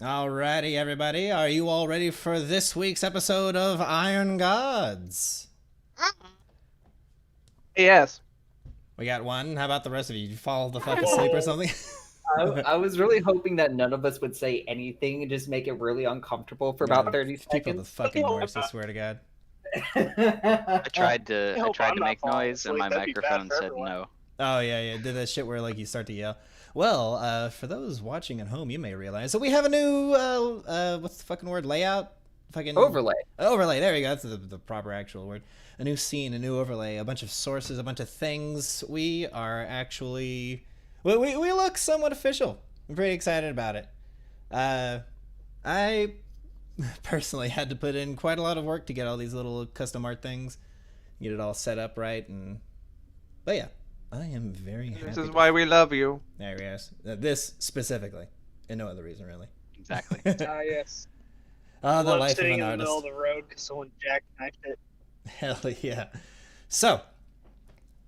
Alrighty, everybody. Are you all ready for this week's episode of Iron Gods? Yes. We got one. How about the rest of you? Did you fall the fuck asleep or something? I was really hoping that none of us would say anything and just make it really uncomfortable for about 30 People the seconds. fucking worst, I swear to God. I tried to I'm not make falling noise and asleep. my That'd be bad microphone for said everyone. no. Oh, yeah. Did that shit where, like, you start to yell. Well, for those watching at home, you may realize that we have a new, what's the fucking word? Layout? Fucking Overlay. Overlay, there we go. That's the proper actual word. A new scene, a new overlay, a bunch of sources, a bunch of things. We are actually... We look somewhat official. I'm pretty excited about it. I personally had to put in quite a lot of work to get all these little custom art things, get it all set up right, but yeah, I am very happy. This is why we love you. There he is. This specifically, and no other reason really. Exactly. Yes. Oh, the Love life of sitting an in the artist. middle of the road because someone jackknifed it. Hell yeah. So,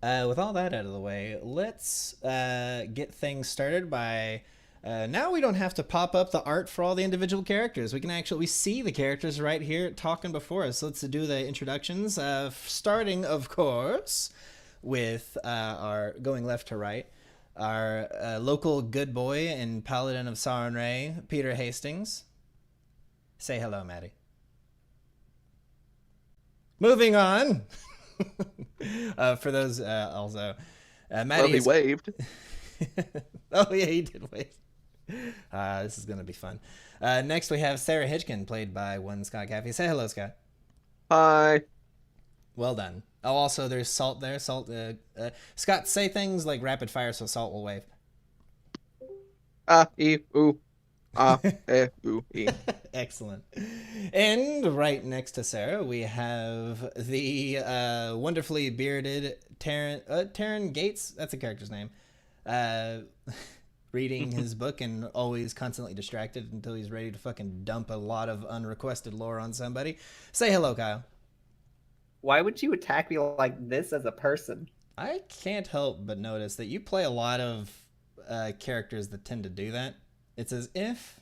with all that out of the way, let's get things started by... now we don't have to pop up the art for all the individual characters. We see the characters right here talking before us. Let's do the introductions. Starting, of course, with our going left to right, our local good boy and paladin of Sarenrae, Peter Hastings. Say hello, Maddie. Moving on. For those also, Maddie He waved. Oh yeah, he did wave. This is gonna be fun. Next we have Sarah Hitchkin, played by one Scott Caffey. Say hello, Scott. Hi. Well done. Oh, also there's Salt there. Salt. Scott, say things like rapid fire so Salt will wave. E, ooh. Ooh, e. Excellent. And right next to Sarah, we have the wonderfully bearded Taryn Gates. That's a character's name. Reading his book and always constantly distracted until he's ready to fucking dump a lot of unrequested lore on somebody. Say hello, Kyle. Why would you attack me like this as a person? I can't help but notice that you play a lot of characters that tend to do that. It's as if...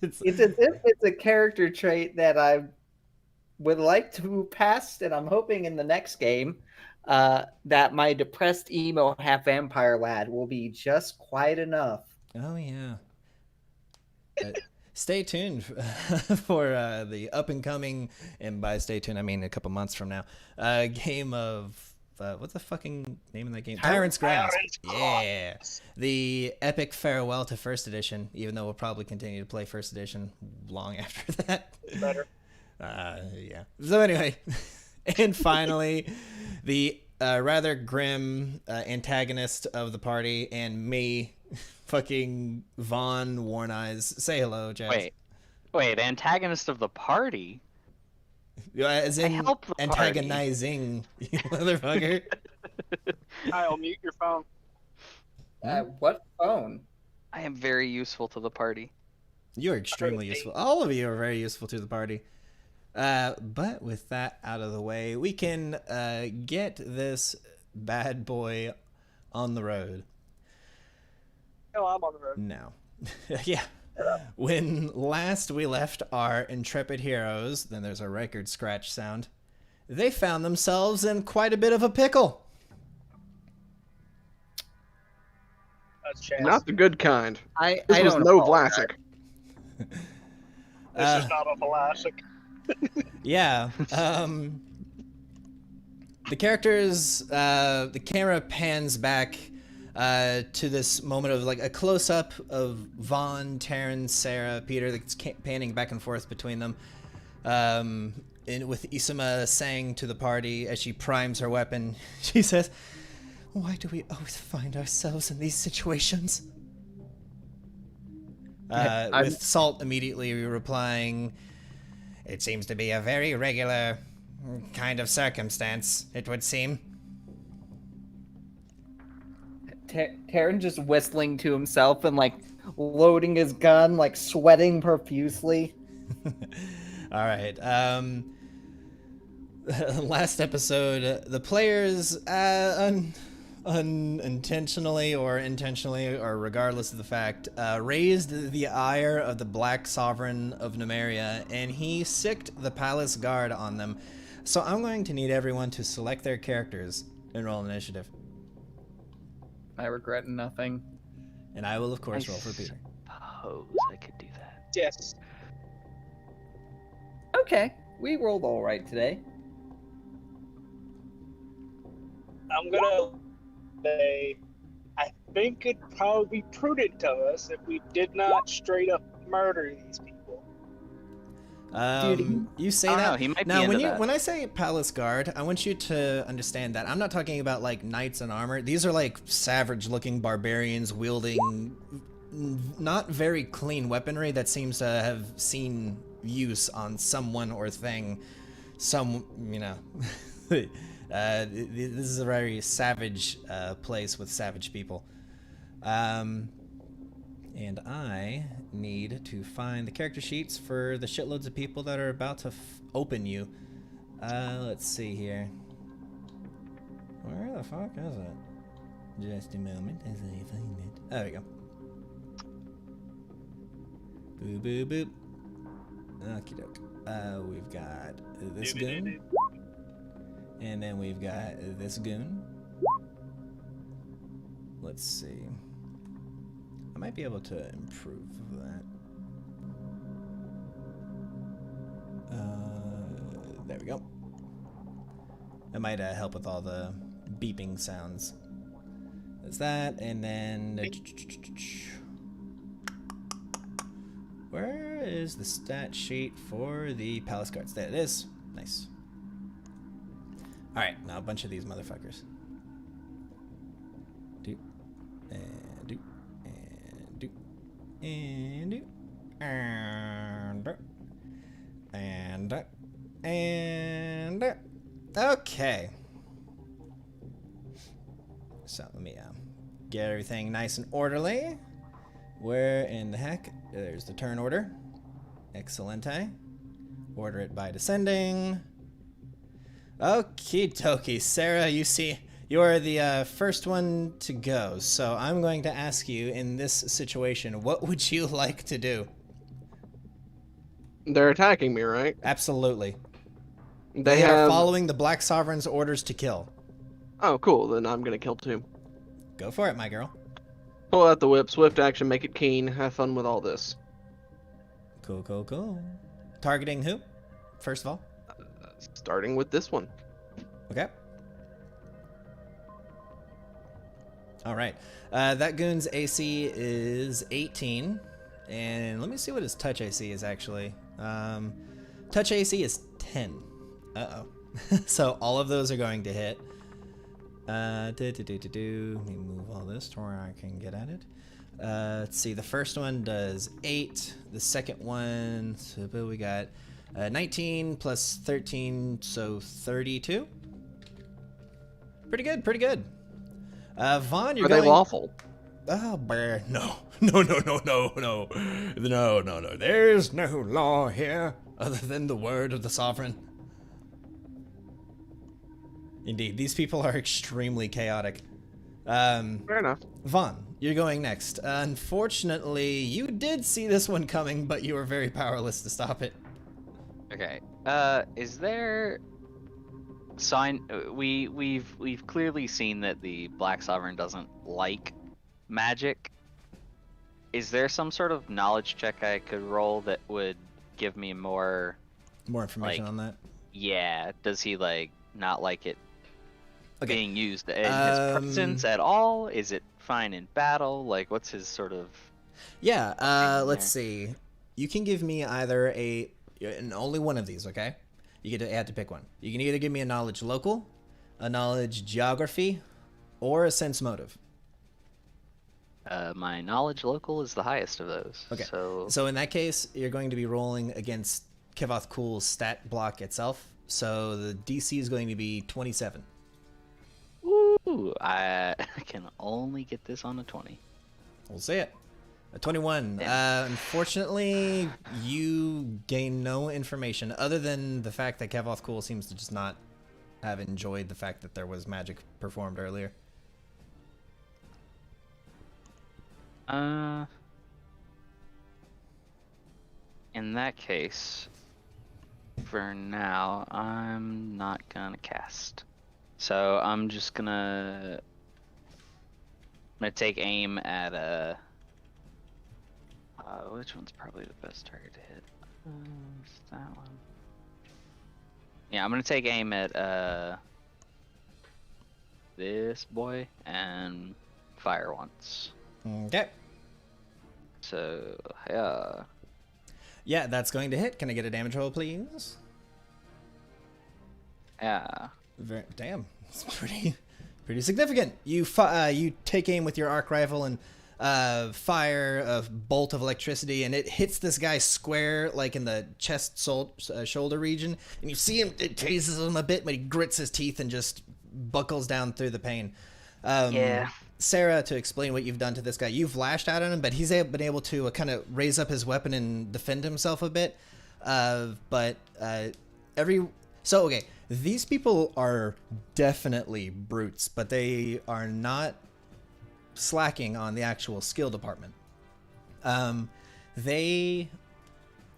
It's as if it's a character trait that I would like to move past, and I'm hoping in the next game that my depressed emo half vampire lad will be just quiet enough. Oh, yeah. Stay tuned for the up-and-coming, and by stay tuned, I mean a couple months from now, game of... what's the fucking name of that game? Tyrant's Grasp. Yeah. The epic farewell to First Edition, even though we'll probably continue to play First Edition long after that. Better. Yeah. So anyway, and finally, the rather grim antagonist of the party and me, fucking Vaughn Worn Eyes. Say hello, Jazz. Wait, antagonist of the party? As in help the party. antagonizing, you motherfucker. Kyle, mute your phone. What phone? I am very useful to the party. You're extremely useful. All of you are very useful to the party. But with that out of the way, we can get this bad boy on the road. No, I'm on the road. No. Yeah. When last we left our intrepid heroes, then there's a record scratch sound, they found themselves in quite a bit of a pickle. That's Chaz. Not the good kind. I This was don't no know. Vlasic. This is not a classic. Yeah. The characters, the camera pans back to this moment of like a close-up of Vaughn, Taryn, Sarah, Peter, that's panning back and forth between them. And with Isama saying to the party as she primes her weapon, she says, "Why do we always find ourselves in these situations?" With Salt immediately replying, "It seems to be a very regular kind of circumstance, it would seem." Taryn just whistling to himself and like loading his gun, like sweating profusely. All right. Last episode, the players unintentionally or intentionally, or regardless of the fact, raised the ire of the Black Sovereign of Numeria, and he sicked the palace guard on them. So I'm going to need everyone to select their characters and roll initiative. I regret nothing. And I will, of course, roll for Peter. Suppose I could do that. Yes. Okay, we rolled all right today. I'm gonna say I think it'd probably be prudent of us if we did not straight up murder these people. You say I don't that. know, he might be Now, into that. when I say palace guard, I want you to understand that I'm not talking about like knights in armor. These are like savage-looking barbarians wielding not very clean weaponry that seems to have seen use on someone or thing. This is a very savage place with savage people. And I need to find the character sheets for the shitloads of people that are about to open you. Let's see here. Where the fuck is it? Just a moment as I find it. There we go. Boop, boop, boop. Okie doke. We've got this goon. And then we've got this goon. Let's see. I might be able to improve that. There we go. That might help with all the beeping sounds. There's that, and then... Where is the stat sheet for the palace guards? There it is. Nice. Alright, now a bunch of these motherfuckers. Do, and do, and do, and do, and okay. So let me get everything nice and orderly. Where in the heck? There's the turn order. Excellente. Order it by descending. Okie dokie, Sarah, you see, you're the first one to go, so I'm going to ask you in this situation, what would you like to do? They're attacking me, right? Absolutely. They are have... following the Black Sovereign's orders to kill. Oh, cool. Then I'm gonna kill two. Go for it, my girl. Pull out the whip, swift action, make it keen. Have fun with all this. Cool, cool, cool. Targeting who? First of all? Starting with this one. Okay. All right. That goon's AC is 18. And let me see what his touch AC is actually. Touch AC is 10. Uh-oh. So all of those are going to hit. Let me move all this to where I can get at it. Let's see. The first one does 8. The second one, so we got 19 plus 13, so 32. Pretty good, pretty good. Vaughn, you're Are going... they lawful? Oh, bear. No. No. There's no law here other than the word of the sovereign. Indeed, these people are extremely chaotic. Fair enough. Vaughn, you're going next. Unfortunately, you did see this one coming, but you were very powerless to stop it. Okay. Is there sign? We've clearly seen that the Black Sovereign doesn't like magic. Is there some sort of knowledge check I could roll that would give me more information on that? Yeah. Does he not like it being used in his presence at all? Is it fine in battle? What's his sort of... Yeah, let's see. You can give me either and only one of these, okay? You have to pick one. You can either give me a knowledge local, a knowledge geography, or a sense motive. My knowledge local is the highest of those. Okay. So in that case, you're going to be rolling against Kevoth Cool's stat block itself. So the DC is going to be 27. Ooh, I can only get this on a 20. We'll see it. A 21. Unfortunately, you gain no information other than the fact that Kevoth Cool seems to just not have enjoyed the fact that there was magic performed earlier. In that case, for now, I'm not gonna cast. So I'm just gonna take aim at which one's probably the best target to hit? It's that one. Yeah, I'm gonna take aim at this boy and fire once. Okay. So yeah. Yeah, that's going to hit. Can I get a damage roll, please? Yeah. Damn, it's pretty significant. You take aim with your arc rifle and fire a bolt of electricity, and it hits this guy square, like in the chest, shoulder region. And you see him, it tases him a bit, but he grits his teeth and just buckles down through the pain. Yeah. Sarah, to explain what you've done to this guy, you've lashed out at him, but he's been able to kind of raise up his weapon and defend himself a bit. Okay, these people are definitely brutes, but they are not slacking on the actual skill department. Though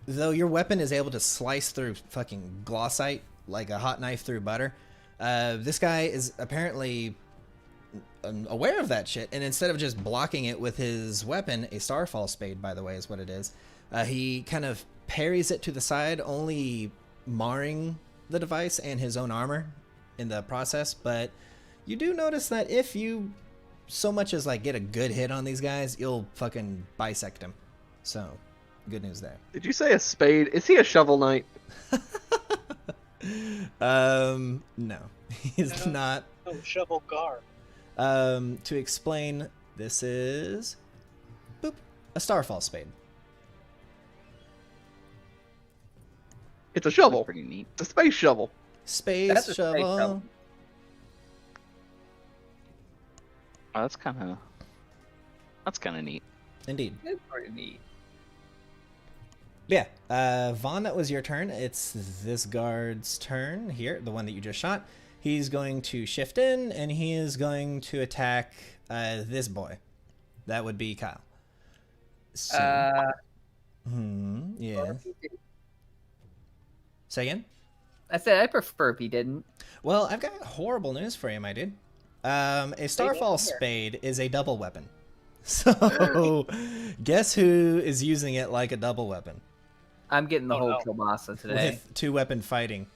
your weapon is able to slice through fucking glossite like a hot knife through butter, this guy is apparently aware of that shit, and instead of just blocking it with his weapon, a Starfall Spade, by the way, is what it is, he kind of parries it to the side, only marring the device and his own armor in the process. But you do notice that if you so much as like get a good hit on these guys, you'll fucking bisect him. So good news there. Did you say a spade? Is he a shovel knight? No, he's not. Oh, shovel guard. To explain, this is boop, a Starfall Spade. It's a shovel. Pretty neat. It's a space shovel. Space That's a space shovel. shovel. Oh, that's kind of neat. Indeed. It's pretty neat. Yeah, Vaughn, that was your turn. It's this guard's turn here, the one that you just shot. He's going to shift in, and he is going to attack this boy. That would be Kyle. So, yeah. Say again? I said I prefer if he didn't. Well, I've got horrible news for you, my dude. A Starfall Spade is a double weapon. So, guess who is using it like a double weapon? I'm getting the Oh, whole no. kielbasa today. With two-weapon fighting.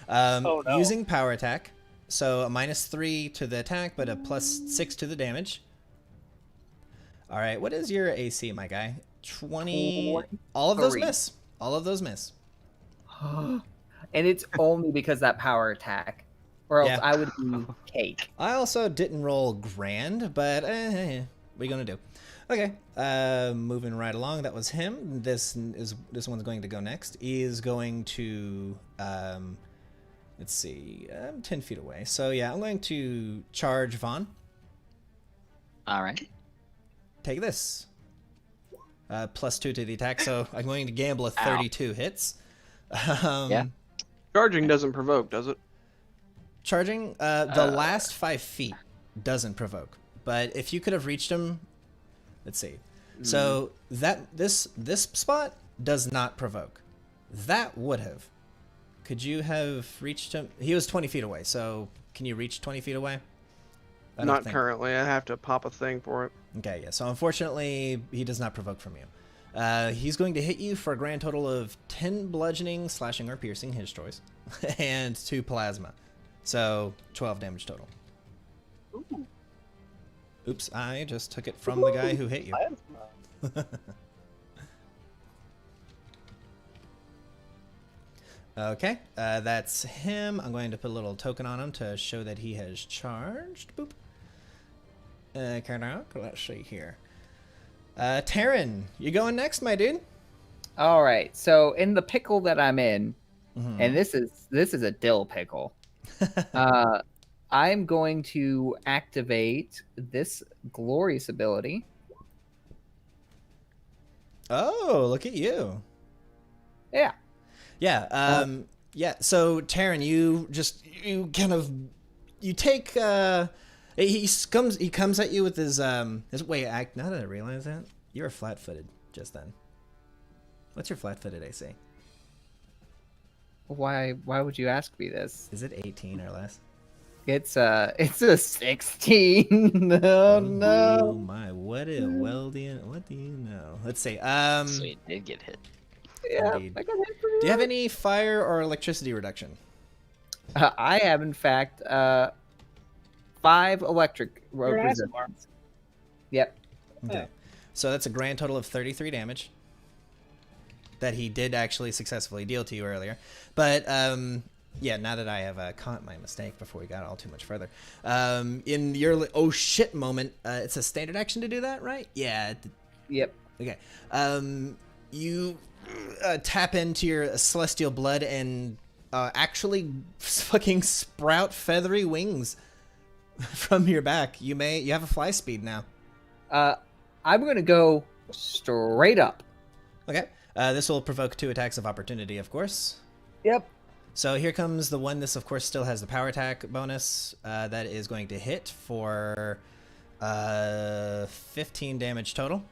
Oh, no. Using power attack. So a -3 to the attack, but a +6 to the damage. All right, what is your AC, my guy? 20. All of those 23. miss. All of those miss. And it's only because that power attack, or else Yeah. I would be cake. I also didn't roll grand, but what are you gonna do? Okay, moving right along. That was him. This one's going to go next. He is going to let's see. I'm 10 feet away, so yeah, I'm going to charge Vaughn. All right. Take this. +2 to the attack, so I'm going to gamble a 32 hits. Yeah. Charging doesn't provoke, does it? Charging, the last 5 feet doesn't provoke, but if you could have reached him, let's see. So this spot does not provoke. That would have. Could you have reached him? He was 20 feet away, so can you reach 20 feet away? I don't Not think. currently. I have to pop a thing for it. Okay, yeah. So unfortunately, he does not provoke from you. He's going to hit you for a grand total of 10 bludgeoning, slashing, or piercing, his choice, and 2 plasma. So 12 damage total. Ooh, Oops, I just took it from the guy who hit you. plasma. Okay, that's him. I'm going to put a little token on him to show that he has charged. Boop. Let's see here. Taryn, you going next, my dude? All right. So in the pickle that I'm in, Mhm. and this is a dill pickle. I'm going to activate this glorious ability. Oh, look at you. Yeah. Yeah. Yeah. So Taryn, you take He comes at you with his wait. Now that I realize that you're flat-footed just then. What's your flat-footed AC? Why would you ask me this? Is it 18 or less? It's a 16. No, Oh no. my! What do you know? Let's see. So he did get hit. Yeah, Indeed. I got hit pretty Do you have hard. any fire or electricity reduction? I have, in fact, 5 electric You're an resistance. Asmar. Yep. Okay. So that's a grand total of 33 damage that he did actually successfully deal to you earlier. But yeah, now that I have caught my mistake before we got all too much further, in your oh shit moment, it's a standard action to do that, right? Yeah. Yep. Okay. You tap into your celestial blood and actually fucking sprout feathery wings from your back. You have a fly speed now. I'm gonna go straight up. Okay. This will provoke 2 attacks of opportunity, of course. Yep. So here comes the one. This, of course, still has the power attack bonus. That is going to hit for 15 damage total.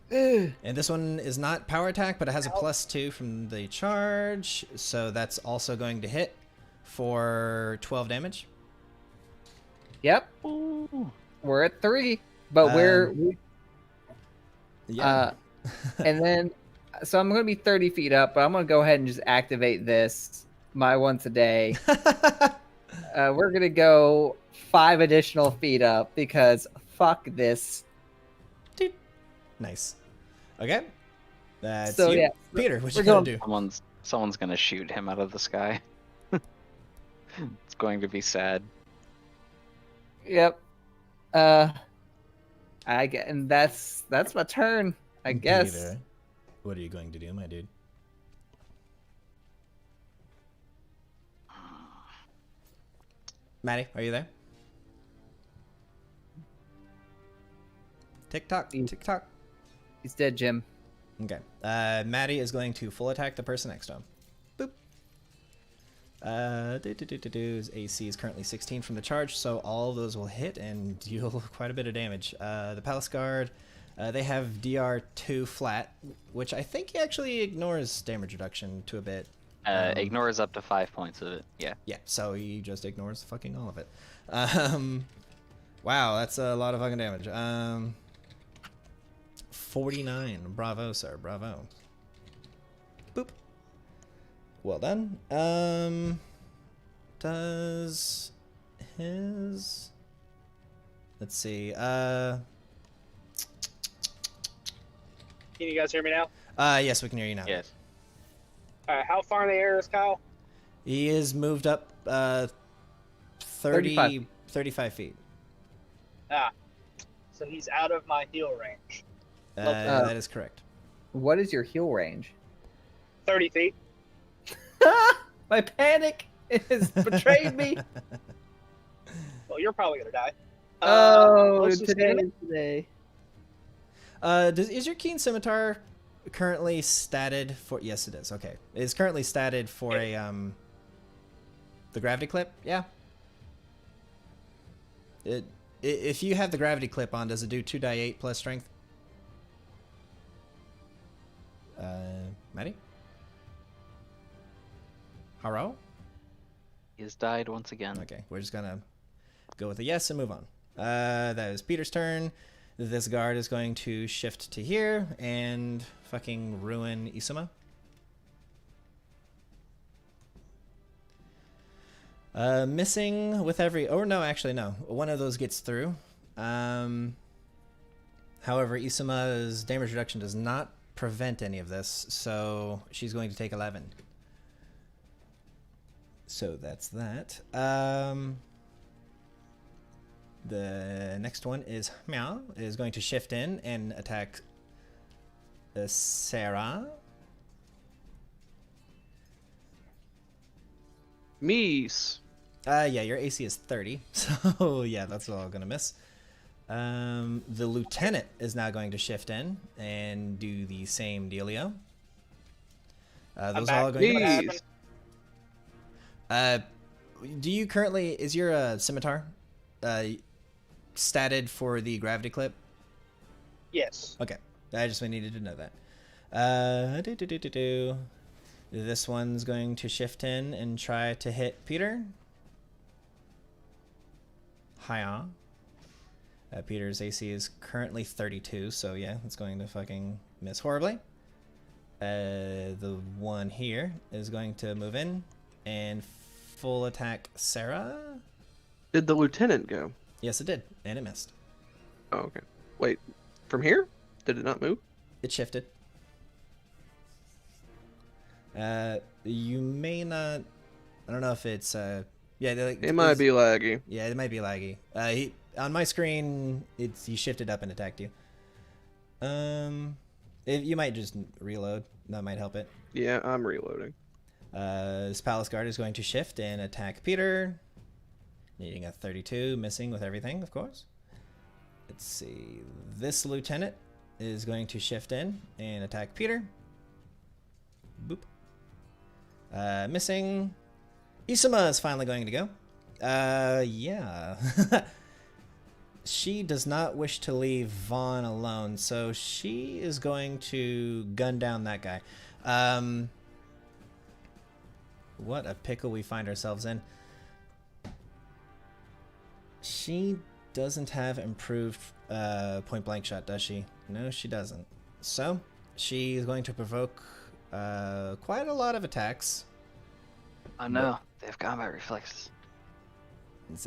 And this one is not power attack, but it has a +2 from the charge. So that's also going to hit for 12 damage. Yep. We're at 3, but Yeah. and then, so I'm gonna be 30 feet up, but I'm gonna go ahead and just activate this, my once a day. We're gonna go 5 additional feet up because fuck this. Nice. Okay. That's So, you. yeah, Peter, what you we're gonna going- do? Someone's gonna shoot him out of the sky. It's going to be sad. Yep. And that's my turn, I guess. Peter, what are you going to do, my dude? Maddie, are you there? Tick tock, tick tock. He's dead, Jim. Okay. Maddie is going to full attack the person next to him. Boop. His AC is currently 16 from the charge, so all of those will hit and deal quite a bit of damage. The Palace Guard, they have DR2 flat, which I think he actually ignores damage reduction to a bit. Ignores up to 5 points of it. Yeah. Yeah, so he just ignores fucking all of it. Wow, that's a lot of fucking damage. 49. Bravo, sir. Bravo. Boop. Well done. Does his... Let's see. Can you guys hear me now? Yes, we can hear you now. Yes. All right, how far in the air is Kyle? He is moved up 35 feet. Ah, so he's out of my heal range. That is correct. What is your heal range? 30 feet. My panic has betrayed me. Well, you're probably gonna die. Oh, let's just do it. today. Is your Keen Scimitar currently statted for... Yes, it is. Okay. It's currently statted for the gravity clip? Yeah. If you have the gravity clip on, does it do 2d8 plus strength? Maddie? Hello? He has died once again. Okay, we're just gonna go with a yes and move on. That is Peter's turn. This guard is going to shift to here and fucking ruin Isuma. Missing with every... Oh, no, actually, no. One of those gets through. However, Isuma's damage reduction does not prevent any of this, so she's going to take 11. So that's that. The next one is Meow, is going to shift in and attack Sarah. Meese. Yeah, your AC is 30, so yeah, that's all gonna miss. The lieutenant is now going to shift in and do the same dealio. Those are all going to Meese. do you currently... Is your scimitar statted for the gravity clip? Yes. Okay, I just needed to know that. This one's going to shift in and try to hit Peter. Hiya. Peter's AC is currently 32, so yeah, it's going to fucking miss horribly. The one here is going to move in and full attack Sarah. Did the lieutenant go? Yes, it did, and it missed. Oh, okay. Wait, from here? Did it not move? It shifted. You may not. I don't know if it's. Yeah, It might be laggy. Yeah, it might be laggy. On my screen, he shifted up and attacked you. You might just reload. That might help it. Yeah, I'm reloading. This Palace Guard is going to shift and attack Peter. Needing a 32, missing with everything, of course. Let's see. This lieutenant is going to shift in and attack Peter. Boop. Missing. Isuma is finally going to go. Yeah. She does not wish to leave Vaughn alone, so she is going to gun down that guy. What a pickle we find ourselves in. She doesn't have improved point blank shot, does she? No, she doesn't. So she is going to provoke quite a lot of attacks. Oh no, they have combat reflexes.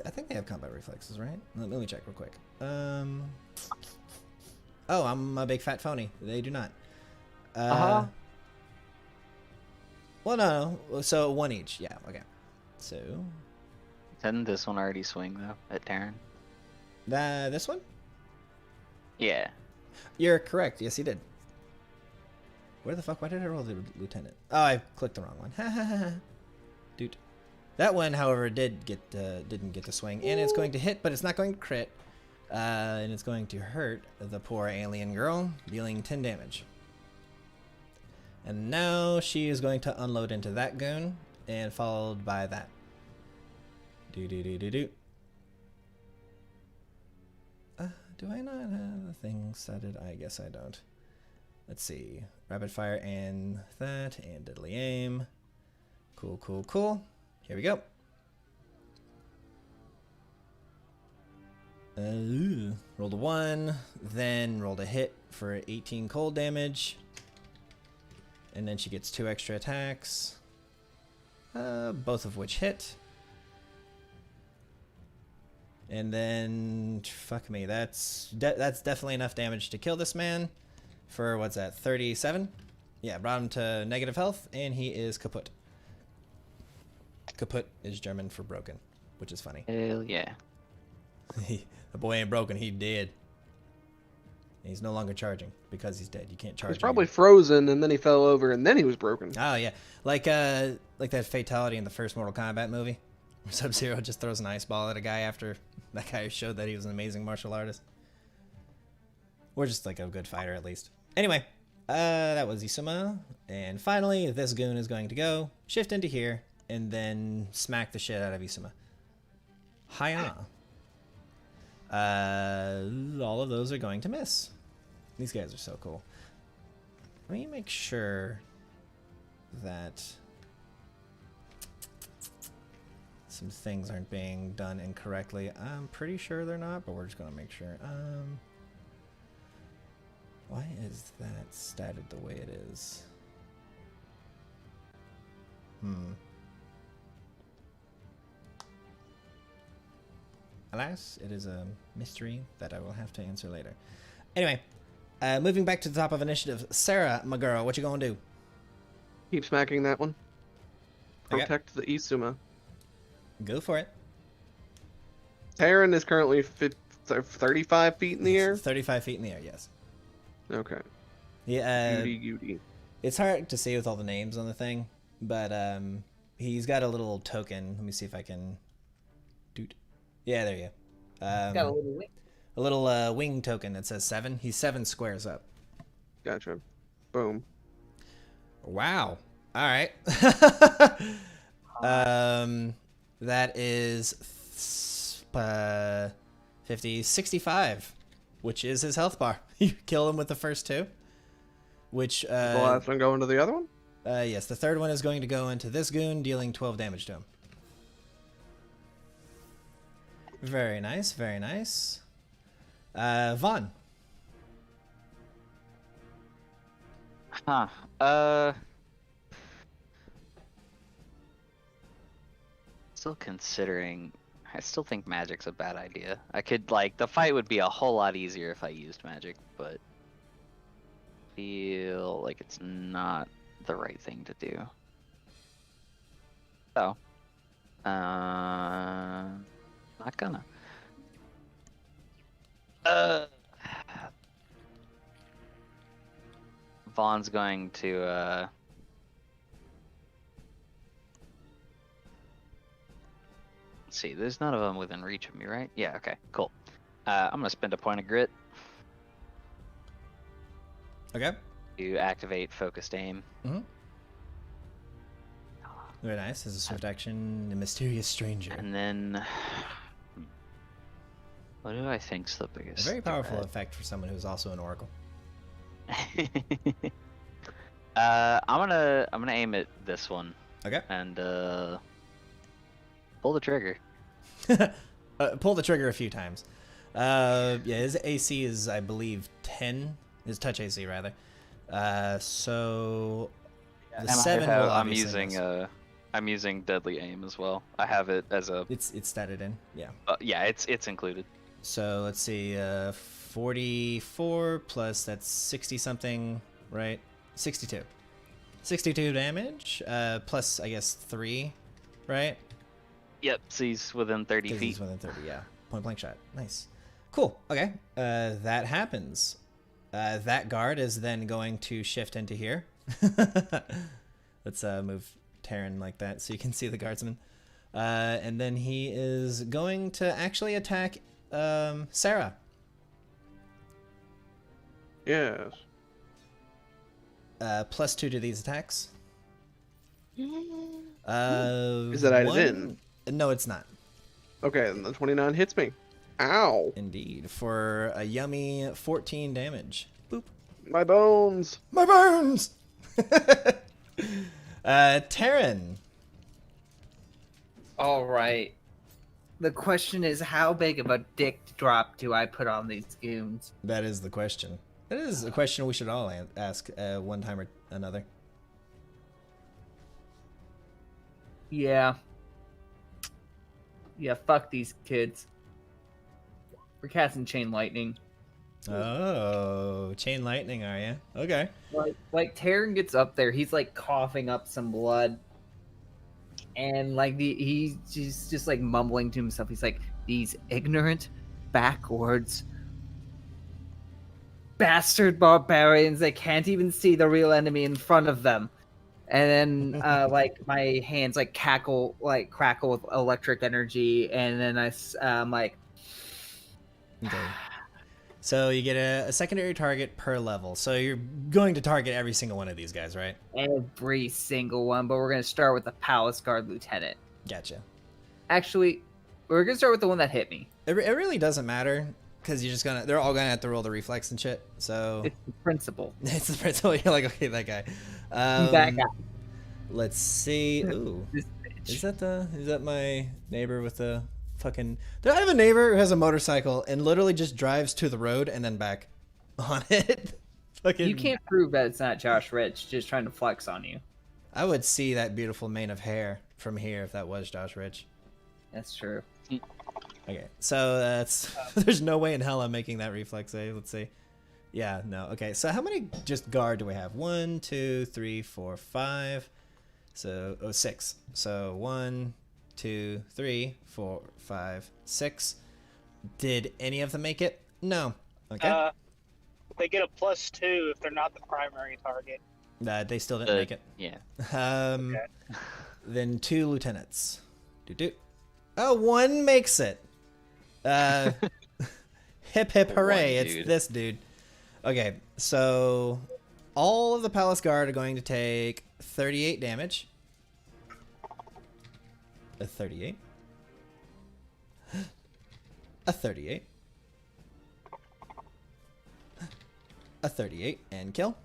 I think they have combat reflexes, right? Let me check real quick. Oh, I'm a big fat phony. They do not. Well, no. So one each. Yeah. Okay. So. Didn't this one already swing though at Terran? This one? Yeah. You're correct. Yes, he did. Where the fuck? Why did I roll the lieutenant? Oh, I clicked the wrong one. Dude. That one, however, didn't get to swing, and it's going to hit, but it's not going to crit, and it's going to hurt the poor alien girl, dealing 10 damage. And now she is going to unload into that goon, and followed by that. Do. Do I not have the thing started? I guess I don't. Let's see. Rapid fire and that, and diddly aim. Cool. Here we go. Rolled a 1, then rolled a hit for 18 cold damage. And then she gets 2 extra attacks. Both of which hit. And then, fuck me, that's definitely enough damage to kill this man. For, what's that, 37? Yeah, brought him to negative health, and he is kaput. Kaput is German for broken, which is funny. Hell yeah. The boy ain't broken, he dead. He's no longer charging because he's dead. You can't charge. He's probably him. frozen, and then he fell over, and then he was broken. Oh yeah, like that fatality in the first Mortal Kombat movie, where Sub-Zero just throws an ice ball at a guy after that guy showed that he was an amazing martial artist, or just like a good fighter at least. Anyway, that was Isuma, and finally this goon is going to go shift into here and then smack the shit out of Isuma. Hiya. All of those are going to miss. These guys are so cool. Let me make sure that some things aren't being done incorrectly. I'm pretty sure they're not, but we're just gonna make sure. Why is that statted the way it is? Alas, it is a mystery that I will have to answer later. Anyway, moving back to the top of initiative. Sarah, my girl, what you gonna do? Keep smacking that one. Okay. Protect the Isuma. Go for it. Terran is currently 35 feet in the air? 35 feet in the air, yes. Okay. Yeah, Goody. it's hard to see with all the names on the thing, but he's got a little token. Let me see if I can... Dude. Yeah, there you go. Got a little wing. A little wing token that says 7. He's 7 squares up. Gotcha. Boom. Wow. All right. That is 50, 65, which is his health bar. You kill him with the first two, which the last one going to the other one? yes, the third one is going to go into this goon, dealing 12 damage to him. Very nice, very nice. Vaughn. Huh. Still considering. I still think magic's a bad idea. I could, like, the fight would be a whole lot easier if I used magic, but feel like it's not the right thing to do. So, not gonna. Vaughn's going to, let's see, there's none of them within reach of me, right? Yeah, okay, cool. I'm gonna spend a point of grit Okay. to activate focused aim. Very nice. As a swift action, a mysterious stranger. And then, what do I think's the biggest? A very powerful threat? effect for someone who's also an oracle. I'm gonna aim at this one Okay. and pull the trigger. Pull the trigger a few times. Yeah, his AC is, I believe, 10. His touch AC, rather. So the 7 will I'm obviously using miss. I'm using deadly aim as well. I have it as a It's statted in. Yeah. yeah, it's included. So let's see. 44 plus that's 60 something, right? 62. 62 damage. Plus I guess 3, right? Yep, so he's within 30 'Cause feet. he's within 30. Yeah. Point blank shot. Nice. Cool. Okay. That happens. That guard is then going to shift into here. Let's move Terran like that so you can see the guardsman. And then he is going to actually attack Sarah. Yes. +2 to these attacks. Is that added in? No, it's not. Okay, then the 29 hits me. Ow. Indeed. For a yummy 14 damage. Boop. My bones. My burns! Terran. All right. The question is, how big of a dick drop do I put on these goons? That is the question. That is a question we should all ask one time or another. Yeah. Yeah, fuck these kids. We're casting Chain Lightning. Oh, chain lightning, are you? Okay. Like Terran gets up there, he's like coughing up some blood. And like he's just like mumbling to himself. He's like, these ignorant, backwards, bastard barbarians, they can't even see the real enemy in front of them. And then like my hands like crackle with electric energy, and then I'm like, Okay. So you get a secondary target per level. So you're going to target every single one of these guys, right? every single one, but we're gonna start with the Palace Guard Lieutenant. Gotcha. Actually, we're gonna start with the one that hit me. It really doesn't matter because they're all gonna have to roll the reflex and shit. So It's the principal. it's the principal. You're like, okay, that guy. That guy. Let's see. Ooh, This bitch. is that my neighbor with the fucking? I have a neighbor who has a motorcycle and literally just drives to the road and then back on it. Fucking. You can't prove that it's not Josh Rich just trying to flex on you. I would see that beautiful mane of hair from here if that was Josh Rich. That's true. Okay, so that's there's no way in hell I'm making that reflex save. Let's see. Yeah, no. Okay, so how many just guard do we have? 1, 2, 3, 4, 5. So 6. So 1, 2, 3, 4, 5, 6. Did any of them make it? No. Okay. They get a +2 if they're not the primary target. They still didn't make it. Yeah. Okay. Then 2 lieutenants. Doo-doo. Oh, 1 makes it. Hip hip hooray! One It's dude. this dude. Okay, so all of the palace guard are going to take 38 damage. 38. A 38. A 38 and kill.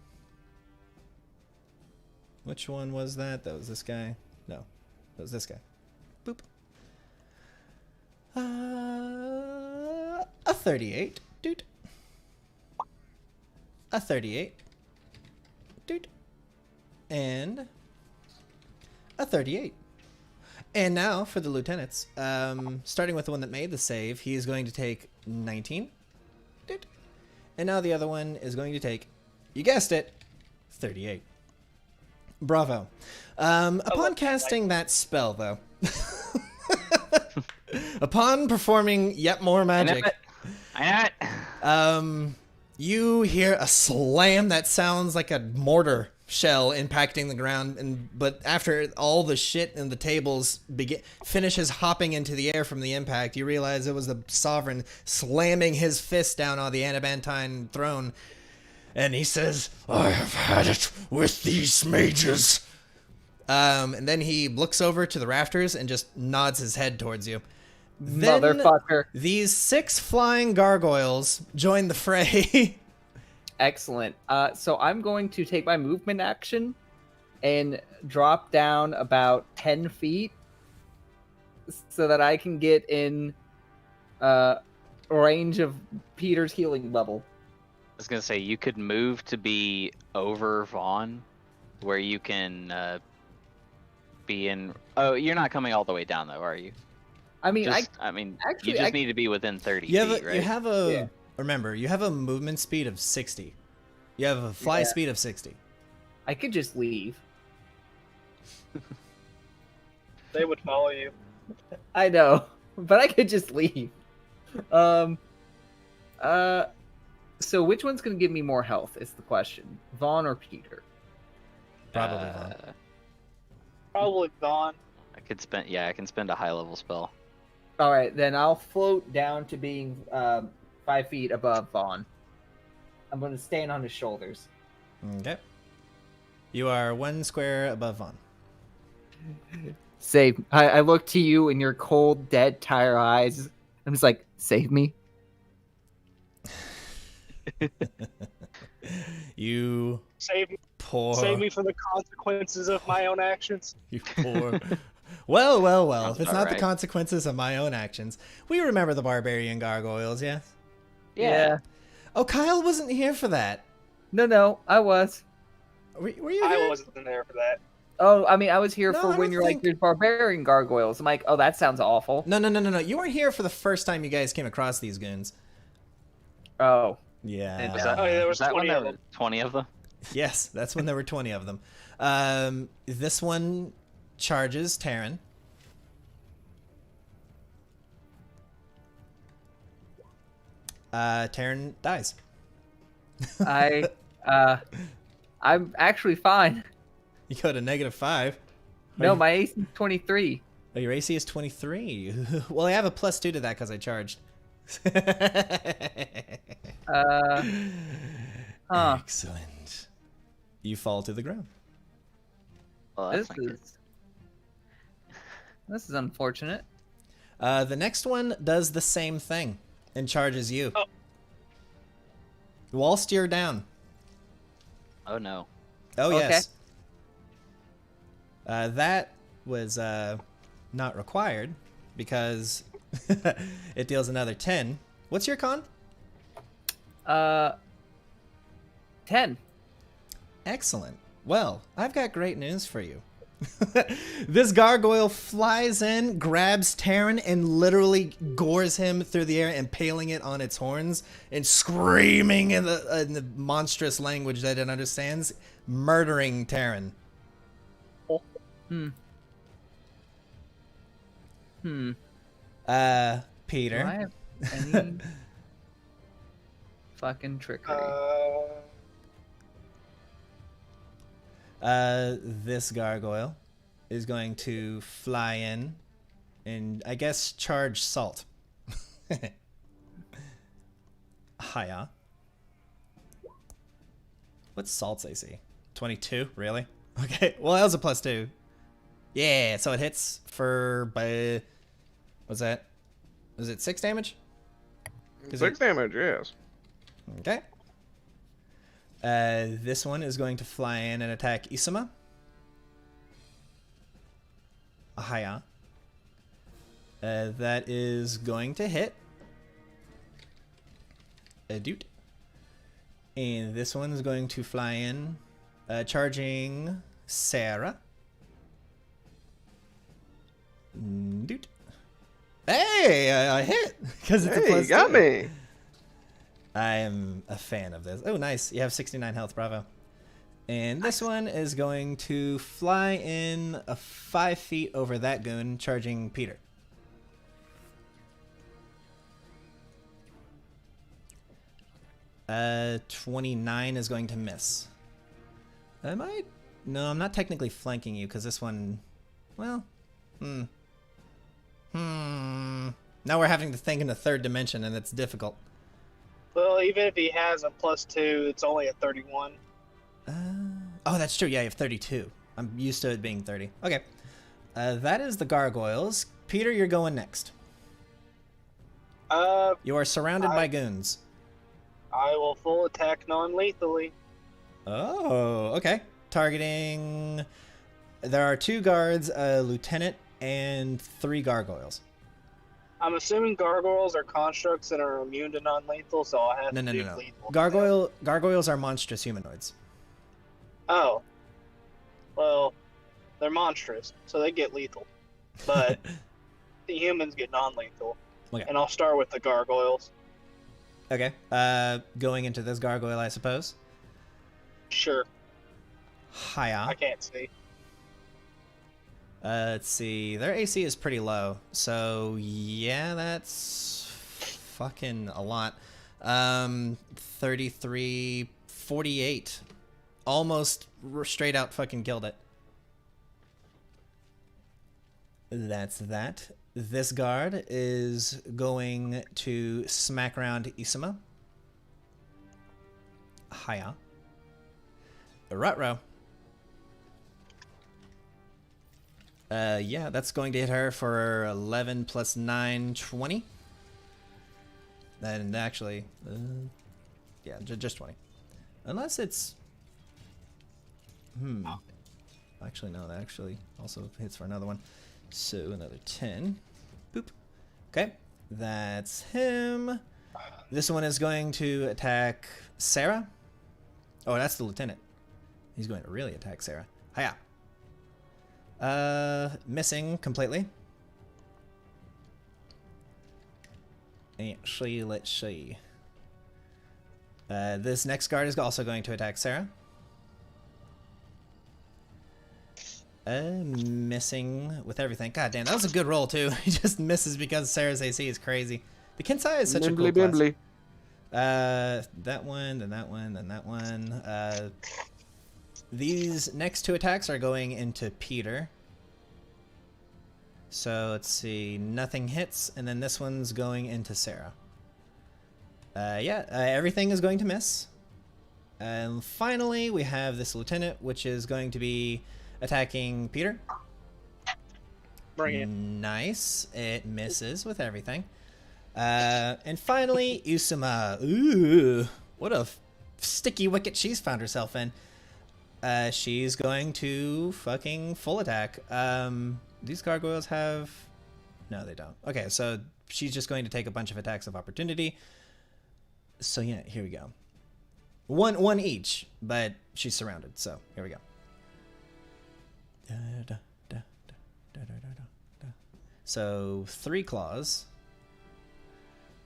Which one was that? That was this guy? No, that was this guy. Boop. A 38. Dude. A 38. Dude. And a 38. And now for the lieutenants. Starting with the one that made the save, he is going to take 19. Dude. And now the other one is going to take, you guessed it, 38. Bravo. Upon casting that spell, though, upon performing yet more magic, I know it. You hear a slam that sounds like a mortar shell impacting the ground, but after all the shit and the tables finishes hopping into the air from the impact, you realize it was the Sovereign slamming his fist down on the adamantine throne, and he says, "I have had it with these mages." And then he looks over to the rafters and just nods his head towards you. Then Motherfucker. these 6 flying gargoyles join the fray. Excellent. So I'm going to take my movement action and drop down about 10 feet so that I can get in range of Peter's healing level. I was gonna say you could move to be over Vaughn, where you can be in. Oh, you're not coming all the way down though, are you? I mean, I mean, actually, you just I- need to be within 30 You have feet, a, right? you have a Yeah. remember, you have a movement speed of 60. You have a fly Yeah. speed of 60. I could just leave. They would follow you. I know, but I could just leave. So which one's going to give me more health is the question. Vaughn or Peter? Probably Vaughn. Probably gone. I could spend. Yeah, I can spend a high level spell. All right, then I'll float down to being 5 feet above Vaughn. I'm going to stand on his shoulders. Okay. You are 1 square above Vaughn. Save. I look to you in your cold, dead, tired eyes. I'm just like, save me. You Save poor. me from the consequences of my own actions. You poor. Well. Sounds If it's about not the right. consequences of my own actions, we remember the barbarian gargoyles, yes? Oh, Kyle wasn't here for that. No, I was. Were you I here? wasn't there for that. Oh, I mean, I was here No, for I when don't you're think- like, there's barbarian gargoyles. I'm like, oh, that sounds awful. No. You weren't here for the first time you guys came across these goons. Oh. Yeah. Was that, Oh, yeah, there was was that when 20 there of were them. 20 of them? Yes, that's when there were 20 of them. This one charges Terran. Terran dies. I'm actually fine. You go to -5. No, my AC is 23. Oh, your AC is 23. Well, I have a +2 to that because I charged. Huh. Excellent. You fall to the ground. Well, This that's not good. is unfortunate. The next one does the same thing and charges you. Oh. Whilst you're down. Oh no. Oh, Okay. yes. That was not required because it deals another 10. What's your con? 10. Excellent. Well, I've got great news for you. This gargoyle flies in, grabs Terran, and literally gores him through the air, impaling it on its horns and screaming in the monstrous language that it understands, murdering Terran. Hmm. Peter. Do I have any fucking trickery? This gargoyle is going to fly in and I guess charge Salt. Hiya. What's Salt's AC? 22? Really? Okay, well that was a +2. Yeah, so it hits for, what's that? Was it 6 damage? 6 damage, yes. Okay. This one is going to fly in and attack Isama. Ahaya. That is going to hit. A doot. And this one is going to fly in, charging Sarah. Doot. Hey, I hit because it's a Hey, plus you got 2. me. I am a fan of this. Oh, nice. You have 69 health. Bravo. And this one is going to fly in 5 feet over that goon, charging Peter. Uh, 29 is going to miss. Am I? No, I'm not technically flanking you because this one, well, Now we're having to think in a third dimension, and it's difficult. Well, even if he has a +2, it's only a 31. Oh, that's true. Yeah, you have 32. I'm used to it being 30. Okay. That is the gargoyles. Peter, you're going next. You are surrounded by goons. I will full attack non-lethally. Oh, okay. Targeting. There are 2 guards, a lieutenant, and 3 gargoyles. I'm assuming gargoyles are constructs that are immune to non-lethal, so I'll have No. to do lethal. Gargoyles are monstrous humanoids. Oh. Well, they're monstrous, so they get lethal. But the humans get non-lethal. Okay. And I'll start with the gargoyles. Okay. Going into this gargoyle, I suppose. Sure. Hiya. I can't see. Let's see. Their AC is pretty low, so yeah, that's fucking a lot. 33, 48. Almost straight out fucking killed it. That's that. This guard is going to smack around Isama. Hiya. Rutro. Yeah, that's going to hit her for 11 plus 9, 20. And actually, yeah, just 20. Unless it's... Actually, no, that actually also hits for another one. So another 10. Boop. Okay, that's him. This one is going to attack Sarah. Oh, that's the lieutenant. He's going to really attack Sarah. Hiya. Missing completely. Actually, let's see. This next guard is also going to attack Sarah. Missing with everything. God damn, that was a good roll too. He just misses because Sarah's AC is crazy. The Kensai is such a cool class. Bimbly. That one, then that one, then that one. These next 2 attacks are going into Peter. So let's see, nothing hits, and then this one's going into Sarah. Everything is going to miss. And finally, we have this lieutenant, which is going to be attacking Peter. Bring it. Nice. It misses with everything. And finally, Usama. Ooh, what a sticky wicket she's found herself in. She's going to fucking full attack. These gargoyles have... No, they don't. Okay, so she's just going to take a bunch of attacks of opportunity. So yeah, here we go. One each, but she's surrounded, so here we go. So 3 claws.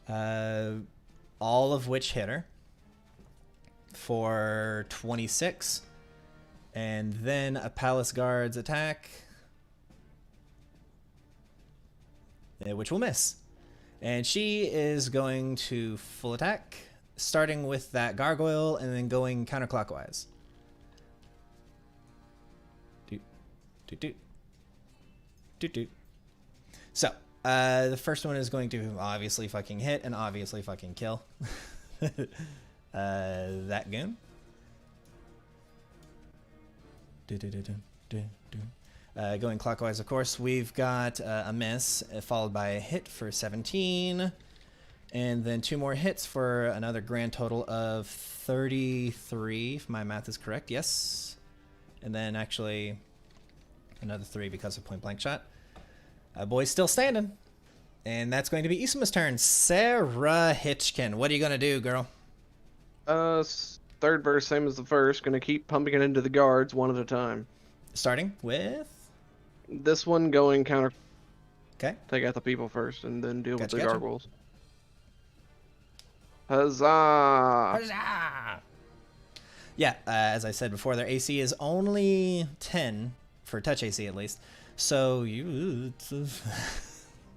All of which hit her for 26. And then a Palace Guard's attack, which will miss. And she is going to full attack, starting with that gargoyle and then going counterclockwise. Doot, doot, doot. Doot, doot. So, the first one is going to obviously fucking hit and obviously fucking kill. That goon. Going clockwise, of course, we've got a miss followed by a hit for 17. And then 2 more hits for another grand total of 33, if my math is correct. Yes. And then actually another 3 because of point blank shot. Boy's still standing. And that's going to be Isuma's turn. Sarah Hitchkin, what are you going to do, girl? Third verse, same as the first. Gonna keep pumping it into the guards one at a time. Starting with... This one going counter. Okay. Take out the people first, and then deal with Gotcha, the gotcha. gargoyles. Huzzah! Huzzah! Yeah, as I said before, their AC is only 10, for touch AC at least. So you...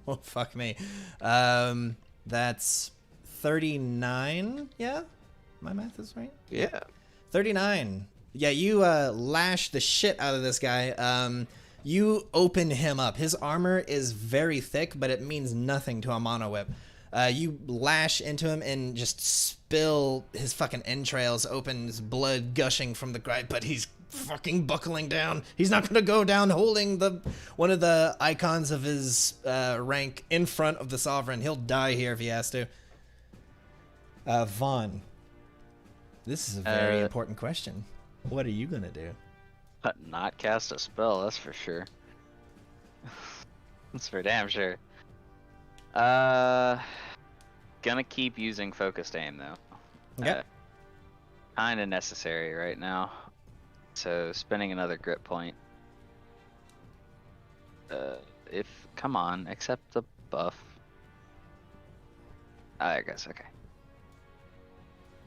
oh, fuck me. That's 39, yeah? My math is right? Yeah. 39. Yeah, you lash the shit out of this guy. You open him up. His armor is very thick, but it means nothing to a mono whip. You lash into him and just spill his fucking entrails open, his blood gushing from the gripe, but he's fucking buckling down. He's not gonna go down holding one of the icons of his rank in front of the Sovereign. He'll die here if he has to. Vaughn, this is a very important question. What are you gonna do? Not cast a spell, that's for sure. That's for damn sure. Gonna keep using focused aim though. Okay. Kinda necessary right now. So spending another grit point. Come on, accept the buff. I guess, okay.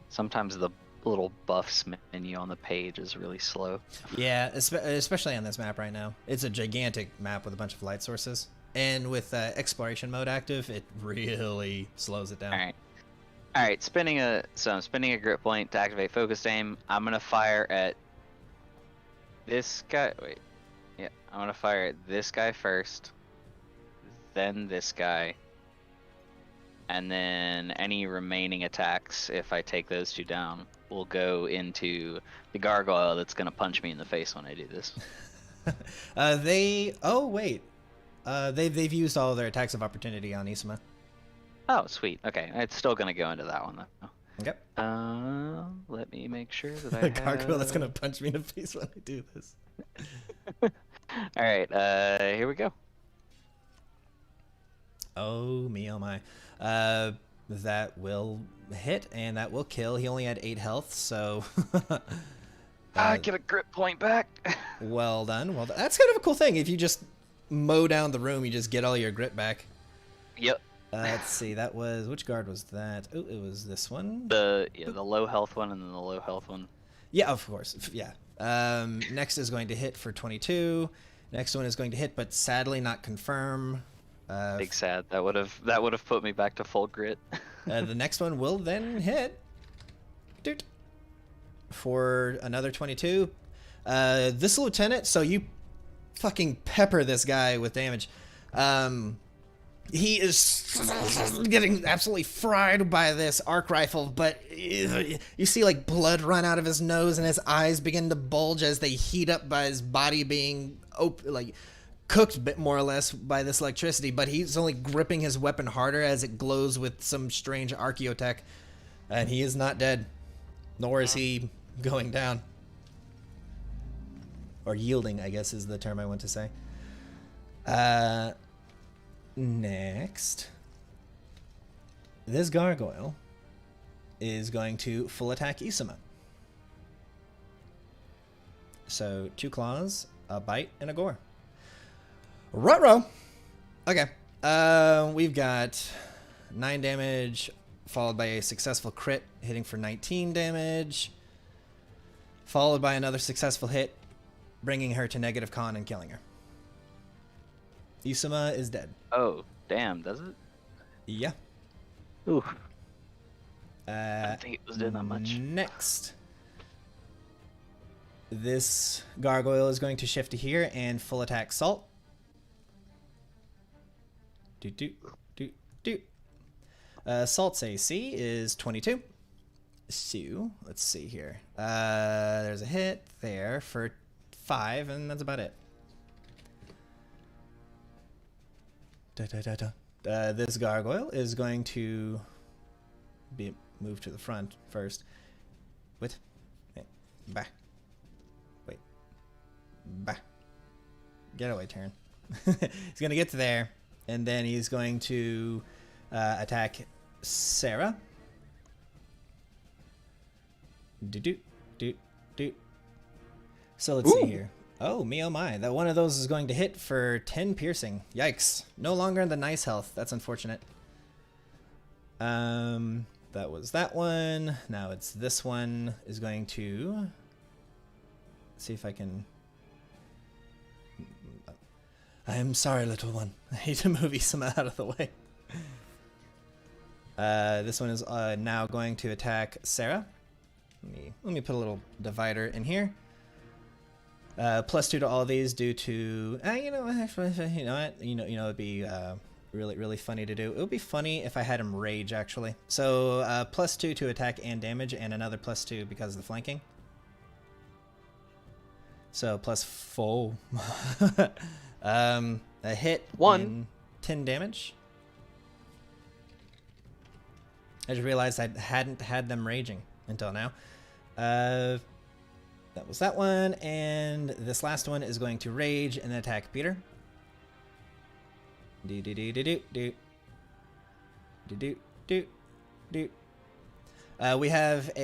Sometimes the little buffs menu on the page is really slow. Yeah, especially on this map right now. It's a gigantic map with a bunch of light sources. And with exploration mode active, it really slows it down. Alright. Alright, I'm spending a grit point to activate focused aim. I'm gonna fire at this guy. Wait. Yeah, I'm gonna fire at this guy first. Then this guy. And then any remaining attacks, if I take those 2 down, will go into the gargoyle that's gonna punch me in the face when I do this. Oh wait, they've used all of their attacks of opportunity on Isuma. Oh, sweet. Okay, it's still gonna go into that one though. Yep. Let me make sure that I The have... gargoyle that's gonna punch me in the face when I do this. All right, here we go. Oh me, oh my. That will hit and that will kill. He only had 8 health, so. I get a grit point back. Well done. Well done. That's kind of a cool thing. If you just mow down the room, you just get all your grit back. Yep. Let's see. That was, which guard was that? Oh, it was this one. The low health one and then the low health one. Yeah, of course. Yeah. Next is going to hit for 22. Next one is going to hit, but sadly not confirm. Big sad. That would have put me back to full grit. The next one will then hit. Doot. For another 22. This lieutenant, so you fucking pepper this guy with damage. He is getting absolutely fried by this arc rifle, but you see like blood run out of his nose and his eyes begin to bulge as they heat up by his body being cooked bit more or less by this electricity, but he's only gripping his weapon harder as it glows with some strange archaeotech, and he is not dead, nor is he going down. Or yielding, I guess is the term I want to say. Next, this gargoyle is going to full attack Isuma. So 2 claws, a bite, and a gore. Ruh-roh! Okay. We've got 9 damage, followed by a successful crit, hitting for 19 damage, followed by another successful hit, bringing her to negative con and killing her. Isuma is dead. Oh, damn, does it? Yeah. Ooh. I didn't think it was doing that much. Next. This gargoyle is going to shift to here and full attack Salt. Salt's AC is 22. So, let's see here. There's a hit there for 5, and that's about it. This gargoyle is going to be moved to the front first. Wait. Back. Wait. Back. Get away, Terran. He's going to get to there, and then he's going to attack Sarah. Do. So let's see here. Oh, me oh my. That one of those is going to hit for 10 piercing. Yikes. No longer in the nice health. That's unfortunate. That was that one. Now it's this one is going to see if I can. I am sorry, little one. I need to move Isama out of the way. This one is now going to attack Sarah. Let me put a little divider in here. +2 to all of these due to it'd be really funny to do. It would be funny if I had him rage actually. So +2 to attack and damage, and another +2 because of the flanking. So +4. A hit. 1. 10 damage. I just realized I hadn't had them raging until now. That was that one, and this last one is going to rage and attack Peter. We have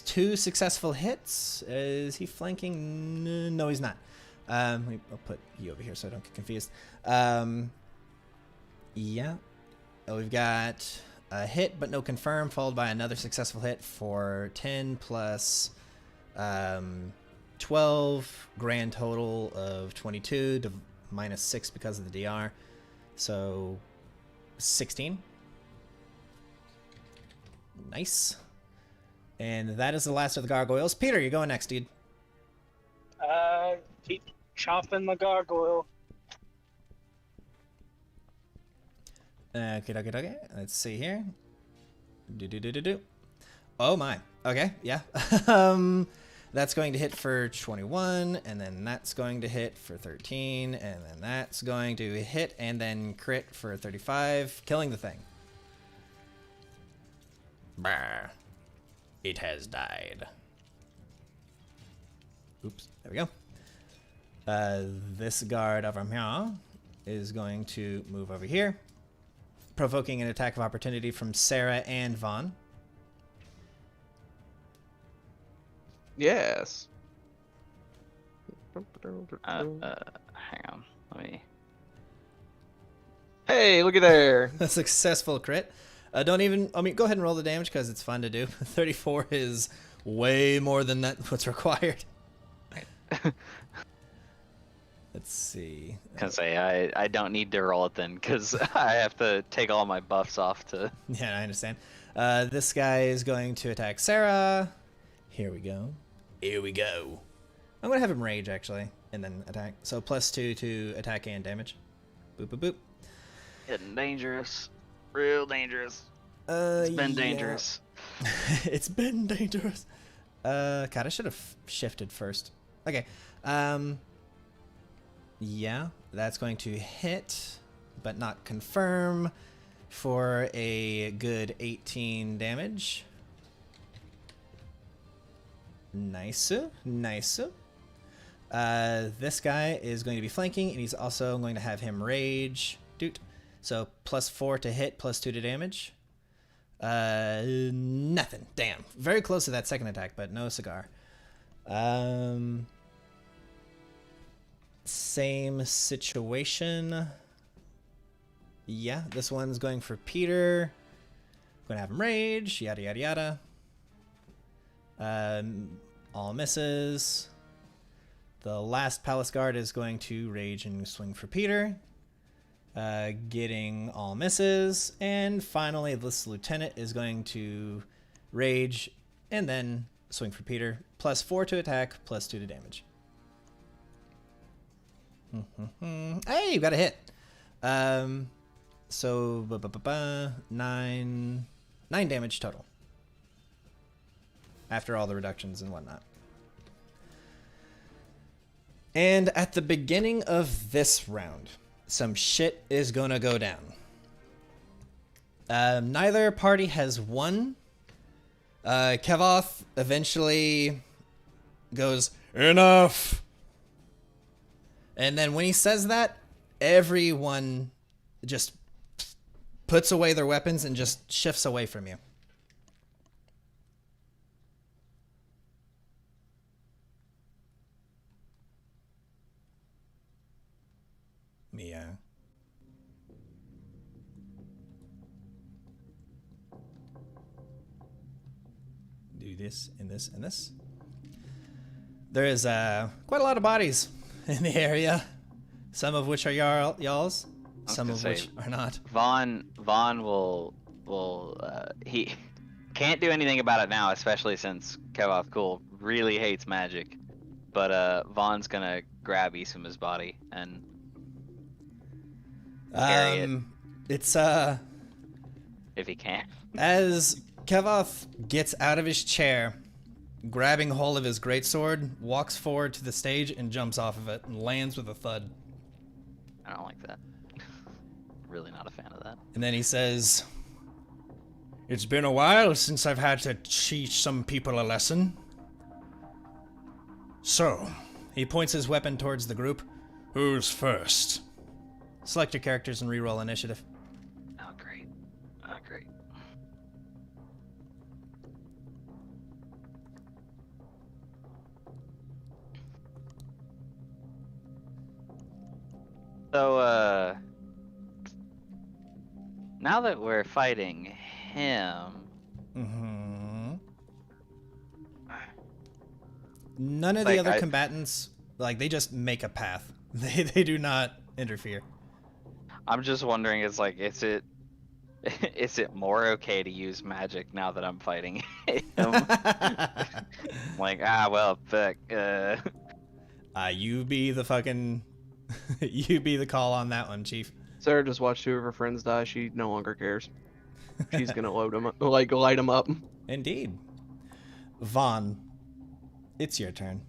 two successful hits. Is he flanking? No, he's not. I'll put you over here so I don't get confused. Yeah. We've got a hit but no confirm, followed by another successful hit for 10 plus 12, grand total of 22 to -6 because of the DR. So 16. Nice. And that is the last of the gargoyles. Peter, you're going next, dude. Keep chopping the gargoyle. Okay. Let's see here. Oh my. Okay, yeah. That's going to hit for 21, and then that's going to hit for 13, and then that's going to hit and then crit for 35, killing the thing. Brr. It has died. Oops, there we go. This guard over here is going to move over here, provoking an attack of opportunity from Sarah and Vaughn. Yes. Hang on. Let me. Hey, look at there. A successful crit. Go ahead and roll the damage because it's fun to do. 34 is way more than what's required. Let's see. Can say I don't need to roll it then because I have to take all my buffs off to. Yeah, I understand. This guy is going to attack Sarah. Here we go. I'm going to have him rage, actually, and then attack. So +2 to attack and damage. Boop, boop, boop. Getting dangerous. Real dangerous. It's been dangerous. It's been dangerous. God, I should have shifted first. Okay. Yeah, that's going to hit, but not confirm, for a good 18 damage. Nice. This guy is going to be flanking, and he's also going to have him rage. Doot. So +4 to hit, +2 to damage. Nothing. Damn. Very close to that second attack, but no cigar. Same situation. Yeah, this one's going for Peter. Going to have him rage. Yada, yada, yada. All misses. The last Palace Guard is going to rage and swing for Peter. Getting all misses. And finally, this Lieutenant is going to rage and then swing for Peter. +4 to attack, +2 to damage. Hey, you got a hit. So 9 damage total after all the reductions and whatnot. And at the beginning of this round, some shit is gonna go down. Neither party has won. Kevoth eventually goes, enough! And then when he says that, everyone just puts away their weapons and just shifts away from you. Mia. Do this and this and this. There is quite a lot of bodies in the area, some of which are y'all's, some of which are not. Vaughn will he can't do anything about it now, especially since Kevoth Cool really hates magic. But Vaughn's gonna grab Isuma's body and carry it It's if he can. as Kevoth gets out of his chair, grabbing hold of his greatsword, walks forward to the stage and jumps off of it and lands with a thud. I don't like that. Really not a fan of that. And then he says, "It's been a while since I've had to teach some people a lesson. So," he points his weapon towards the group. "Who's first?" Select your characters and reroll initiative. Oh great. Oh great. So now that we're fighting him, Mm-hmm. None of the Like, other I- combatants, like, they just make a path. They do not interfere. I'm just wondering, is it more okay to use magic now that I'm fighting him? Like, well, fuck. You be the fucking... you be the call on that one, Chief. Sarah just watched two of her friends die. She no longer cares. She's gonna load them up, like light them up. Indeed. Vaughn, it's your turn.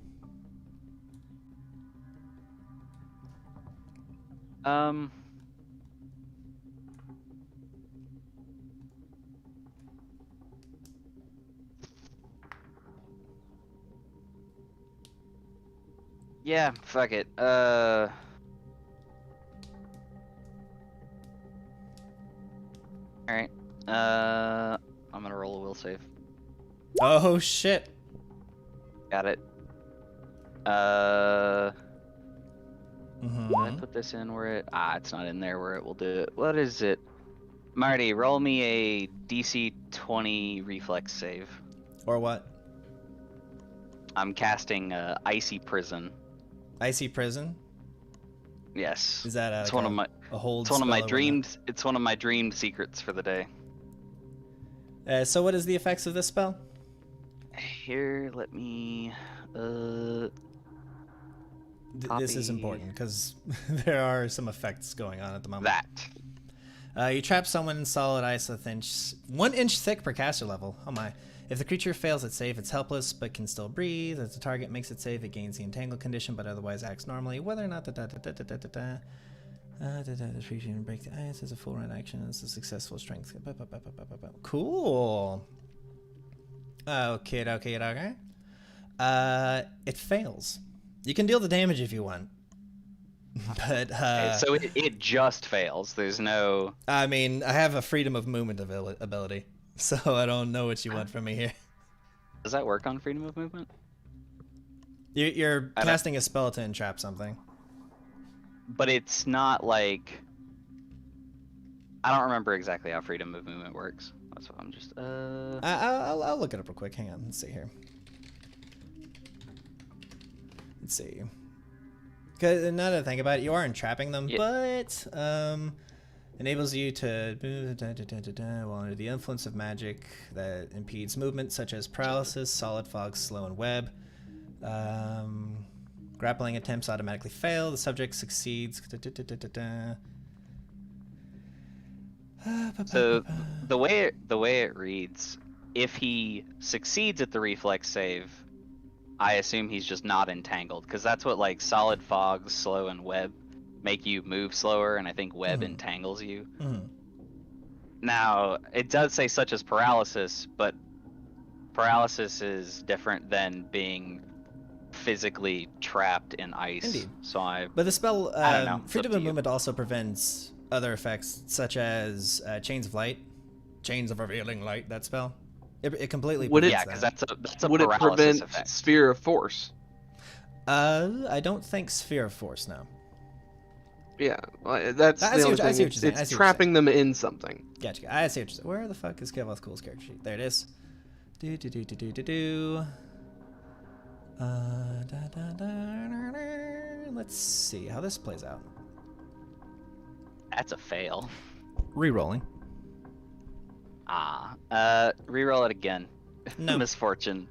Yeah, fuck it. Alright. I'm gonna roll a will save. Oh, shit. Got it. Did I Mm-hmm. put this in where it... it's not in there where it will do it. What is it? Marty, roll me a DC 20 reflex save. Or what? I'm casting Icy Prison. Icy Prison? Yes. Is that It's one of my... a hold It's one of my spell or dreamed. It's one of my dreamed secrets for the day. whatnot? So what is the effects of this spell? Here, let me. This is Copy. important because there are some effects going on at the moment. That. You trap someone in solid ice with 1 inch thick per caster level. Oh my. If the creature fails its save, it's helpless but can still breathe. If the target makes it save, it gains the entangled condition but otherwise acts normally. Whether or not the creature can break the ice as a full round action, it's a successful strength. Cool. Okay. It fails. You can deal the damage if you want. But Okay, so it just fails. There's no. I mean, I have a freedom of movement ability, so I don't know what you want from me here. Does that work on freedom of movement? You're I don't- casting a spell to entrap something. But it's not like. I don't remember exactly how freedom of movement works. That's what I'm just. I'll look it up real quick. Hang on. Let's see here. Let's see. Because now that I think about it, you are entrapping them, Yeah. but enables you to while under the influence of magic that impedes movement, such as paralysis, solid fog, slow, and web. Grappling attempts automatically fail. The subject succeeds. So the way it reads, if he succeeds at the reflex save, I assume he's just not entangled, because that's what like solid fog, slow, and web make you move slower, and I think web Mhm. entangles you. Mhm. Now, it does say such as paralysis, but paralysis is different than being physically trapped in ice. Indeed. So But the spell I don't know. It's Freedom up to of you. Movement also prevents other effects, such as Chains of Light. Chains of Revealing Light, that spell. It completely Would it- prevents Yeah, because that. that's a Would it paralysis prevent effect. Sphere of Force? I don't think Sphere of Force, no. Yeah, that's I the see only what- I see thing. what you're saying, I It's see what you're trapping them in something. Gotcha. I see what you're saying. Where the fuck is Kevoth Cool's character sheet? There it is. Do do do do do do do. Let's see how this plays out. That's a fail. Rerolling. Reroll it again. No. Misfortune.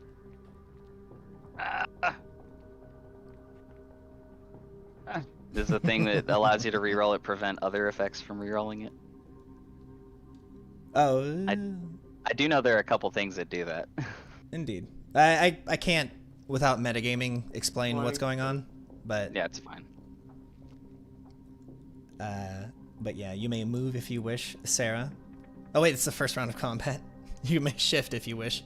Does the thing that allows you to reroll it prevent other effects from rerolling it? Oh, I do know there are a couple things that do that. indeed. I can't, without metagaming, explain what's Why? going on, but Yeah, it's fine. but yeah, you may move if you wish, Sarah. Oh wait, it's the first round of combat. You may shift if you wish.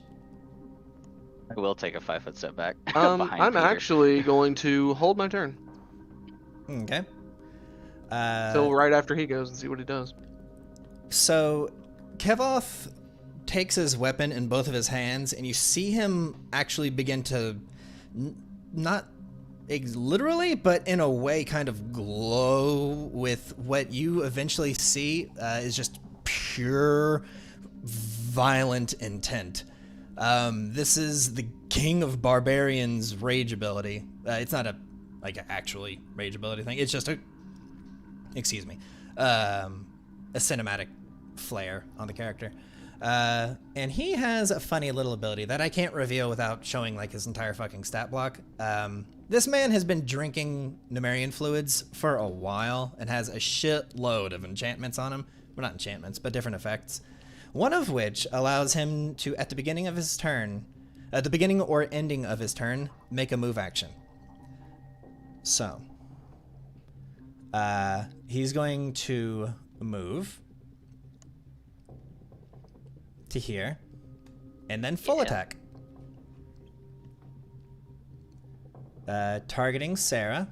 I will take a 5-foot step back. I'm behind Peter. actually going to hold my turn Okay. till right after he goes and see what he does. So, Kevoth takes his weapon in both of his hands, and you see him actually begin to, not literally, but in a way, kind of glow with what you eventually see is just pure, violent intent. This is the King of Barbarians rage ability. It's not a actually rage ability thing. It's just a cinematic flair on the character. And he has a funny little ability that I can't reveal without showing like his entire fucking stat block. This man has been drinking Numerian fluids for a while and has a shitload of enchantments on him. Well, not enchantments, but different effects. One of which allows him to, at the beginning of his turn, at the beginning or ending of his turn, make a move action. So, he's going to move to here, and then full attack. Targeting Sarah.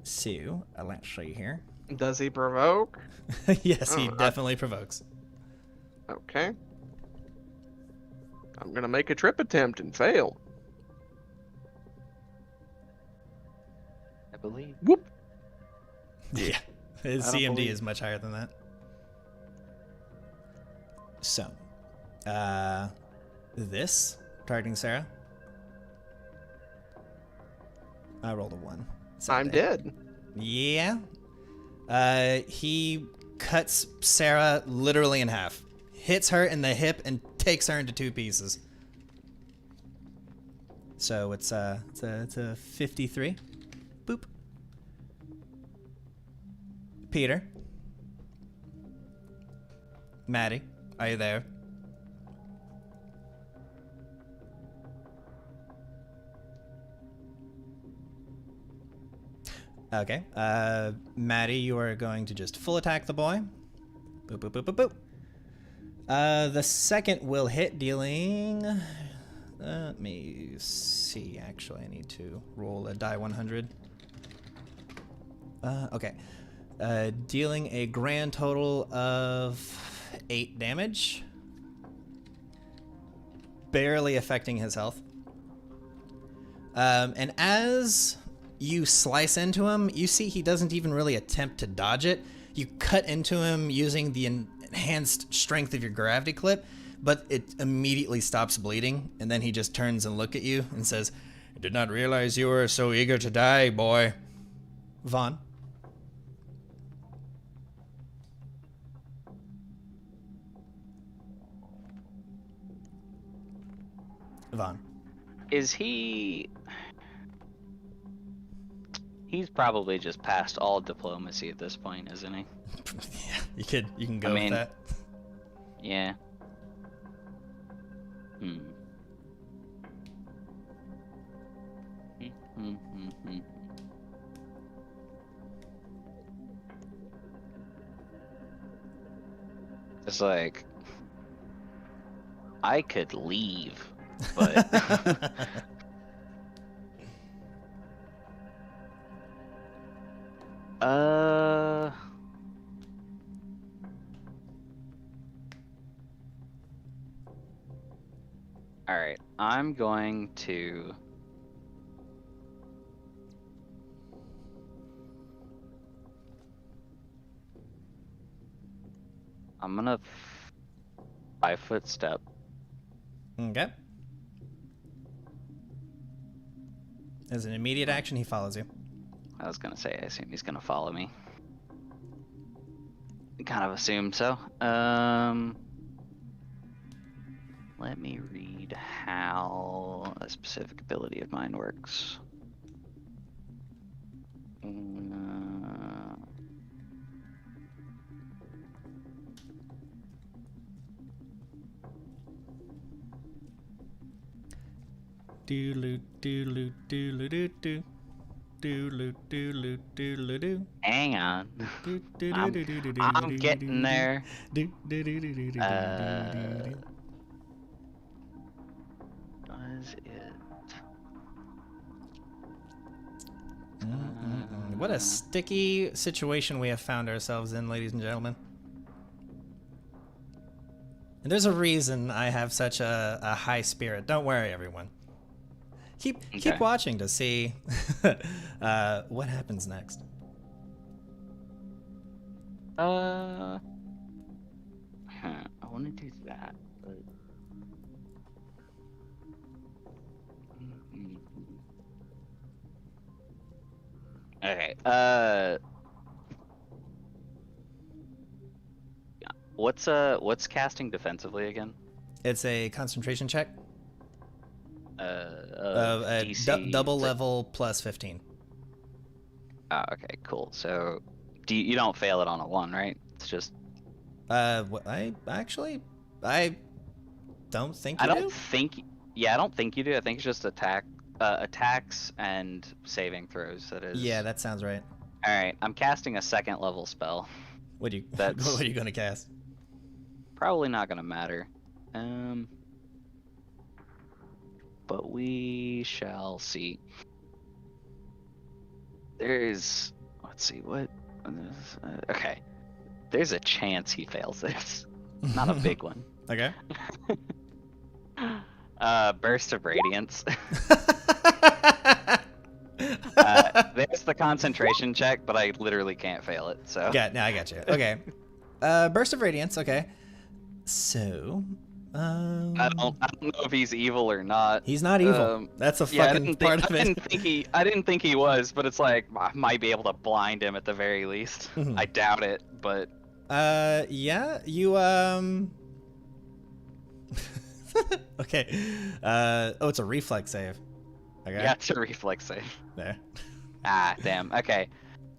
So, let's see here. Does he provoke? Yes, he Oh, definitely provokes. Okay. I'm gonna make a trip attempt and fail. I believe. Whoop. Yeah, his I don't CMD believe- is much higher than that. So, this targeting Sarah. I rolled a 1. I'm dead. Yeah. He cuts Sarah literally in half, hits her in the hip, and takes her into 2 pieces. So it's a 53. Boop. Peter. Maddie, are you there? Okay. Maddie, you are going to just full attack the boy. Boop, boop, boop, boop, boop. The second will hit, dealing... let me see, actually. I need to roll a die 100. Okay. Dealing a grand total of 8 damage. Barely affecting his health. And as you slice into him, you see he doesn't even really attempt to dodge it. You cut into him using the enhanced strength of your gravity clip, but it immediately stops bleeding, and then he just turns and looks at you and says, "I did not realize you were so eager to die, boy." Vaughn. Vaughn. Is he? He's probably just past all diplomacy at this point, isn't he? Yeah, you can go I mean- with that. Yeah. It's like I could leave, but all right, I'm going to I'm gonna 5-foot step. Okay. As an immediate action, he follows you. I was gonna say, I assume he's gonna follow me. Kind of assumed so. Let me read how a specific ability of mine works. Doodaloo, doodaloo, doodaloo, doo. Doodaloo, doodaloo, doodaloo, doo. Hang on. Doo, doo, I'm- doo, doo, doo, doo, I'm doo, getting doo, there. doo, doo, doo, doo, doo, doo, doo, doo. Was it? What a sticky situation we have found ourselves in, ladies and gentlemen. And there's a reason I have such a high spirit. Don't worry, everyone. Keep Okay. watching to see what happens next. I want to do that, but. Okay. What's casting defensively again? It's a concentration check of a DC. double level plus 15. Oh, okay, cool. So, you don't fail it on a 1, right? It's just I don't think you I do. don't think. Yeah, I don't think you do. I think it's just attacks and saving throws. That is. Yeah, that sounds right. All right, I'm casting a 2nd level spell. What do you That's- what are you gonna cast? Probably not gonna matter. But we shall see. There's, let's see, what? Okay, there's a chance he fails this. Not a big one. Okay. Burst of Radiance. There's the concentration check, but I literally can't fail it. So. Yeah, no, I got you. Okay. Burst of Radiance. Okay. So, I don't know if he's evil or not. he's not evil. That's a Yeah, fucking part of it. I didn't think he was, but it's like I might be able to blind him at the very least. Mhm. I doubt it, but Yeah, you okay. Oh, it's a reflex save. Okay. yeah, it's a reflex save. There. Ah, damn. Okay.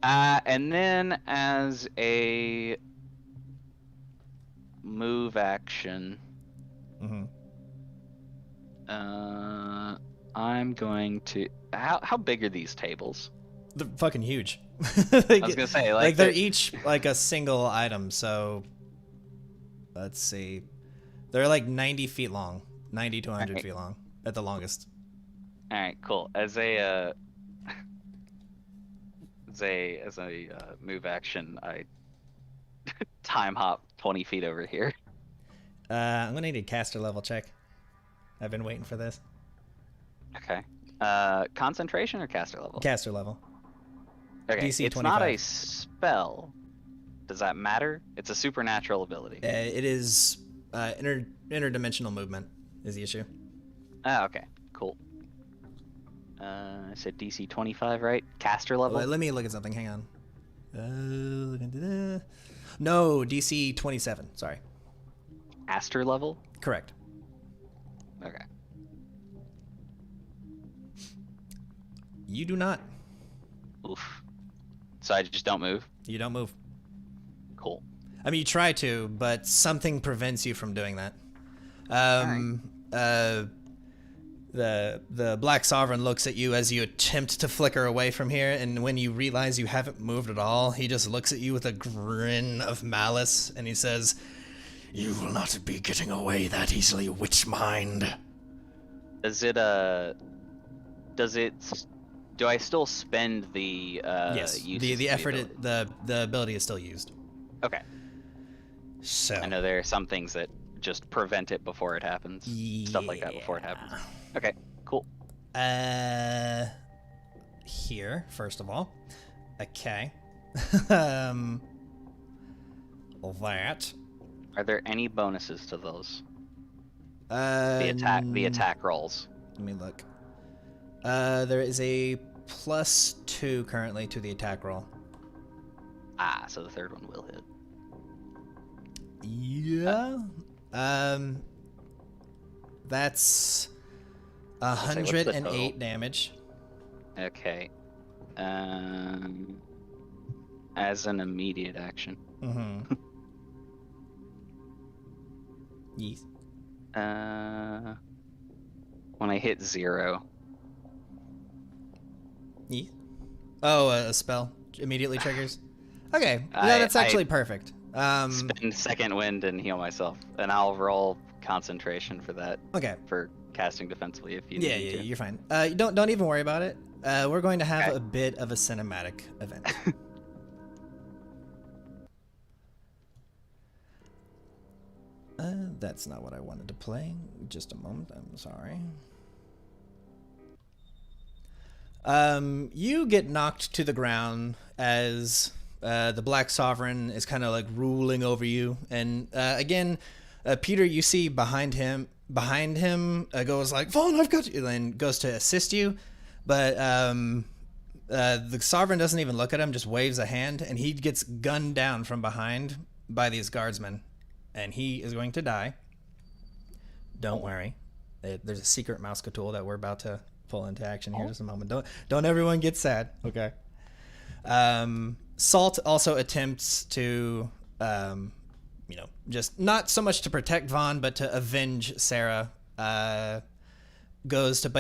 And then as a move action, Mm-hmm. I'm going to. How big are these tables? They're fucking huge. I was gonna say like they're each like a single item. So let's see, they're like 90 feet long, 90 to 100 Alright. feet long at the longest. All right, cool. As a move action, I time hop 20 feet over here. I'm gonna need a caster level check. I've been waiting for this. Okay. Concentration or caster level? Caster level. Okay. DC it's not 25. a spell. Does that matter? It's a supernatural ability. It is interdimensional movement is the issue. Ah, okay. Cool. I said DC 25, right? Caster level? Let me look at something. Hang on. No, DC 27. Sorry. Caster level? Correct. Okay. You do not. Oof. So I just don't move? You don't move. Cool. I mean, you try to, but something prevents you from doing that. The Black Sovereign looks at you as you attempt to flicker away from here, and when you realize you haven't moved at all, he just looks at you with a grin of malice, and he says, You will not be getting away that easily, witch mind. Do I still spend the Yes, uses of the effort, ability? the ability is still used. Okay. So I know there are some things that just prevent it before it happens. Stuff like that before it happens. Okay, cool. Here, first of all. Okay. That. Are there any bonuses to those? The The attack rolls. Let me look. There is a +2 currently to the attack roll. Ah, so the third one will hit. Yeah. That's Say, what's the 108 total? damage. Okay. As an immediate action. Mm-hmm. Yes. When I hit 0. Yes. Oh, a spell immediately triggers. Okay, no, I- that's actually perfect. Spend second wind and heal myself, and I'll roll concentration for that Okay. for casting defensively if you Yeah, need yeah, to. you're fine. Don't even worry about it. We're going to have Okay. a bit of a cinematic event. That's not what I wanted to play. Just a moment. I'm sorry. You get knocked to the ground as the Black Sovereign is kind of like ruling over you, and again, Peter, you see behind him goes like, "Vaughn, I've got you," and goes to assist you, but the Sovereign doesn't even look at him, just waves a hand, and he gets gunned down from behind by these guardsmen, and he is going to die. Don't worry. There's a secret Mousecatool that we're about to pull into action here in just a moment. Don't everyone get sad, okay? Salt also attempts to, just not so much to protect Vaughn, but to avenge Sarah. But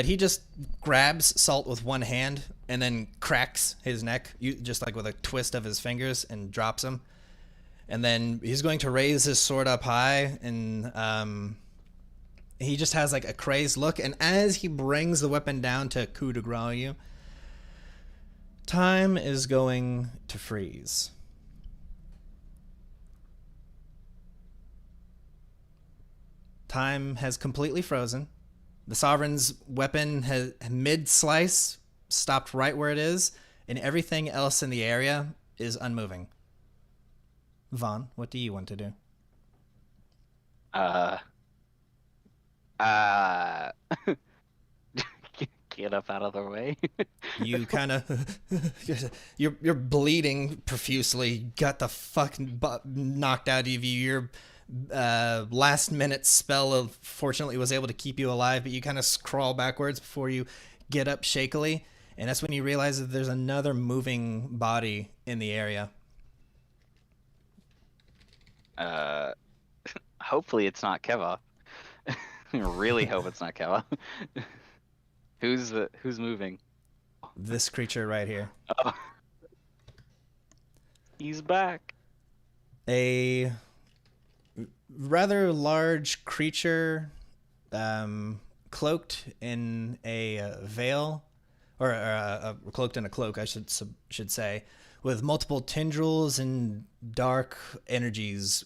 he just grabs Salt with one hand and then cracks his neck, just like with a twist of his fingers, and drops him. And then he's going to raise his sword up high, and he just has like a crazed look. And as he brings the weapon down to coup de grace you, time is going to freeze. Time has completely frozen. The Sovereign's weapon has mid-slice stopped right where it is, and everything else in the area is unmoving. Vaughn, what do you want to do? Get up out of the way. You kind of you're bleeding profusely, got the fucking butt knocked out of you. Your last minute spell fortunately was able to keep you alive, but you kind of crawl backwards before you get up shakily, and that's when you realize that there's another moving body in the area. Hopefully it's not Keva. I really hope it's not Keva. Who's moving? This creature right here. Oh. He's back. A rather large creature, cloaked in a veil, or cloaked in a cloak, I should say, with multiple tendrils and dark energies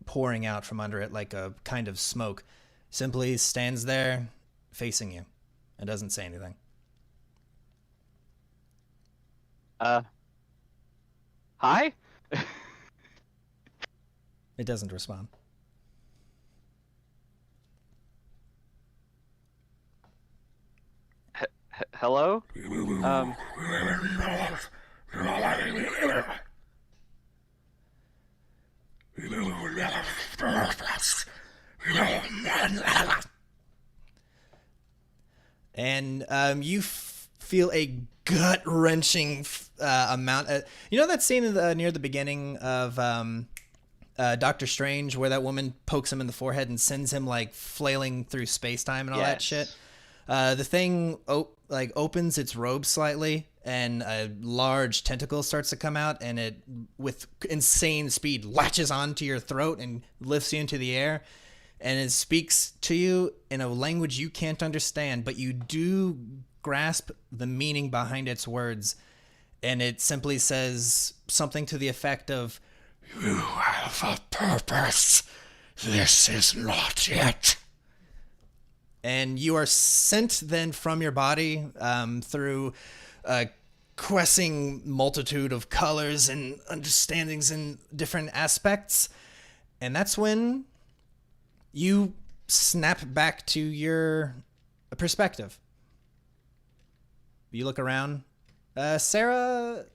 pouring out from under it like a kind of smoke, simply stands there facing you and doesn't say anything. Hi? It doesn't respond. Hello? And you feel a gut-wrenching amount. You know that scene near the beginning of Doctor Strange where that woman pokes him in the forehead and sends him like flailing through space-time and all that shit? The thing opens its robe slightly, and a large tentacle starts to come out, and it, with insane speed, latches onto your throat and lifts you into the air. And it speaks to you in a language you can't understand, but you do grasp the meaning behind its words. And it simply says something to the effect of, "You have a purpose. This is not yet." And you are sent then from your body through a questing multitude of colors and understandings in different aspects. And that's when you snap back to your perspective. You look around. Sarah,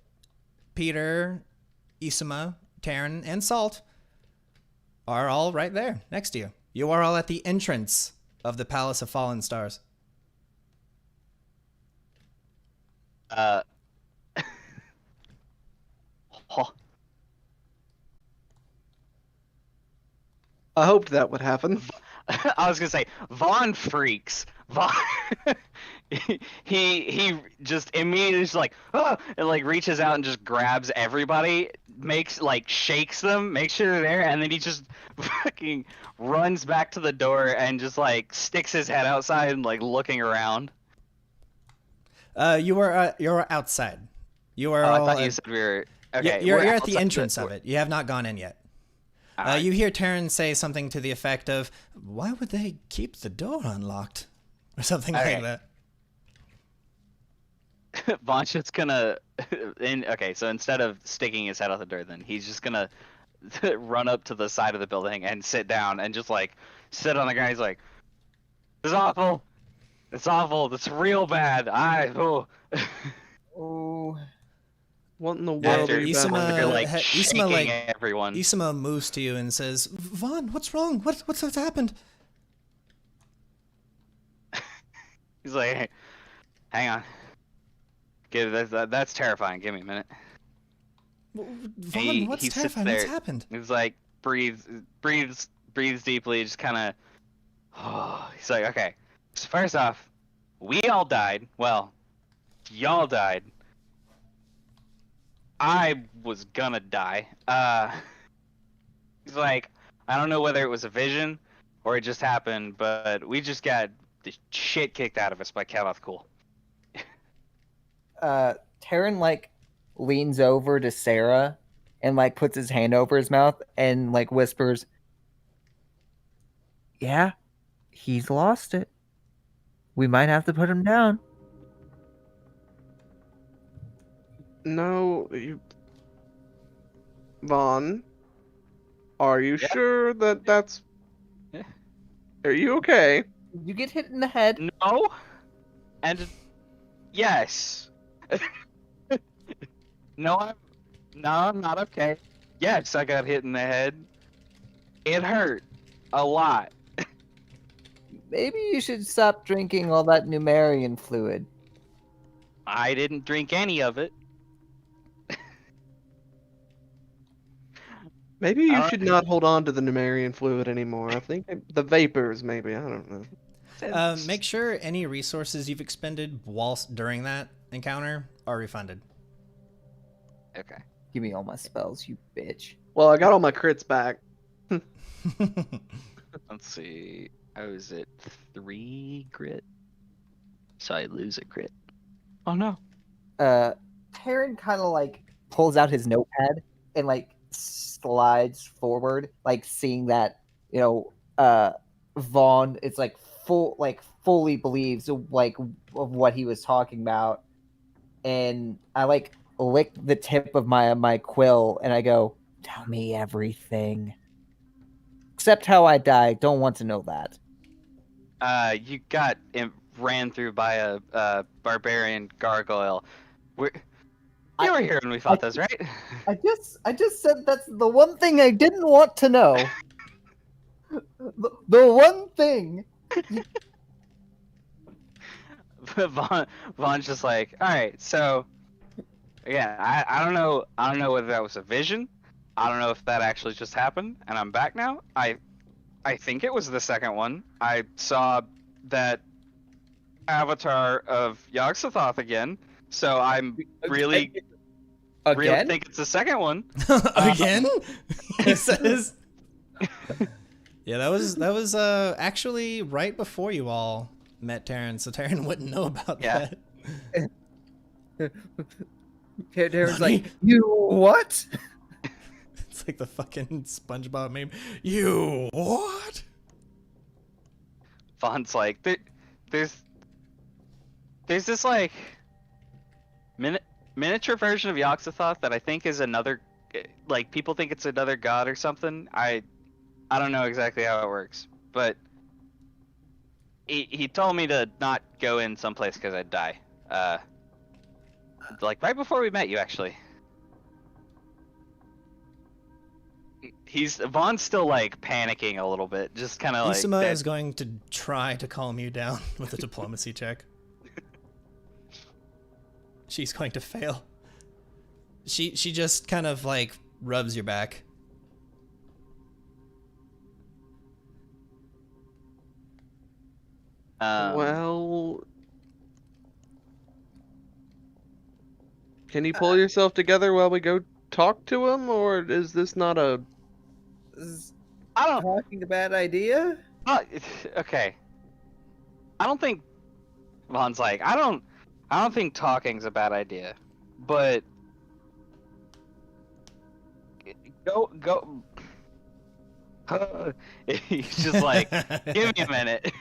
Peter, Isama, Taryn, and Salt are all right there next to you. You are all at the entrance of the Palace of Fallen Stars. Huh. I hoped that would happen. I was gonna say Vaughn freaks. Vaughn, he just immediately just like, ah, and like reaches out and just grabs everybody, shakes them, makes sure they're there, and then he just fucking runs back to the door and just like sticks his head outside and like looking around. You're outside. You are. I all thought you at- said we were. Okay, you're we're at the outside entrance of it. You have not gone in yet. Alright. You hear Taryn say something to the effect of, "Why would they keep the door unlocked?" Or something Okay. like that. Vaughn's just gonna, okay, so instead of sticking his head out the door, then he's just gonna run up to the side of the building and sit down and just like sit on the ground. He's like, "It's awful. It's awful. It's real bad. Oh." Oh, What in the world After are you Isama- battling You're against? like Isama, shaking like- everyone. Isama moves to you and says, "Vaughn, what's wrong? What's happened?" He's like, "Hey, hang on. That's terrifying. Give me a minute." Vaughn, what's he sits terrifying? What's there. happened? He's like breathes deeply, just kind of. He's like, "Okay. So first off, we all died. Well, y'all died. I was gonna die." He's like, "I don't know whether it was a vision or it just happened, but we just got the shit kicked out of us by Kavath Cool." Taryn like leans over to Sarah and like puts his hand over his mouth and like whispers, "Yeah, he's lost it. We might have to put him down." No, you. Vaughn, are you Yeah. sure that that's. Yeah. Are you okay? You get hit in the head. No, and yes. No, I'm not okay. Yes, I got hit in the head. It hurt a lot. Maybe you should stop drinking all that Numerian fluid. I didn't drink any of it. Maybe you Alright. should not hold on to the Numerian fluid anymore. I think the vapors, maybe. I don't know. Make sure any resources you've expended whilst during that encounter are refunded. Okay. Give me all my spells, you bitch. Well, I got all my crits back. Let's see. I was at 3 grit. So I lose a crit. Oh no. Taryn kind of like pulls out his notepad and like slides forward, like seeing that, you know, Vaughn is like fully believes like of what he was talking about. And I like lick the tip of my quill and I go, "Tell me everything. Except how I died. Don't want to know that." You got ran through by a barbarian gargoyle. You were here when we fought those, right? I just said that's the one thing I didn't want to know. The one thing. Vaughn's just like, all right, so again, I don't know whether that was a vision. I don't know if that actually just happened, and I'm back now. I think it was the second one. I saw that avatar of Yogg-Sothoth again, so I'm really Again? think it's the second one. Again? He says. Yeah, that was actually right before you all met Taryn, so Taryn wouldn't know about Yeah. that. Darren's Nani? like, you what? It's like the fucking SpongeBob meme. You what? Vaughn's like, there's this like miniature version of Yogg-Sothoth that I think is another, like people think it's another god or something. I don't know exactly how it works, but he told me to not go in someplace because I'd die. Like right before we met you, actually. Vaughn's still like panicking a little bit, just kind of like. Isama dead. is going to try to calm you down with a diplomacy check. She's going to fail. She just kind of like rubs your back. Well, can you pull yourself together while we go talk to him, or is this not a? Is I don't. talking a bad idea? Okay. I don't think Vaughn's like, I don't think talking's a bad idea, but go. He's just like, give me a minute.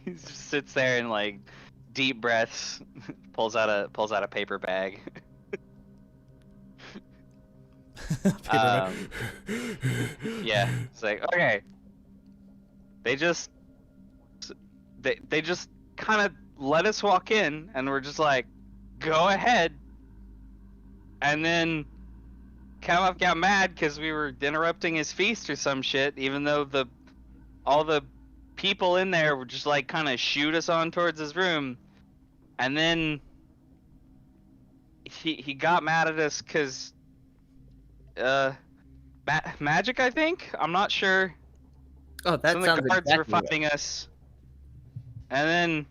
He just sits there and like deep breaths, pulls out a paper bag. Yeah, it's like, okay. They just kind of let us walk in, and we're just like, go ahead. And then Kamav got mad because we were interrupting his feast or some shit, even though all the people in there would just like kind of shoot us on towards his room. And then he got mad at us because magic, I think, I'm not sure. Oh, that Some of sounds the guards exactly were fighting us, and then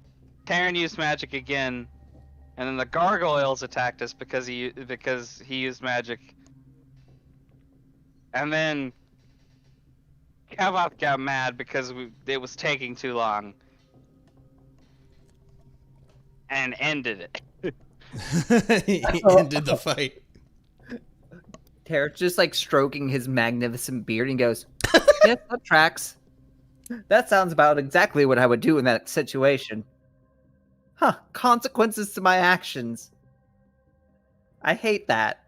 Taryn used magic again, and then the gargoyles attacked us because he used magic. And then Kavath got mad because it was taking too long. And ended it. He ended the fight. Tarek just like stroking his magnificent beard and goes, yes, that tracks. That sounds about exactly what I would do in that situation. Huh, consequences to my actions. I hate that.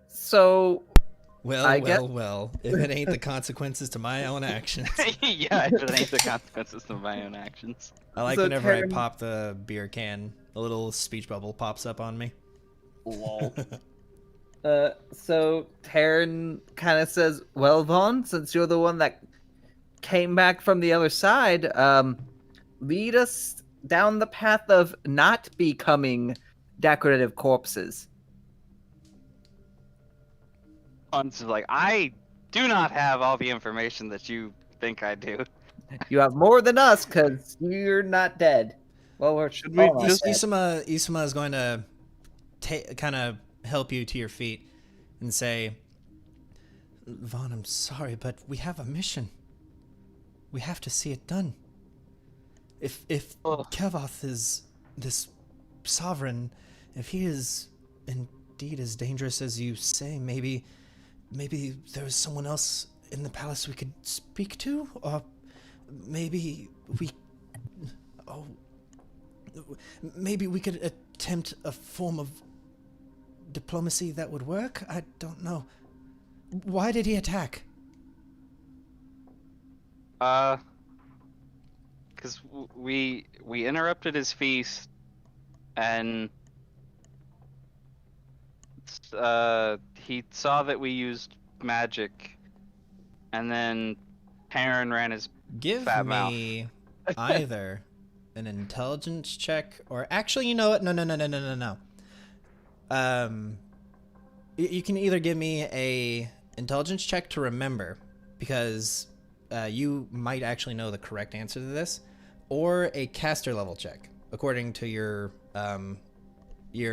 So, Well, if it ain't the consequences to my own actions. Yeah, if it ain't the consequences of my own actions. I like So whenever I Taryn- pop the beer can, a little speech bubble pops up on me. Lol. so Taryn kind of says, well, Vaughn, since you're the one that came back from the other side, lead us down the path of not becoming decorative corpses. Hans is like, I do not have all the information that you think I do. You have more than us, because you're not dead. Well, we're Should we almost just- dead. Isama is going to kind of help you to your feet and say, Vaughn, I'm sorry, but we have a mission. We have to see it done. If Ugh. Kavath is this sovereign, if he is indeed as dangerous as you say, maybe there's someone else in the palace we could speak to, or maybe maybe we could attempt a form of diplomacy that would work. I don't know. Why did he attack? Because we interrupted his feast, and he saw that we used magic, and then Taryn ran his Give fat me either an intelligence check, or actually, you know what? No. You can either give me a intelligence check to remember, because you might actually know the correct answer to this, or a caster level check, according to your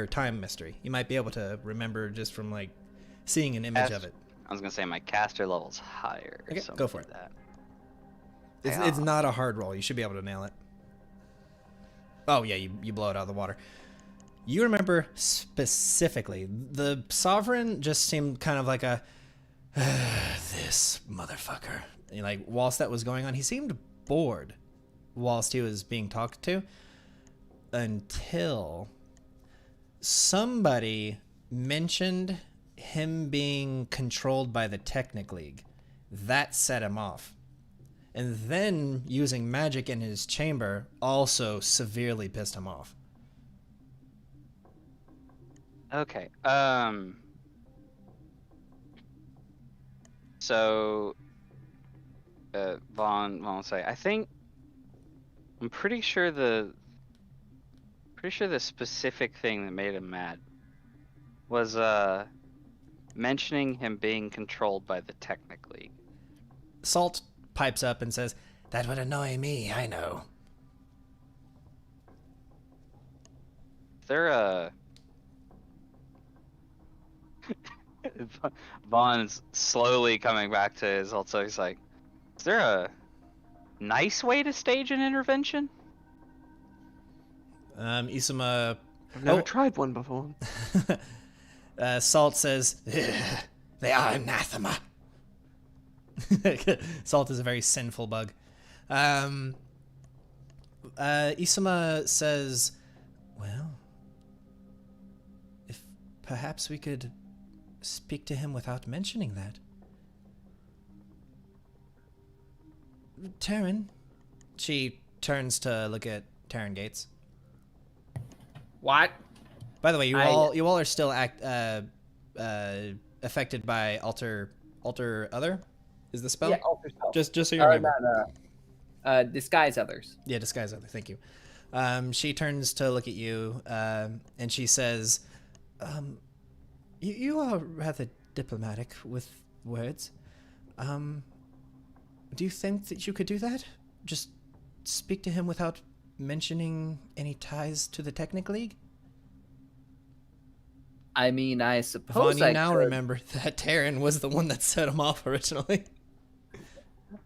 time mystery. You might be able to remember just from like seeing an image of it. I was gonna say my caster level's higher. Okay, so go for it. That. It's not a hard roll. You should be able to nail it. Oh yeah, you blow it out of the water. You remember specifically, the Sovereign just seemed kind of like a, this motherfucker. And like, whilst that was going on, he seemed bored whilst he was being talked to, until somebody mentioned him being controlled by the Technic League. That set him off. And then using magic in his chamber also severely pissed him off. Okay. So, Vaughn will say, I'm pretty sure the specific thing that made him mad was mentioning him being controlled by the Technic League. Salt pipes up and says, "That would annoy me, I know." Is there a Vaughn's slowly coming back to his also he's like, is there a nice way to stage an intervention? Isuma I've never tried one before. Salt says, "They are anathema." Salt is a very sinful bug. Isuma says, "Well, if perhaps we could speak to him without mentioning that." Taryn. She turns to look at Taryn Gates. What? By the way, you all are still affected by alter other. Is the spell? Yeah, alter self. Just so you remember. No. Disguise others. Yeah, disguise other. Thank you. She turns to look at you, and she says, "You are rather diplomatic with words. Do you think that you could do that? Just speak to him without mentioning any ties to the Technic League?" I mean, I Vaughn, suppose you I now could. remember that Taryn was the one that set him off originally.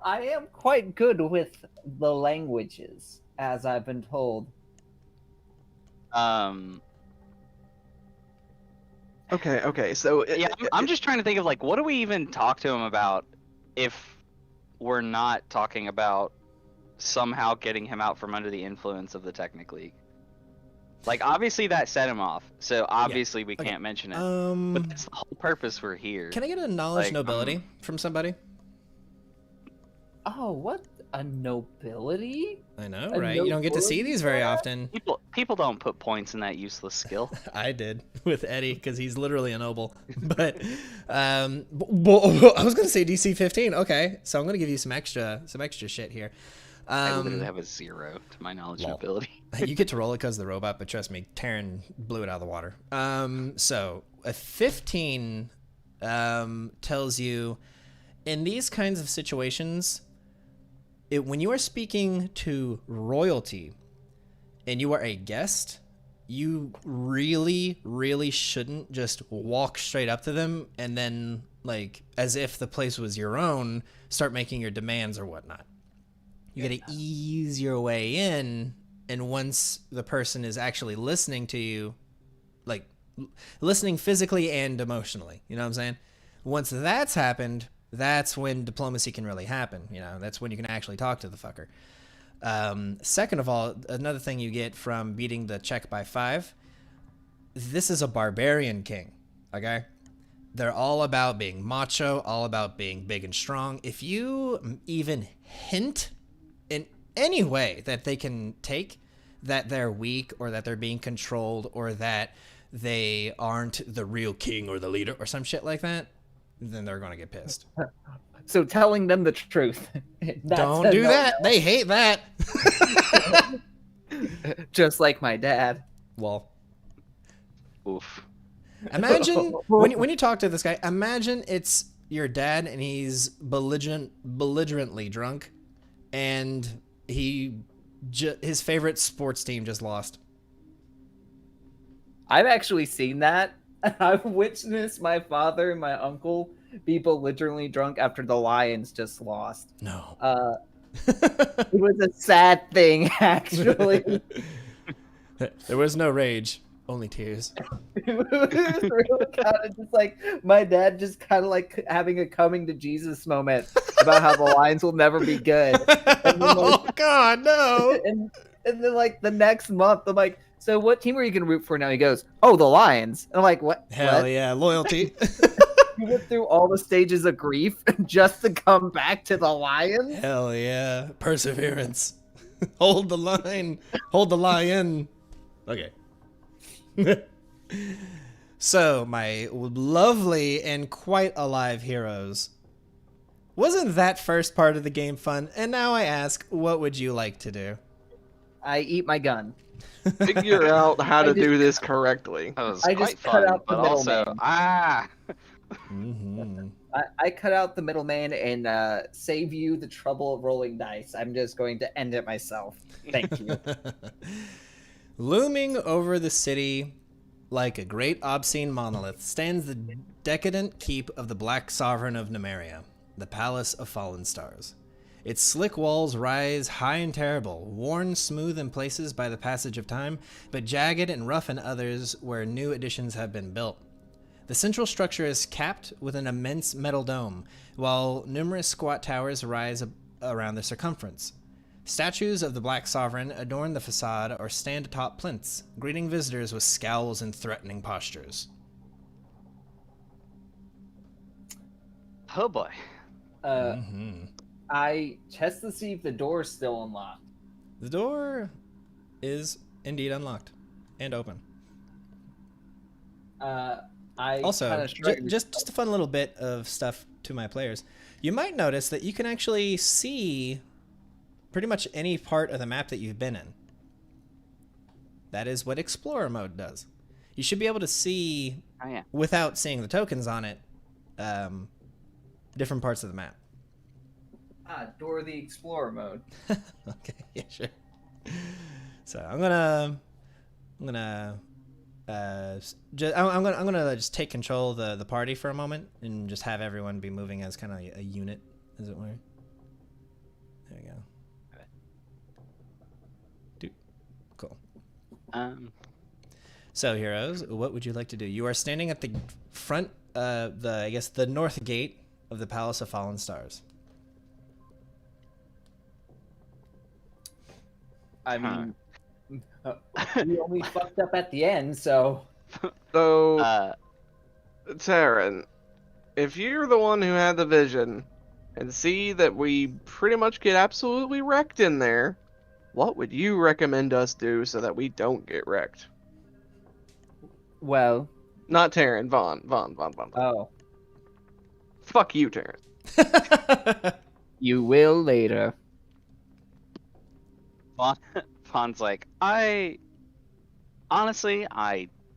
I am quite good with the languages, as I've been told. Okay. So Yeah, I'm just trying to think of like, what do we even talk to him about if we're not talking about somehow getting him out from under the influence of the Technic League? Like, obviously that set him off, so obviously we okay. can't mention it. But that's the whole purpose we're here. Can I get a knowledge Like, nobility from somebody? Oh, what a nobility! I know, a right? You don't get to see nobility these very class? often. People don't put points in that useless skill. I did with Eddie because he's literally a noble. But I was gonna say DC 15. Okay, so I'm gonna give you some extra shit here. I literally have a 0 to my knowledge lol. ability. You get to roll it because of the robot, but trust me, Taryn blew it out of the water. So a 15 tells you in these kinds of situations, when you are speaking to royalty and you are a guest, you really, really shouldn't just walk straight up to them and then, like, as if the place was your own, start making your demands or whatnot. You gotta ease your way in, and once the person is actually listening to you, like, listening physically and emotionally, you know what I'm saying? Once that's happened, that's when diplomacy can really happen. You know, that's when you can actually talk to the fucker. Second of all, another thing you get from beating the check by 5, this is a barbarian king, okay? They're all about being macho, all about being big and strong. If you even hint in any way that they can take that they're weak or that they're being controlled or that they aren't the real king or the leader or some shit like that, then they're going to get pissed. So telling them the truth. Don't do that. They hate that. Just like my dad. Well, Oof. imagine when you talk to this guy, imagine it's your dad, and he's belligerently drunk, and his favorite sports team just lost. I've actually seen that. I've witnessed my father and my uncle be belligerently drunk after the Lions just lost. No. It was a sad thing, actually. There was no rage, only tears. It was really kind of just like my dad just kind of like having a coming to Jesus moment about how the Lions will never be good. And then, Oh God, no! and then like the next month, I'm like, so what team are you gonna root for now? He goes, oh, the Lions. And I'm like, what? Hell What? yeah, loyalty. You went through all the stages of grief just to come back to the Lions? Hell yeah, perseverance. Hold the line. Hold the lion. Okay. So, my lovely and quite alive heroes. Wasn't that first part of the game fun? And now I ask, what would you like to do? I eat my gun. Figure out how to I just- do this correctly. That was I quite just cut fun, out the but also middleman. Mm-hmm. I cut out the middleman and save you the trouble of rolling dice. I'm just going to end it myself. Thank you. Looming over the city like a great obscene monolith stands the decadent keep of the Black Sovereign of Numeria, the Palace of Fallen Stars. Its slick walls rise high and terrible, worn smooth in places by the passage of time, but jagged and rough in others where new additions have been built. The central structure is capped with an immense metal dome, while numerous squat towers rise around the circumference. Statues of the Black Sovereign adorn the facade or stand atop plinths, greeting visitors with scowls and threatening postures. oh boy. Mm-hmm. I test to see if the door is still unlocked. The door is indeed unlocked and open. I Also, kinda shrug- just a fun little bit of stuff to my players. You might notice that you can actually see pretty much any part of the map that you've been in. That is what Explorer mode does. You should be able to see, Oh yeah. without seeing the tokens on it, different parts of the map. Door the Explorer mode. Okay, yeah, sure. So I'm gonna just take control of the party for a moment and just have everyone be moving as kind of a unit, as it were. There we go. Dude, cool. So heroes, what would you like to do? You are standing at the front, the north gate of the Palace of Fallen Stars. I mean, we only fucked up at the end, so So, Taryn, if you're the one who had the vision and see that we pretty much get absolutely wrecked in there, what would you recommend us do so that we don't get wrecked? well, Not Taryn, Vaughn. oh, Fuck you, Taryn. you will later. Fawn's like, I'm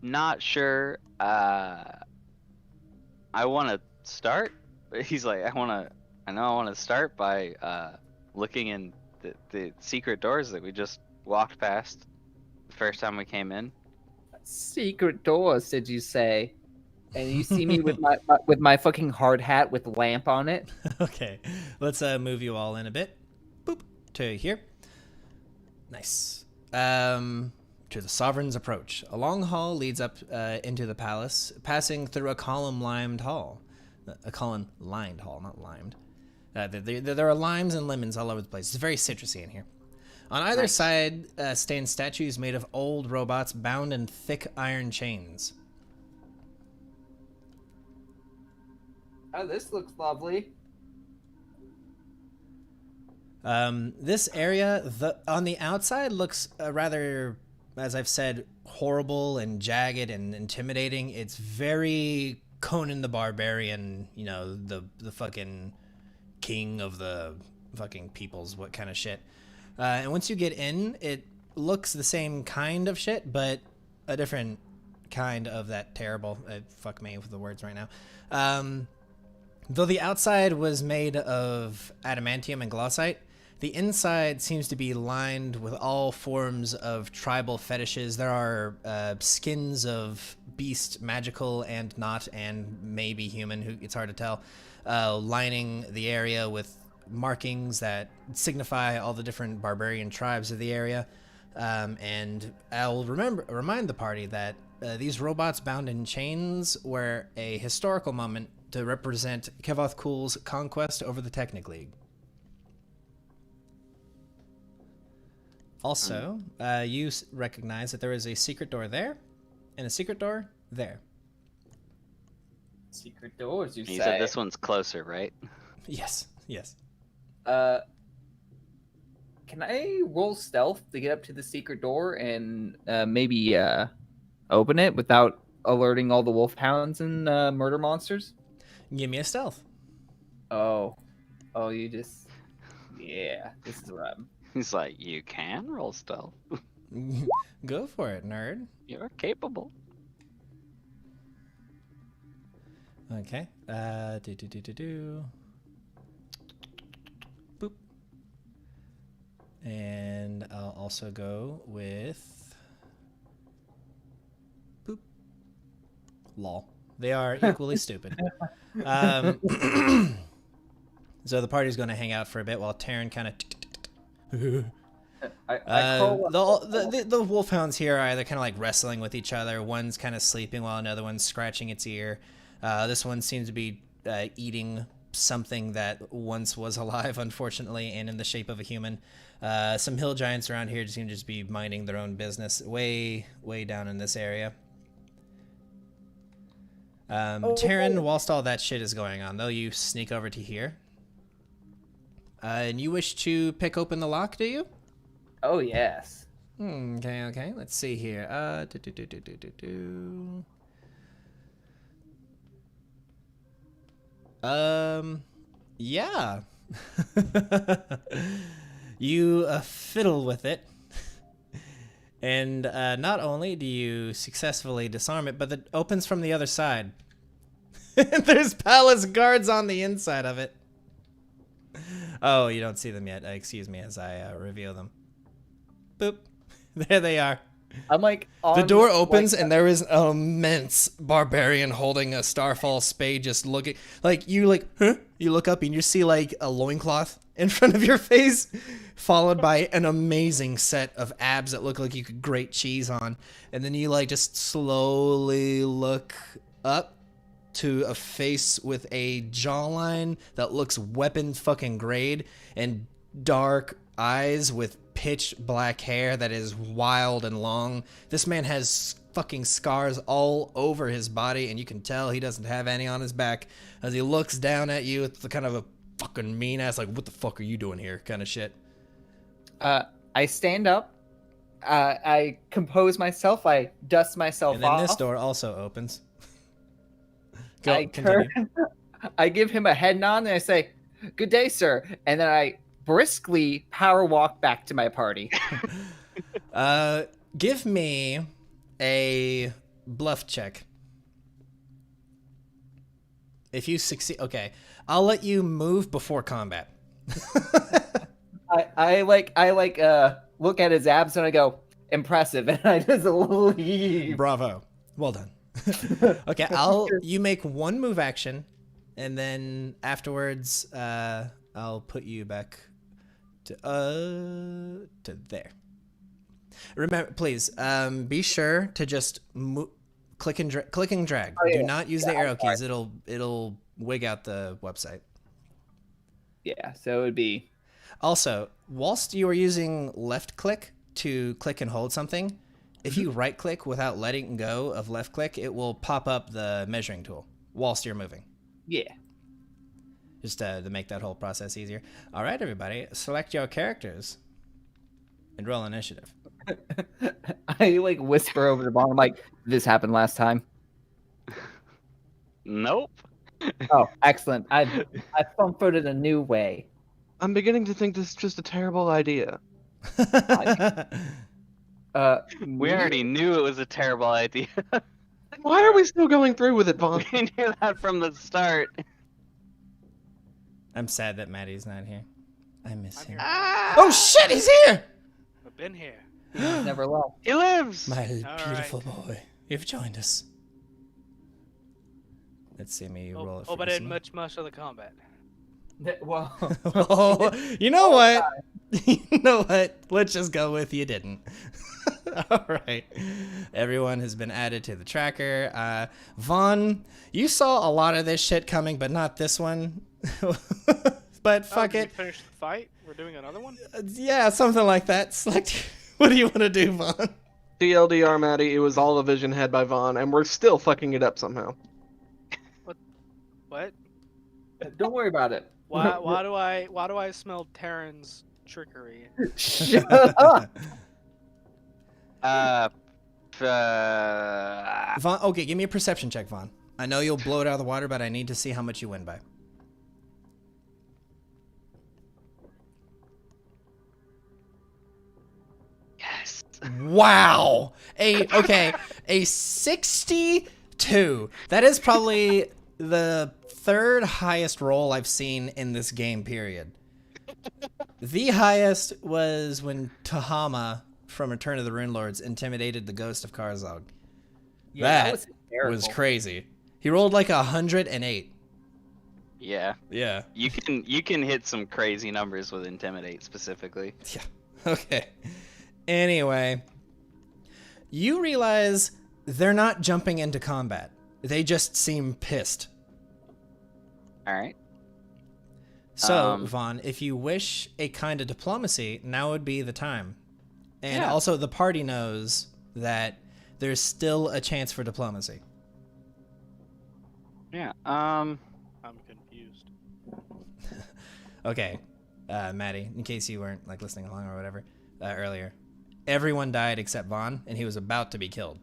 not sure. I want to start. He's like, I want to start by looking in the secret doors that we just walked past the first time we came in. Secret doors, did you say? And you see me with my fucking hard hat with lamp on it. Okay, let's move you all in a bit. Boop, to here. Nice. To the Sovereign's approach. A long hall leads up into the palace, passing through a column-lined hall. A column-lined hall, not limed. There are limes and lemons all over the place. It's very citrusy in here. On either Nice. side stand statues made of old robots bound in thick iron chains. Oh, this looks lovely. This area, on the outside, looks rather, as I've said, horrible and jagged and intimidating. It's very Conan the Barbarian, you know, the fucking king of the fucking peoples, what kind of shit. And once you get in, it looks the same kind of shit, but a different kind of that terrible. Fuck me with the words right now. Though the outside was made of adamantium and glossite, the inside seems to be lined with all forms of tribal fetishes. There are skins of beast, magical and not, and maybe human, who it's hard to tell, lining the area with markings that signify all the different barbarian tribes of the area. And I'll remind the party that these robots bound in chains were a historical moment to represent Kevoth Cool's conquest over the Technic League. Also, you recognize that there is a secret door there, and a secret door there. Secret doors, you You say? said this one's closer, right? Yes, yes. Can I roll stealth to get up to the secret door and maybe open it without alerting all the wolfhounds and murder monsters? Give me a stealth. Oh, you just... Yeah, this is what I'm... He's like, you can roll stealth. Go for it, nerd. You're capable. Okay. Boop. And I'll also go with boop. Lol. They are equally stupid. So the party's going to hang out for a bit while Taryn kind of. The wolfhounds here are either kind of like wrestling with each other. One's kind of sleeping while another one's scratching its ear. This one seems to be eating something that once was alive, unfortunately, and in the shape of a human. Some hill giants around here seem to just be minding their own business way down in this area. Taryn, whilst all that shit is going on, though, you sneak over to here. And you wish to pick open the lock, do you? Oh, yes. Okay. Let's see here. Yeah. You fiddle with it. And not only do you successfully disarm it, but it opens from the other side. There's palace guards on the inside of it. Oh, you don't see them yet. Excuse me as I reveal them. Boop. There they are. I'm like... The door opens and there is an immense barbarian holding a Starfall spade just looking... You look up and you see like a loincloth in front of your face, followed by an amazing set of abs that look like you could grate cheese on. And then you just slowly look up to a face with a jawline that looks weapon fucking grade and dark eyes with pitch black hair that is wild and long. This man has fucking scars all over his body, and you can tell he doesn't have any on his back as he looks down at you with the kind of a fucking mean ass, like, what the fuck are you doing here kind of shit. I stand up. I compose myself. I dust myself off. And then this door also opens. Go, I continue. I give him a head nod and I say, "Good day, sir." And then I briskly power walk back to my party. Give me a bluff check. If you succeed, okay, I'll let you move before combat. I look at his abs and I go, "Impressive," and I just leave. Bravo, well done. Okay, you make one move action, and then afterwards, I'll put you back to there. Remember, please, be sure to just click and drag. Oh, yeah. Do not use the arrow keys. It'll wig out the website. Yeah, so it would be... Also, whilst you are using left click to click and hold something, if you right click without letting go of left click, it will pop up the measuring tool whilst you're moving. Yeah. Just to make that whole process easier. All right, everybody, select your characters and roll initiative. I whisper over the bottom, like, "This happened last time." Nope. Oh, excellent. I comforted a new way. I'm beginning to think this is just a terrible idea. We already knew it was a terrible idea. Why are we still going through with it, Vaughn? We knew that from the start. I'm sad that Maddie's not here. I miss him. here. Oh shit, he's here! I've been here. He's never left. He lives. My All beautiful boy, you've joined us. Let's see me roll it for Hope I you didn't some- much of the combat. Well, Oh, you know what? You know what? Let's just go with you didn't. All right. Everyone has been added to the tracker. Vaughn, you saw a lot of this shit coming, but not this one. But fuck did it. we finish the fight? We're doing another one? Yeah, something like that. Select. What do you want to do, Vaughn? TLDR, Maddie, it was all a vision had by Vaughn, and we're still fucking it up somehow. What? don't worry about it. Why do I smell Terran's trickery? Shut up. Vaughn, okay, give me a perception check, Vaughn. I know you'll blow it out of the water, but I need to see how much you win by. Yes. Wow. A 62. That is probably the third highest roll I've seen in this game, period. The highest was when Tahama from Return of the Rune Lords intimidated the ghost of Karzog. Yeah, that hysterical. was crazy. He rolled like 108. Yeah. Yeah. You can hit some crazy numbers with intimidate specifically. Yeah. Okay. Anyway, you realize they're not jumping into combat. They just seem pissed. All right. So, Vaughn, if you wish a kind of diplomacy, now would be the time. And Yeah. also, the party knows that there's still a chance for diplomacy. Yeah. I'm confused. Okay, Maddie, in case you weren't like listening along or whatever earlier, everyone died except Vaughn, and he was about to be killed.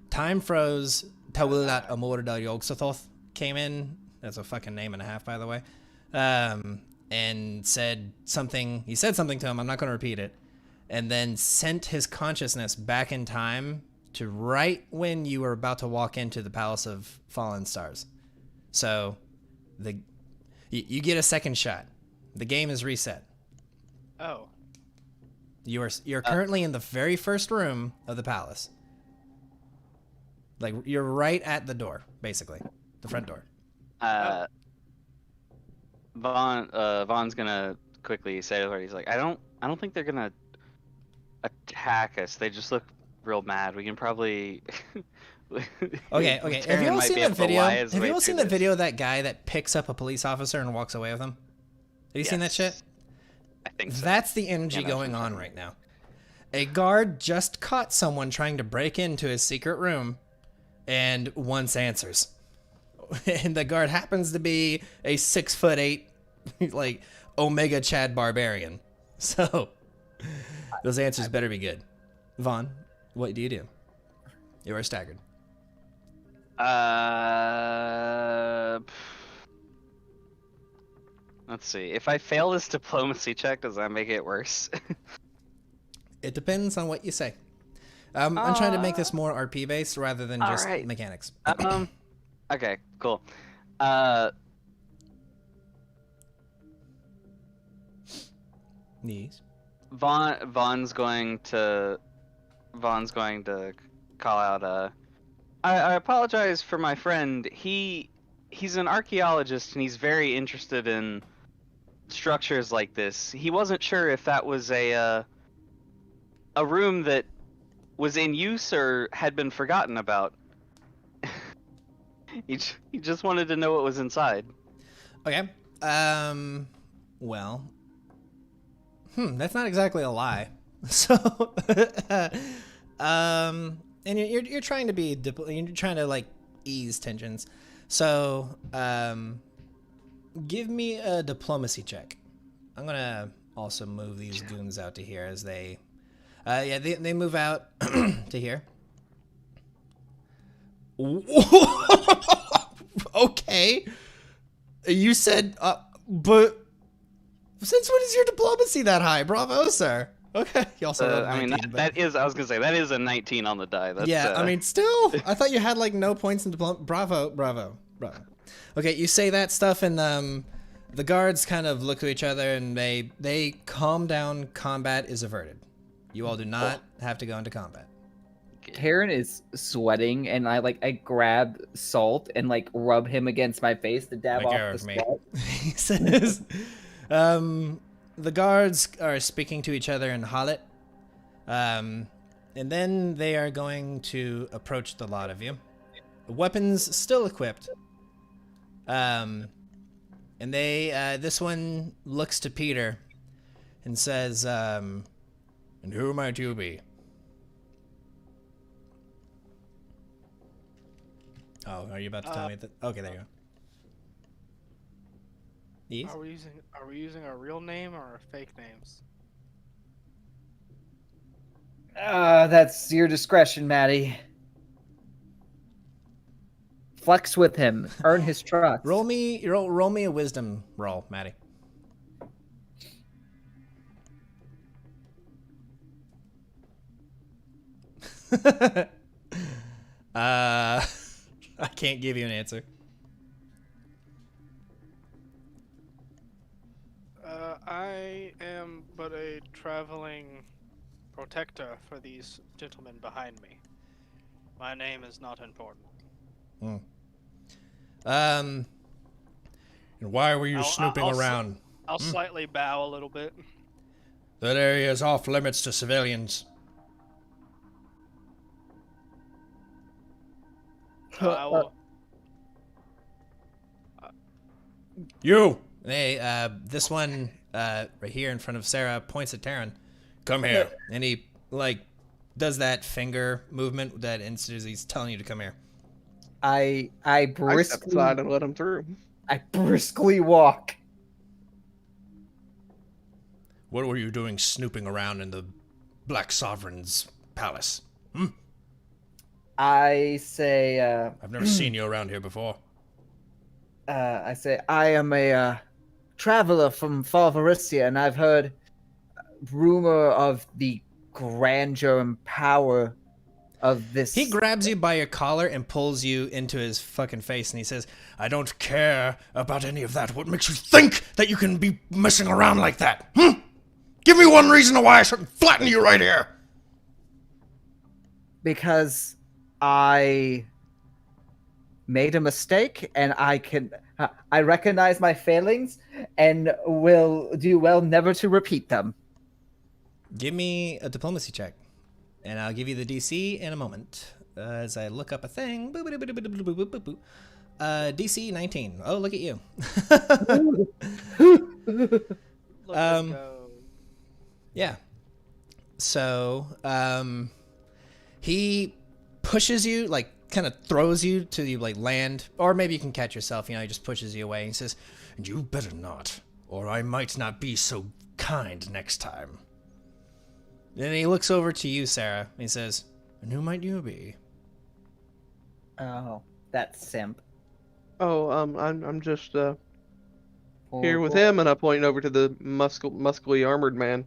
Time froze. Tawillat Amor da Yogsathoth came in. That's a fucking name and a half, by the way. And said something. He said something to him. I'm not going to repeat it. And then sent his consciousness back in time to right when you were about to walk into the Palace of Fallen Stars. So, you get a second shot. The game is reset. Oh. You're currently in the very first room of the palace. Like you're right at the door, basically, the front door. Vaughn's gonna quickly say to her, he's like, I don't think they're gonna attack us. They just look real mad. We can probably. Okay. Have you Terran all might seen be that able to video? lie his Have way you all through seen that this. video of that guy that picks up a police officer and walks away with him? Have you seen that shit? Yes. I think so. That's the energy Yeah, that's going what I'm on saying. right now. A guard just caught someone trying to break into his secret room, and once answers. And the guard happens to be a 6'8", like Omega Chad barbarian. So those answers better be good. Vaughn, what do? You are staggered. Let's see. If I fail this diplomacy check, does that make it worse? It depends on what you say. I'm trying to make this more RP based rather than just alright. mechanics. Okay, cool. Knees. Vaughn's going to call out. I apologize for my friend. He's an archaeologist and he's very interested in structures like this. He wasn't sure if that was a room that was in use or had been forgotten about. he just wanted to know what was inside. Okay. Well. That's not exactly a lie. So, and you're trying to be you're trying to like ease tensions. So, give me a diplomacy check. I'm gonna also move these goons out to here as they, they move out to here. Okay. You said, but since when is your diplomacy that high? Bravo, sir. Okay. You also rolled a I mean, 19, that is, I was gonna say, that is a 19 on the die. That's, yeah, I mean, still, I thought you had like no points in diplomacy. Bravo. Okay, you say that stuff, and The guards kind of look at each other and they calm down. Combat is averted. You all do not have to go into combat. Taryn is sweating, and I grab Salt and rub him against my face to dab Take off care the of me. sweat. He says, the guards are speaking to each other in Halit. And then they are going to approach the lot of you. Weapons still equipped. And they, this one looks to Peter and says, and who might you be? Oh, are you about to tell me that? Okay, there you go. Yes? Are we using our real name or our fake names? That's your discretion, Maddie. Flex with him. Earn his trust. Roll me a wisdom roll, Maddie. I can't give you an answer. I am but a traveling protector for these gentlemen behind me. My name is not important. And why were you I'll- snooping I'll s- around? I'll slightly bow a little bit. That area is off limits to civilians. I will, You! Hey, this one, right here in front of Sarah points at Taryn. Come here. And he, does that finger movement that instance he's telling you to come here. I I step briskly aside and let him through. I briskly walk. What were you doing snooping around in the Black Sovereign's palace? I say I've never seen you around here before. I am a traveler from Far Varistia, and I've heard rumor of the grandeur and power of this. He grabs you by your collar and pulls you into his fucking face, and he says, I don't care about any of that. What makes you think that you can be messing around like that? Give me one reason why I shouldn't flatten you right here. Because I made a mistake, and I recognize my failings and will do well never to repeat them. Give me a diplomacy check, and I'll give you the DC in a moment. As I look up a thing. DC 19. Oh, look at you. look at go. Yeah. So, he pushes you, kind of throws you to you, land, or maybe you can catch yourself, he just pushes you away, and he says, and you better not, or I might not be so kind next time. Then he looks over to you, Sarah, and he says, and who might you be? Oh, that simp. Oh, I'm just here Poor with boy. him, and I'm pointing over to the muscly armored man.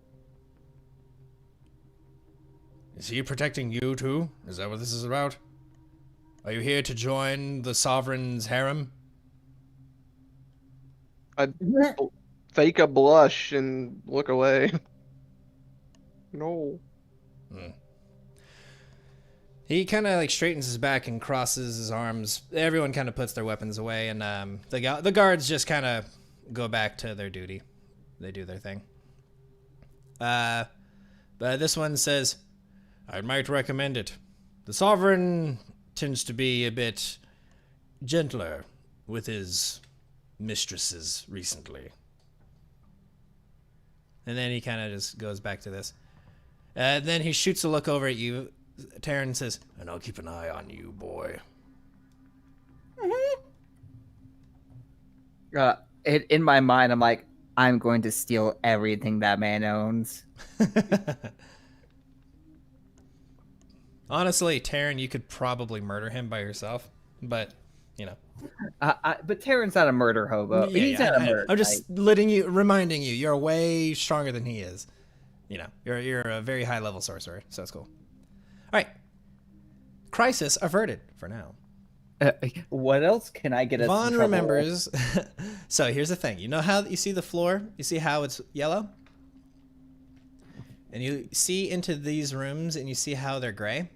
Is he protecting you too? Is that what this is about? Are you here to join the Sovereign's harem? Fake a blush and look away. No. He kind of straightens his back and crosses his arms. Everyone kind of puts their weapons away, and the guards just kind of go back to their duty. They do their thing. But this one says, I might recommend it. The Sovereign tends to be a bit gentler with his mistresses recently. And then he kind of just goes back to this. Then he shoots a look over at you. Taryn says, and I'll keep an eye on you, boy. In my mind, I'm like, I'm going to steal everything that man owns. Honestly, Taryn, you could probably murder him by yourself, but But Taryn's not a murder hobo. He's not a murder. I'm just reminding you, you're way stronger than he is. You're a very high level sorcerer, so that's cool. All right, crisis averted for now. What else can I get us in Vaughn trouble with? remembers. So here's the thing. You know how you see the floor? You see how it's yellow? And you see into these rooms and you see how they're gray?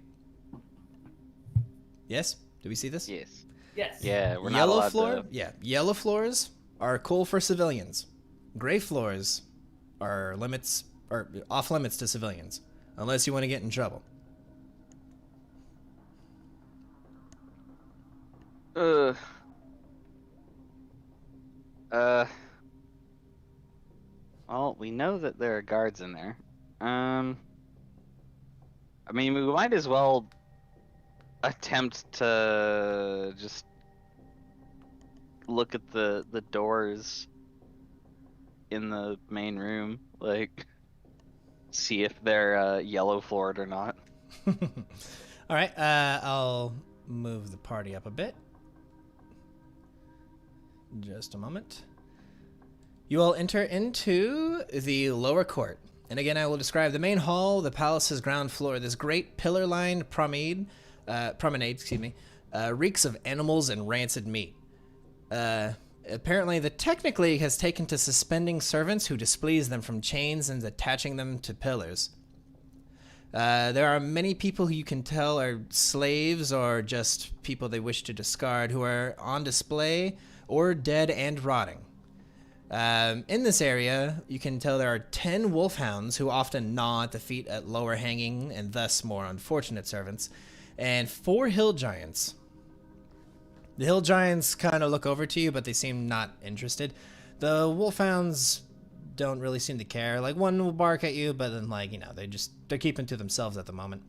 Yes? Do we see this? Yes. Yes. Yeah, we're not Yellow allowed floor? to. Yeah. Yellow floors are cool for civilians. Gray floors are off limits to civilians. Unless you want to get in trouble. Well, we know that there are guards in there. I mean, we might as well attempt to just look at the doors in the main room, like see if they're yellow floored or not. All right. I'll move the party up a bit. Just a moment. You all enter into the lower court. And again, I will describe the main hall, the palace's ground floor. This great pillar-lined promenade, reeks of animals and rancid meat. Apparently, the Technic League has taken to suspending servants who displease them from chains and attaching them to pillars. There are many people who you can tell are slaves or just people they wish to discard who are on display or dead and rotting. In this area, you can tell there are 10 wolfhounds who often gnaw at the feet at lower hanging and thus more unfortunate servants, and 4 hill giants. The hill giants kind of look over to you, but they seem not interested. The wolfhounds don't really seem to care. Like, one will bark at you, but then, like, you know, they're keeping to themselves at the moment.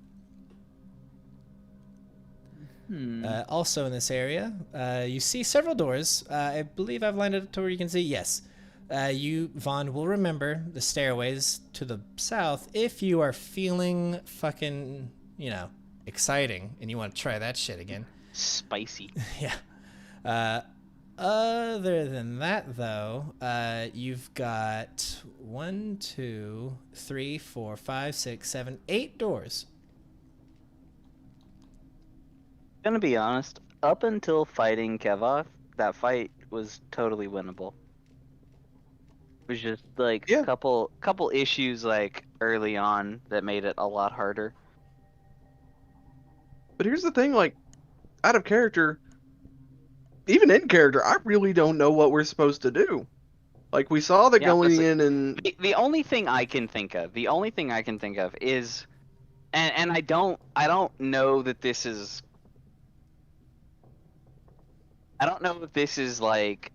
Also in this area, you see several doors. I believe I've lined it up to where you can see. Yes. You, Vaughn, will remember the stairways to the south if you are feeling fucking, you know, exciting and you want to try that shit again. Spicy. Yeah. Other than that, though, you've got 1, 2, 3, 4, 5, 6, 7, 8 doors. Gonna be honest, up until fighting Kevoth, that fight was totally winnable. It was just like Yeah. couple issues like early on that made it a lot harder. But here's the thing, like, out of character, even in character, I really don't know what we're supposed to do. Like, we saw that Yeah, going listen, in and... The only thing I can think of is, and I don't know that this is, I don't know if this is like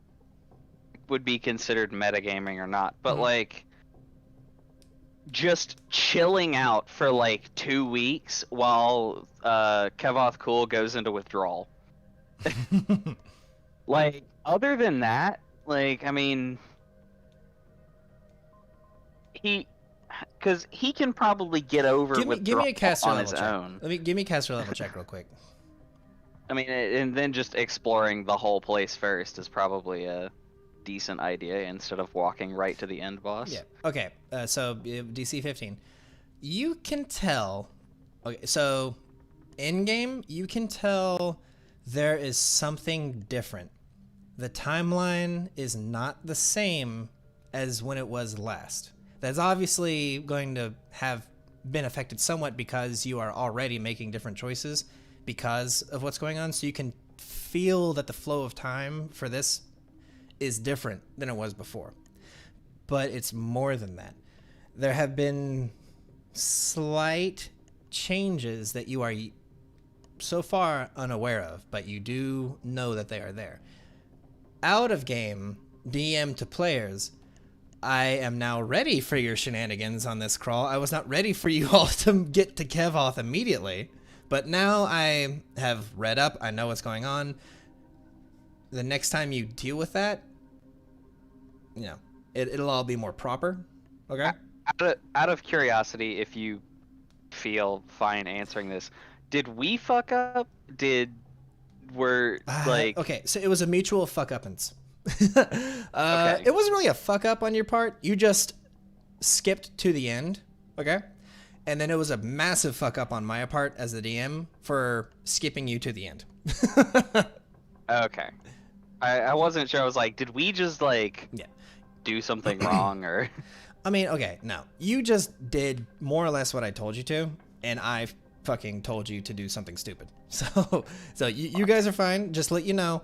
would be considered metagaming or not, but like just chilling out for like 2 weeks while Kevoth Cool goes into withdrawal. Like, other than that, like, I mean, because he can probably get over Give me a caster on level his check. own. Give me a caster level check real quick. I mean, and then just exploring the whole place first is probably a decent idea instead of walking right to the end boss. Yeah. Okay. So DC 15. You can tell. Okay. So in game, you can tell there is something different. The timeline is not the same as when it was last. That's obviously going to have been affected somewhat because you are already making different choices because of what's going on. So you can feel that the flow of time for this is different than it was before. But it's more than that. There have been slight changes that you are so far unaware of, but you do know that they are there. Out of game, DM to players, I am now ready for your shenanigans on this crawl. I was not ready for you all to get to Kevoth immediately, but now I have read up. I know what's going on. The next time you deal with that, you know, it'll all be more proper. Okay? Out of curiosity, if you feel fine answering this, did we fuck up? Okay, so it was a mutual fuck-uppance. Okay. It wasn't really a fuck-up on your part. You just skipped to the end, okay? and then it was a massive fuck up on my part as the DM for skipping you to the end. Okay. I wasn't sure. I was like, did we just like Yeah. do something wrong or? I mean, okay, no. You just did more or less what I told you to, and I fucking told you to do something stupid. So you guys are fine. Just let you know,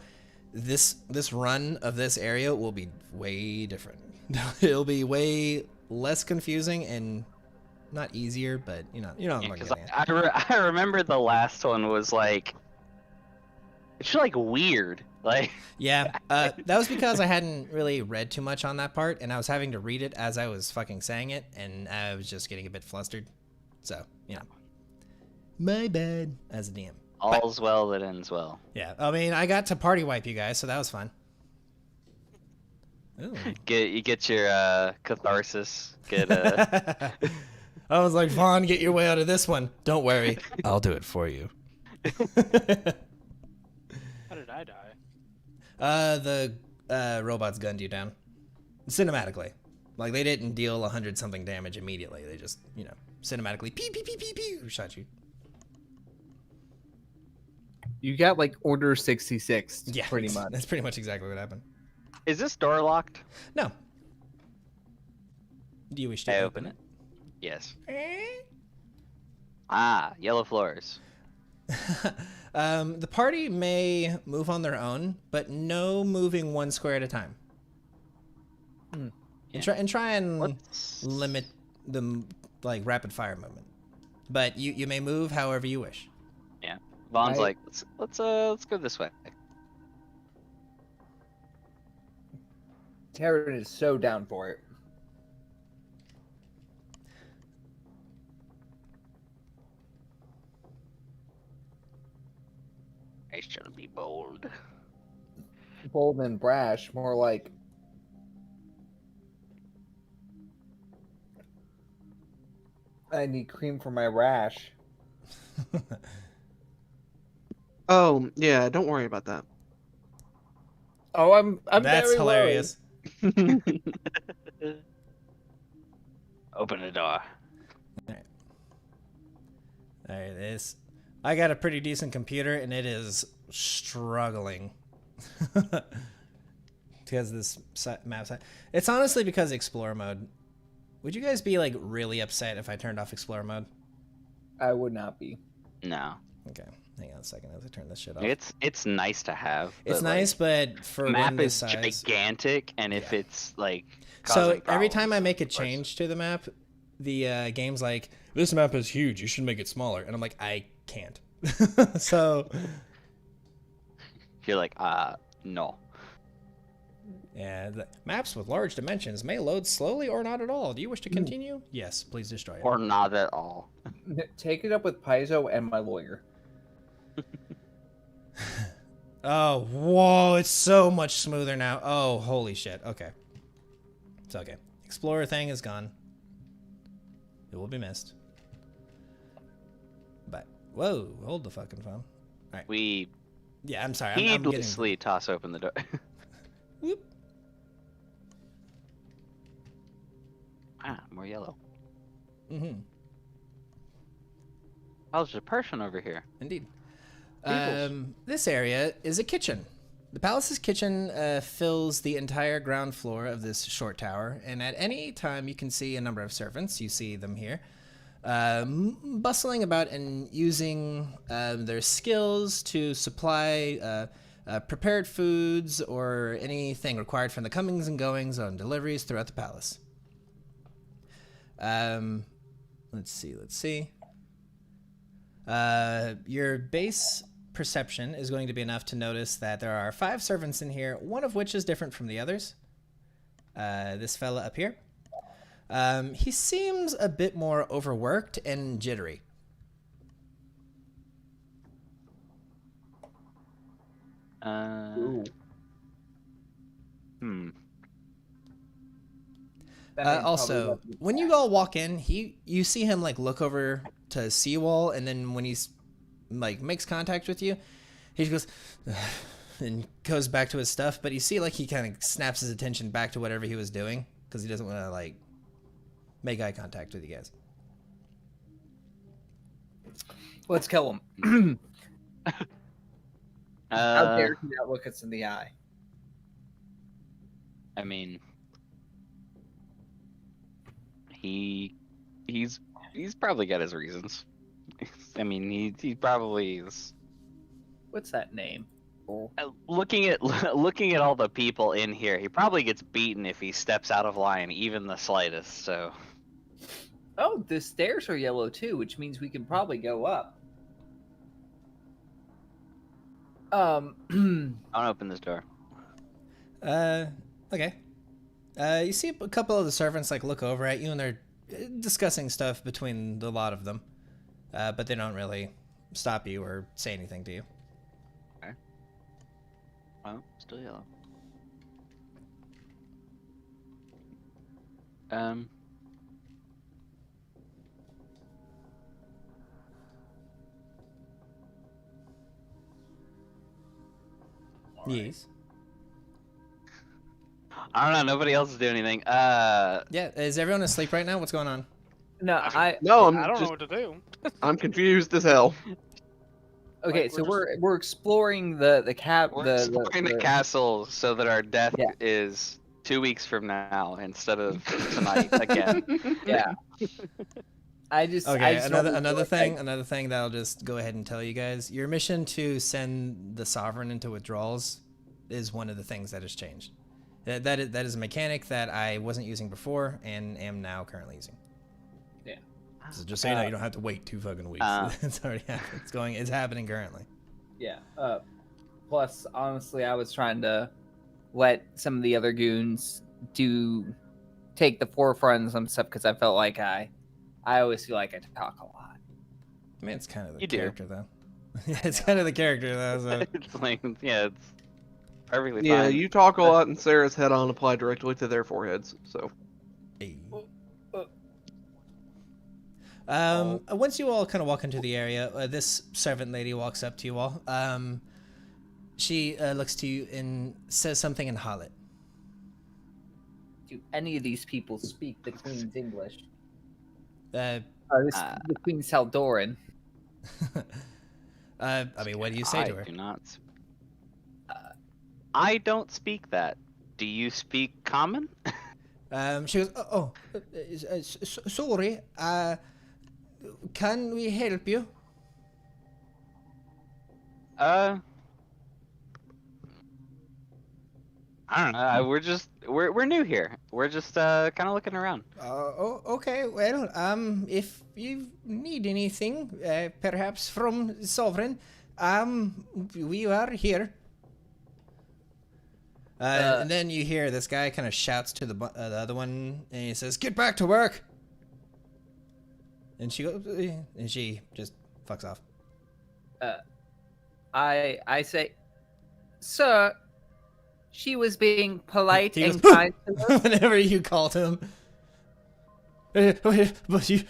this run of this area will be way different. It'll be way less confusing and not easier, but you know what I'm Because getting at. I remember the last one was like, it's like weird. Like, Yeah, that was because I hadn't really read too much on that part, and I was having to read it as I was fucking saying it, and I was just getting a bit flustered. So, my bad as a DM. all's well that ends well. Yeah, I mean, I got to party wipe you guys, so that was fun. Ooh. You get your catharsis. Get I was like, Vaughn, get your way out of this one. Don't worry, I'll do it for you. How did I die? The robots gunned you down cinematically. Like, they didn't deal 100-something damage immediately. They just, cinematically pew pew pew pew pew shot you. You got like Order 66, Yeah, pretty much. That's pretty much exactly what happened. Is this door locked? No. Do you wish to I open it. Yes. Ah, yellow floors. The party may move on their own, but no moving one square at a time. Yeah. And try and Let's- limit the like rapid fire movement. But you may move however you wish. Yeah. Vaughn's I- like, let's go this way. Terran is so down for it. I shall be bold. Bold and brash, more like I need cream for my rash. Oh, yeah, don't worry about that. Oh, I'm That's very hilarious. Open the door. All right, I got a pretty decent computer, and it is struggling because this map side. It's honestly because Explorer mode. Would you guys be like really upset if I turned off Explorer mode? I would not be. No. Okay, hang on a second as I turn this shit off. It's nice to have. It's but, like, nice, but for the map one this is size. gigantic, and if it's like So causing every time problems, I make a of course. change to the map, the game's like, this map is huge. You should make it smaller. And I'm like, I can't. So, You're like, no. yeah, the maps with large dimensions may load slowly or not at all. Do you wish to continue? Yes, please destroy it. Or not at all. Take it up with Paizo and my lawyer. Oh, whoa, it's so much smoother now. Oh, holy shit. Okay. It's okay. Explorer thing is gone. It will be missed. But, whoa, hold the fucking phone. We Yeah, I'm sorry. I'm getting... heedlessly toss open the door. Whoop. More yellow. Mm-hmm. Oh, there's a person over here. Indeed. Beagles. This area is a kitchen. The palace's kitchen fills the entire ground floor of this short tower, and at any time you can see a number of servants. You see them here, bustling about and using their skills to supply prepared foods or anything required from the comings and goings on deliveries throughout the palace. Let's see. Your base perception is going to be enough to notice that there are 5 servants in here, one of which is different from the others. This fella up here. He seems a bit more overworked and jittery. Ooh. Hmm. That man Also, probably left when you all walk in, you see him like look over to see you all, and then when he's like makes contact with you, he just goes and goes back to his stuff. But you see, like he kind of snaps his attention back to whatever he was doing because he doesn't want to like make eye contact with you guys. Let's kill him. How Uh, dare he not look us in the eye? I mean, he's probably got his reasons. I mean, he probably is. What's that name? Looking at all the people in here, he probably gets beaten if he steps out of line, even the slightest. So. Oh, the stairs are yellow too, which means we can probably go up. I'll open this door. Okay. You see a couple of the servants like look over at you, and they're discussing stuff between the lot of them, but they don't really stop you or say anything to you. Okay. Well, still yellow. Yes. I don't know. Nobody else is doing anything. Yeah. Is everyone asleep right now? What's going on? No, I No, don't I'm know what to do. I'm confused as hell. Okay, Like, so we're we're exploring the cab. We're exploring the castle so that our death Yeah. is 2 weeks from now instead of tonight again. Yeah. I just Okay. don't Another feel like another thing that I'll just go ahead and tell you guys. Your mission to send the Sovereign into withdrawals is one of the things that has changed. That is a mechanic that I wasn't using before and am now currently using. Yeah. So just so you know, you don't have to wait 2 fucking weeks. It's already happened. It's happening currently. Yeah. Plus, honestly, I was trying to let some of the other goons take the forefront and some stuff because I felt like I always feel like I talk a lot. I mean, it's kind of the You do. character though. It's kind of the character though. So. It's like, yeah, it's perfectly Yeah, fine. you talk a lot, and Sarah's head on apply directly to their foreheads. So Hey. Once you all kind of walk into the area, this servant lady walks up to you all. She looks to you and says something in Hallet. Do any of these people speak the Queen's English? Uh, The Queen's Saldoran. I mean, what do you say to her? I do not. I don't speak that. Do you speak common? She goes, sorry, can we help you? I don't know. We're new here. We're just kind of looking around. Okay, well, if you need anything, perhaps from Sovereign, we are here. And then you hear this guy kind of shouts to the other one, and he says, "Get back to work!" And she goes, and she just fucks off. I say, sir, she was being polite He and goes, kind to us. whenever you call to him. But you,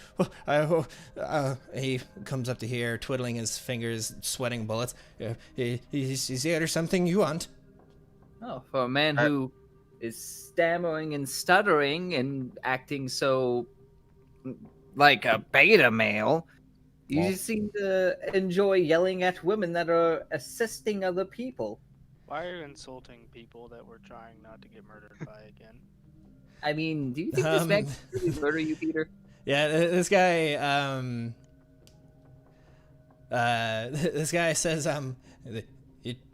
he comes up to here, twiddling his fingers, sweating bullets. Is there something you want? Oh, for a man who is stammering and stuttering and acting so like a beta male, you Well- just seem to enjoy yelling at women that are assisting other people. Why are you insulting people that we're trying not to get murdered by again? I mean, do you think this man can really murder you, Peter? Yeah, this guy, this guy says,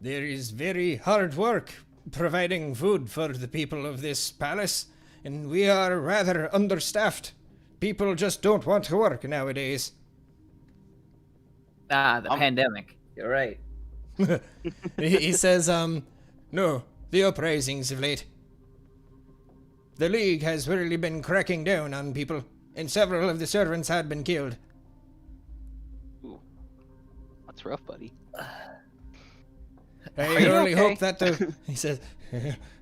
there is very hard work providing food for the people of this palace, and we are rather understaffed. People just don't want to work nowadays. Ah, the pandemic. You're right. He says, no, the uprisings of late. The League has really been cracking down on people, and several of the servants had been killed. Ooh, that's rough, buddy. I you only okay? hope that he says,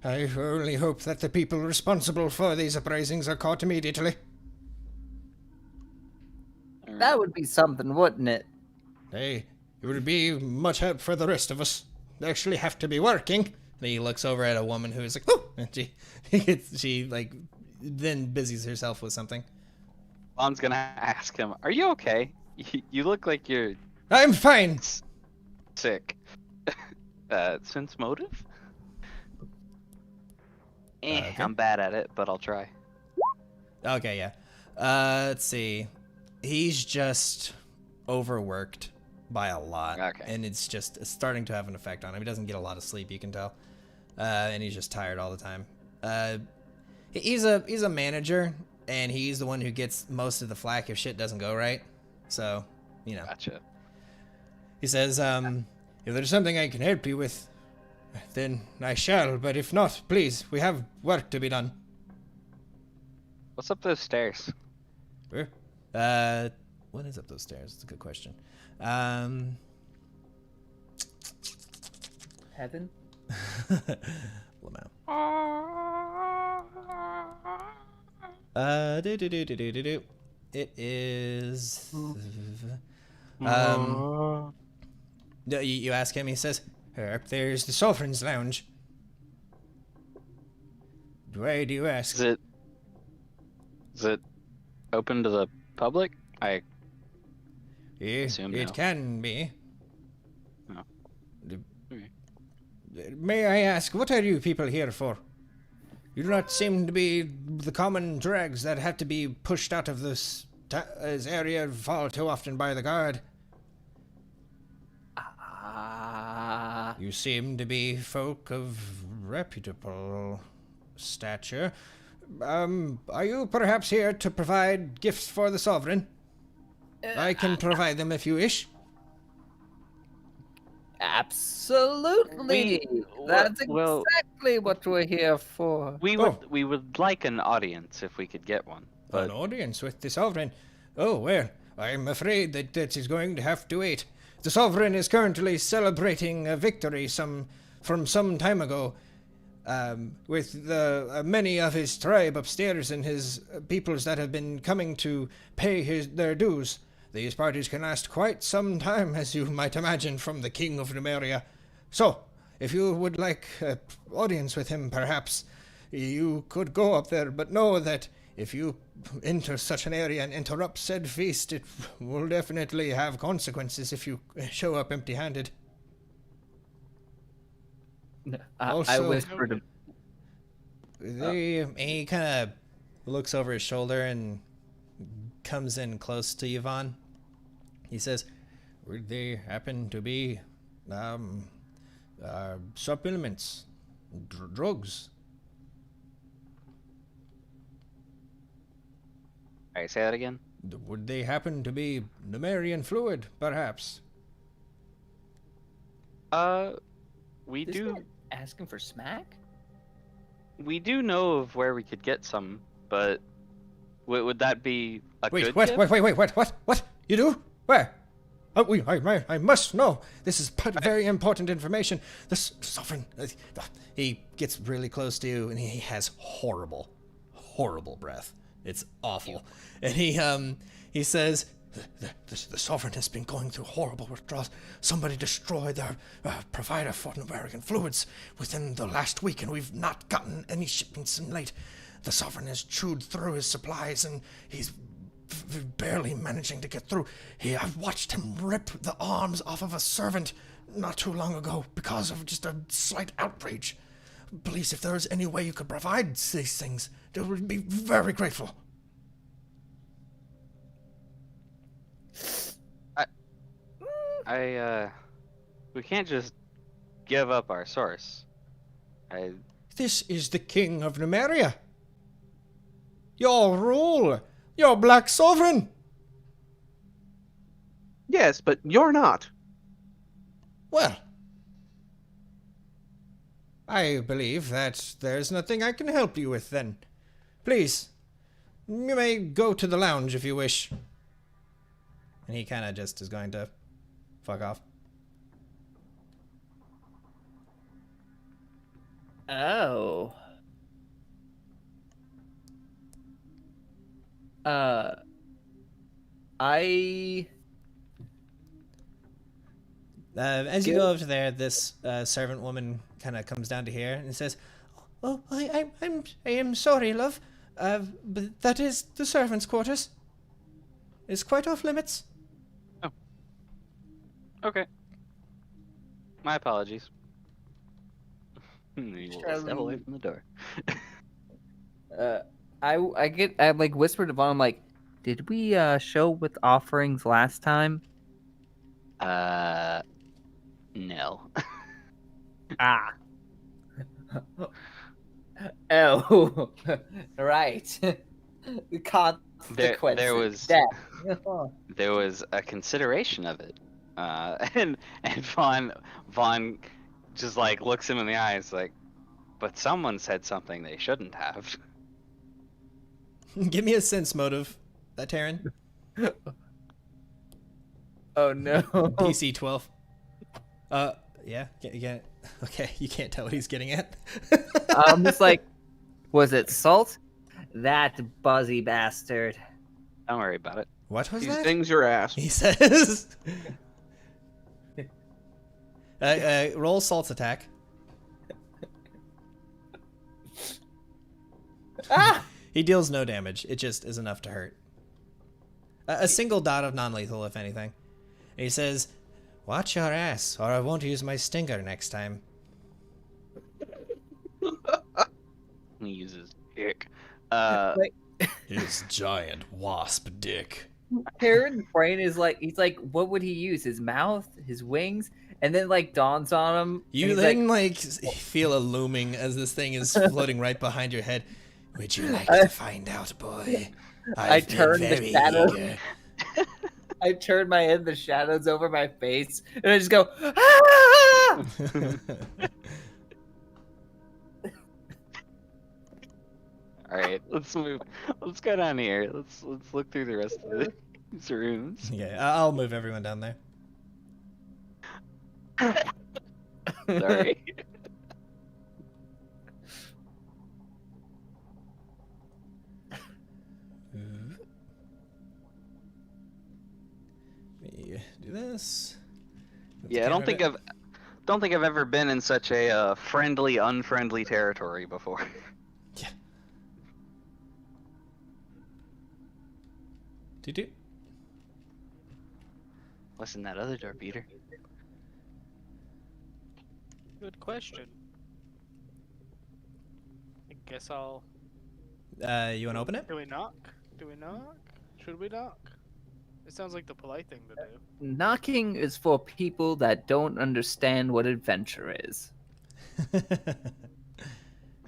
I only hope that the people responsible for these uprisings are caught immediately. That would be something, wouldn't it? Hey, it would be much help for the rest of us. They actually have to be working. And he looks over at a woman who is like, oh, and she then busies herself with something. Lon's gonna ask him, "Are you okay?" You look like you're I'm fine. sick. Sense motive? Okay. I'm bad at it, but I'll try. Okay, yeah. Let's see. He's just overworked by a lot. Okay. And it's starting to have an effect on him. He doesn't get a lot of sleep, you can tell. And he's just tired all the time. He's a manager, and he's the one who gets most of the flack if shit doesn't go right. So, you know. Gotcha. He says, if there's something I can help you with, then I shall. But if not, please, we have work to be done. What's up those stairs? Where? What is up those stairs? That's a good question. Heaven? Lamau. It is. You ask him. He says, "Up there's the Sovereign's Lounge." Why do you ask? Is it open to the public? I assume It no. can be. Oh. Okay. May I ask, what are you people here for? You do not seem to be the common dregs that have to be pushed out of this area far too often by the guard. You seem to be folk of reputable stature. Are you perhaps here to provide gifts for the Sovereign? I can provide them if you wish. Absolutely. That's well- exactly what we're here for. We would like an audience if we could get one. But An audience with the Sovereign. Oh, well, I'm afraid that is going to have to wait. The Sovereign is currently celebrating a victory from some time ago, with many of his tribe upstairs and his peoples that have been coming to pay their dues. These parties can last quite some time, as you might imagine, from the King of Numeria. So, if you would like an audience with him, perhaps, you could go up there, but know that if you enter such an area and interrupt said feast, it will definitely have consequences if you show up empty-handed. I Also- whispered him. He kind of looks over his shoulder and comes in close to Yvonne. He says, "Would they happen to be supplements, drugs?" Alright, say that again. Would they happen to be Numerian fluid, perhaps? We This do guy asking for smack? know of where we could get some, but would that be a Wait, good what? gift? Wait, what? You do? Where? I must know. This is very important information. The Sovereign, he gets really close to you, and he has horrible breath. It's awful. And he says, the Sovereign has been going through horrible withdrawals. Somebody destroyed their provider for Numerian fluids within the last week, and we've not gotten any shipments in late. The Sovereign has chewed through his supplies, and he's barely managing to get through. I've watched him rip the arms off of a servant not too long ago because of just a slight outrage. Please, if there is any way you could provide these things, I would be very grateful. We can't just give up our source. This is the King of Numeria. Your rule. Your Black Sovereign. Yes, but you're not. Well, I believe that there's nothing I can help you with then. Please, you may go to the lounge if you wish. And he kind of just is going to fuck off. Oh. As you go over there, this servant woman kind of comes down to here and says, "Oh, I am sorry, love, but that is the servants' quarters. It's quite off limits. Okay. My apologies. You will step away from the door. I like whispered to Vaughn, I'm like, did we show with offerings last time? No. Ah. Oh, right. The consequences. there was Death. there was a consideration of it, and Vaughn just like looks him in the eyes like, but someone said something they shouldn't have. Give me a sense motive, Taryn. Oh no. DC 12. Yeah, yeah. Okay, you can't tell what he's getting at. I'm just like, was it salt? That buzzy bastard. Don't worry about it. What was These that? things your ass. He says. Roll salt's attack. Ah! He deals no damage. It just is enough to hurt. A single dot of non-lethal, if anything. And he says, "Watch your ass, or I won't use my stinger next time." He uses dick. His giant wasp dick. Taryn's brain is like, he's like, what would he use? His mouth? His wings? And then like dawns on him. and You he's then like feel a looming as this thing is floating right behind your head. Would you like to find out, boy? I I've been turned the very shadow. eager. I turn my head, the shadows over my face, and I just go, ah! All right, let's move. Let's go down here. Let's look through the rest of these rooms. Yeah, I'll move everyone down there. Sorry. Let me do this. Move the Yeah, I don't camera think I've ever been in such a friendly, unfriendly territory before. Do. What's in that other door, Peter? Good question. I guess I'll. You want to open it? Do we knock? Do we knock? Should we knock? It sounds like the polite thing to do. Knocking is for people that don't understand what adventure is. It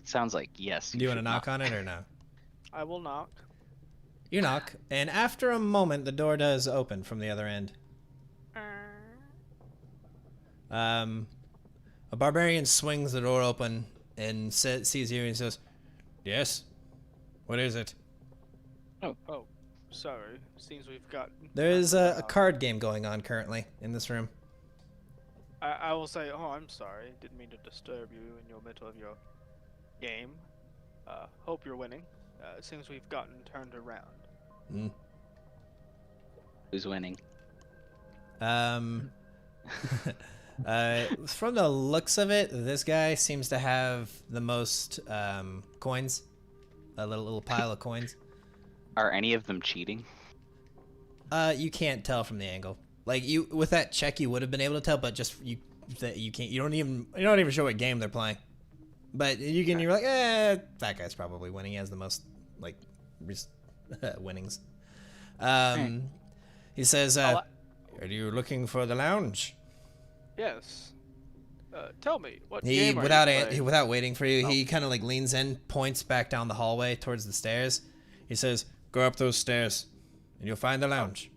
sounds like yes. Do you want to knock on it or no? I will knock. You knock, and after a moment, the door does open from the other end. A barbarian swings the door open and sees you and says, "Yes? What is it?" Oh, sorry. Seems we've got. There is a card game going on currently in this room. I will say, oh, I'm sorry. Didn't mean to disturb you in your middle of your game. Hope you're winning. It seems we've gotten turned around. Who's winning? From the looks of it, this guy seems to have the most coins. A little pile of coins. Are any of them cheating? You can't tell from the angle. Like you, with that check, you would have been able to tell, but just you can't. You don't even show what game they're playing. But you can. You're like, that guy's probably winning. He has the most like winnings. He says, "Are you looking for the lounge?" Yes. Tell me, what He game are you playing? without waiting for you, he kind of like leans in, points back down the hallway towards the stairs. He says, "Go up those stairs, and you'll find the lounge."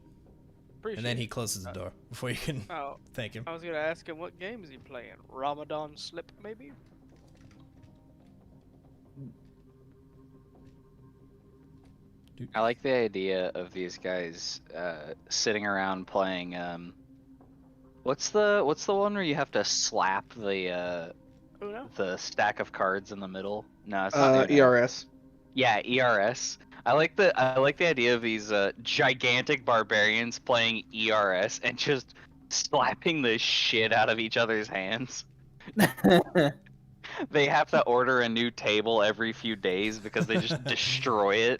And then he closes the door before you can thank him. I was gonna ask him what game is he playing. Ramadan Slip, maybe? I like the idea of these guys sitting around playing. What's the one where you have to slap the Uno? the stack of cards in the middle? No, it's not Uno. ERS. Yeah, ERS. I like the idea of these gigantic barbarians playing ERS and just slapping the shit out of each other's hands. They have to order a new table every few days because they just destroy it.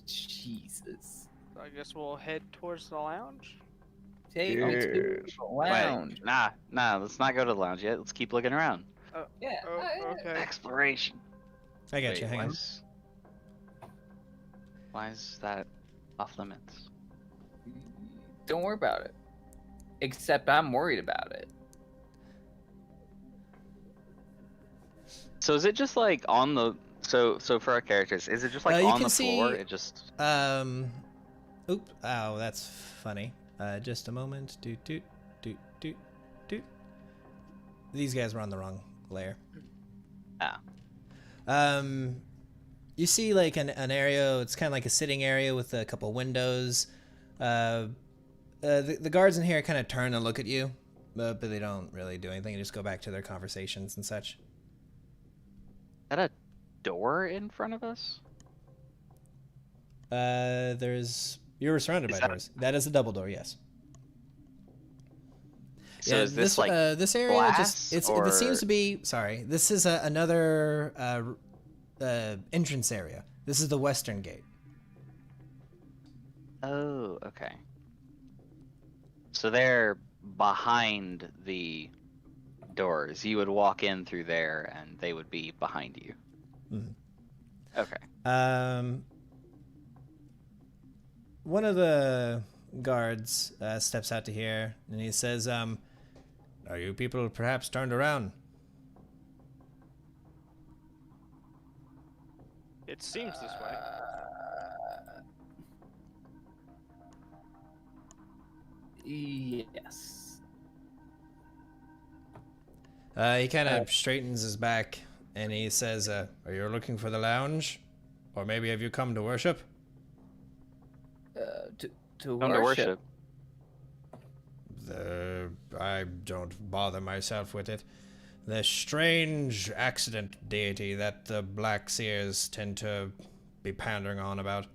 Jesus. I guess we'll head towards the lounge. Take me to Yes. the lounge. Wait, nah, let's not go to the lounge yet. Let's keep looking around. Yeah. Oh, okay. Exploration. I got Wait, you. Hang on. Why is that off limits? Don't worry about it. Except I'm worried about it. So is it just like on the so for our characters, is it just like You on can the floor? see- It just Oop. Oh, that's funny. Just a moment. Doot. These guys were on the wrong layer. Ah. You see like an area. It's kind of like a sitting area with a couple windows. The guards in here kind of turn and look at you, but they don't really do anything. They just go back to their conversations and such. Is that a door in front of us? You were surrounded Is by that- doors. That is a double door. Yes. So is this like this area glass, it or- seems to be sorry. This is another entrance area. This is the western gate. Oh, okay. So they're behind the doors. You would walk in through there, and they would be behind you. Mhm. Okay. One of the guards steps out to here, and he says, "Are you people perhaps turned around?" It seems this way. Yes. He kind of straightens his back, and he says, "Are you looking for the lounge, or maybe have you come to worship?" To Come to worship. I don't bother myself with it. The strange accident deity that the Black Seers tend to be pandering on about.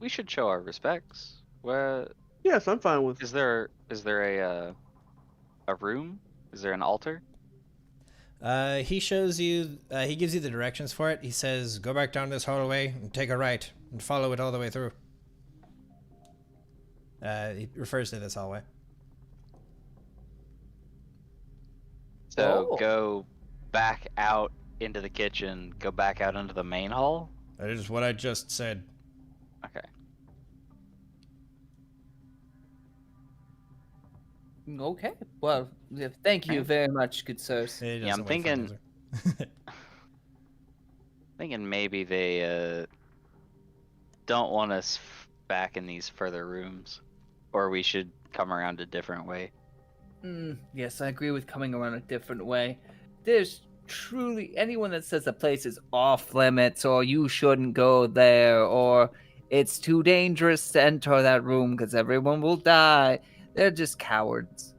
We should show our respects. Where Yes, I'm fine with. is there a room? Is there an altar? He shows you, he gives you the directions for it. He says, "Go back down this hallway and take a right and follow it all the way through." He refers to this hallway. So Oh. go back out into the kitchen, go back out into the main hall. That is what I just said. Okay. Okay. Well, thank you very much, good sirs. He Yeah, I'm doesn't wait for an answer. Thinking maybe they don't want us back in these further rooms, or we should come around a different way. Yes, I agree with coming around a different way. There's truly anyone that says a place is off limits, or you shouldn't go there, or it's too dangerous to enter that room because everyone will die. They're just cowards.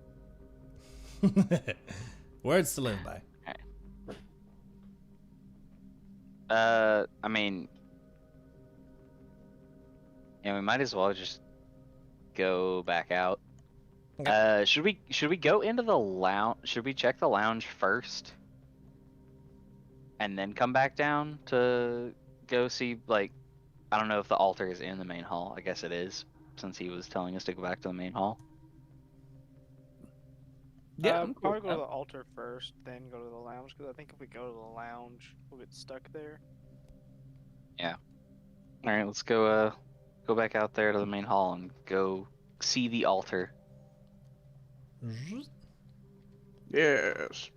Words to live by. I mean, yeah, we might as well just go back out. Okay. Should we go into the lounge? Should we check the lounge first, and then come back down to go see? Like, I don't know if the altar is in the main hall. I guess it is, since he was telling us to go back to the main hall. Yeah, I'm cool Probably with go to that. the altar first, then go to the lounge. Because I think if we go to the lounge, we'll get stuck there. All right, let's go back out there to the main hall and go see the altar. Yes.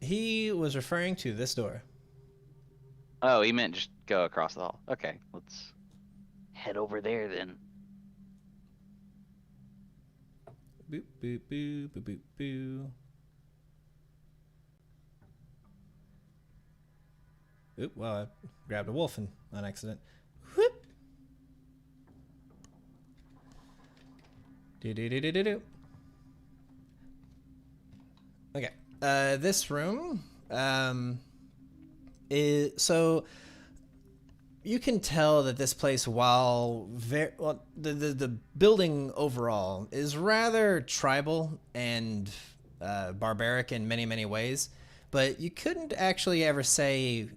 He was referring to this door. Oh, he meant just go across the hall. Okay, let's head over there then. Boop, boop, boop, boop, boop, boop. Oop, well, I grabbed a wolf on accident. Whoop. Do. Okay. This room is so you can tell that this place, while the building overall is rather tribal and barbaric in many ways, but you couldn't actually ever say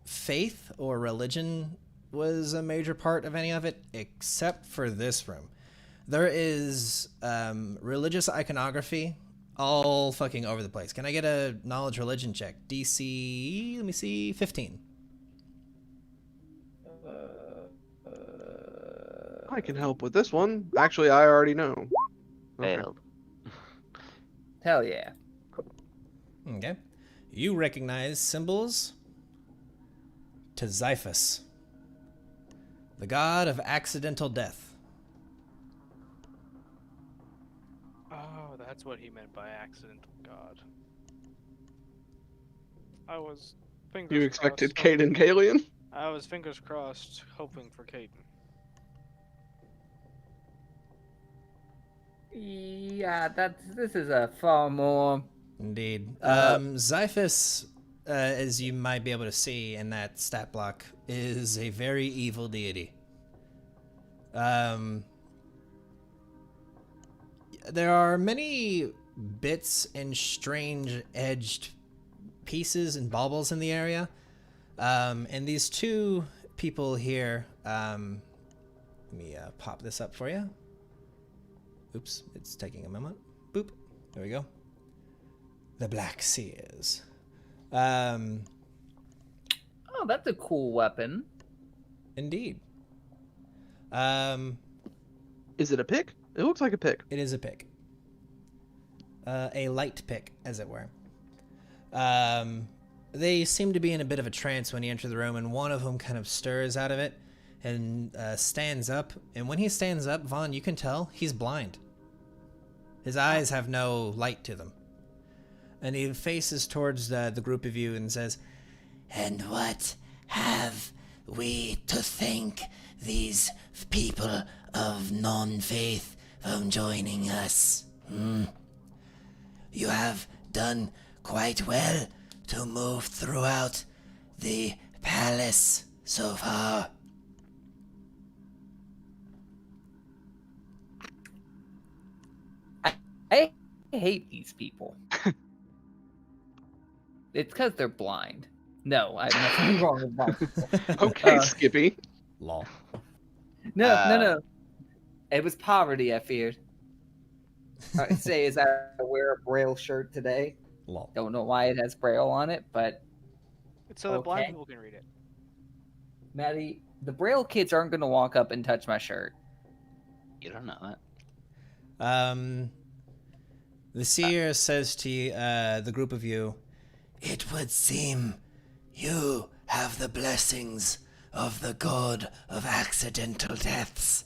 faith or religion was a major part of any of it, except for this room. There is religious iconography all fucking over the place. Can I get a knowledge religion check? DC, let me see, 15. I can help with this one. Actually, I already know. Okay. Failed. Hell yeah. Okay. You recognize symbols to Xiphus, the god of accidental death. Oh, that's what he meant by accidental god. I was fingers You expected crossed, Caden Kalian? I was fingers crossed, hoping for Caden. Yeah, this is a far more. Indeed. Xiphus, as you might be able to see in that stat block, is a very evil deity. There are many bits and strange edged pieces and baubles in the area. And these two people here, let me pop this up for you. Oops, it's taking a moment. Boop. There we go. The Black Seers. Oh, that's a cool weapon. Indeed. Is it a pick? It looks like a pick. It is a pick. A light pick, as it were. They seem to be in a bit of a trance when you enter the room, and one of them kind of stirs out of it and stands up. And when he stands up, Vaughn, you can tell he's blind. His eyes have no light to them. And he faces towards the group of you and says, "And what have we to thank these people of non-faith from joining us? You have done quite well to move throughout the palace so far." I hate these people. It's because they're blind. No, I'm nothing wrong with blind people. Okay, Skippy. lol. No. It was poverty I feared. I say as I wear a Braille shirt today. Lol. Don't know why it has Braille on it, but It's so that blind Okay. people can read it. Maddie, the Braille kids aren't going to walk up and touch my shirt. You don't know that. The seer says to you, the group of you, It would seem you have the blessings of the god of accidental deaths.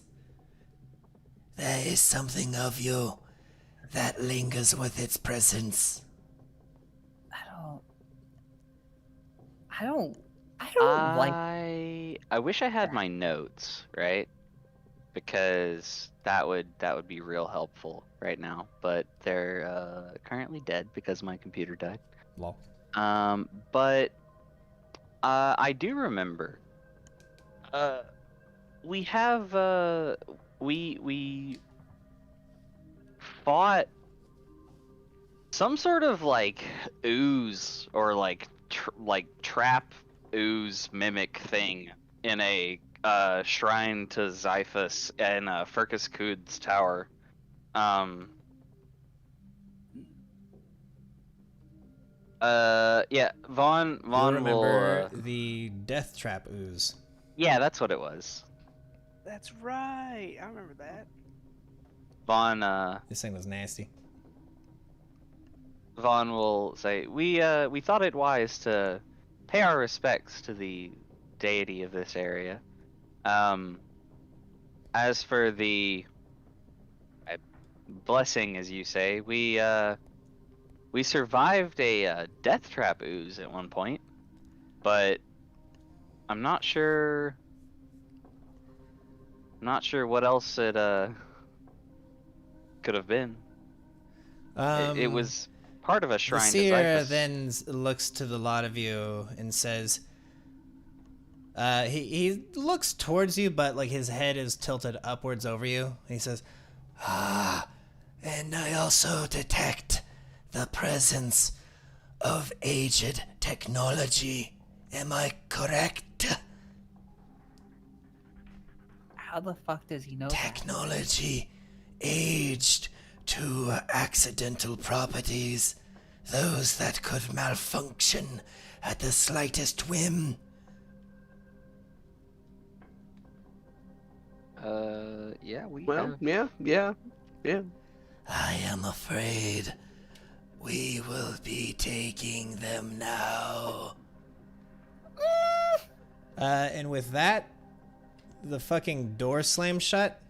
There is something of you that lingers with its presence. I don't like. I wish I had my notes, right? Because that would be real helpful right now. But they're currently dead because my computer died. lol. But I do remember. We have we fought some sort of like ooze or like trap ooze mimic thing in a shrine to Xiphus in Firkus Kud's tower. Yeah, Vaughn You will. remember the death trap ooze. Yeah, that's what it was. That's right. I remember that. Vaughn This thing was nasty. Vaughn will say, we thought it wise to pay our respects to the deity of this area. As for the blessing, as you say, we survived a death trap ooze at one point, but I'm not sure what else it could have been. It was part of a The shrine to seer Xiphus. then looks to the lot of you and says, he looks towards you, but like his head is tilted upwards over you. He says, And I also detect the presence of aged technology Am I correct? How the fuck does he know that? Technology aged to accidental properties, those that could malfunction at the slightest whim. Yeah, we Well, have. yeah. I am afraid we will be taking them now. And with that, the fucking door slams shut,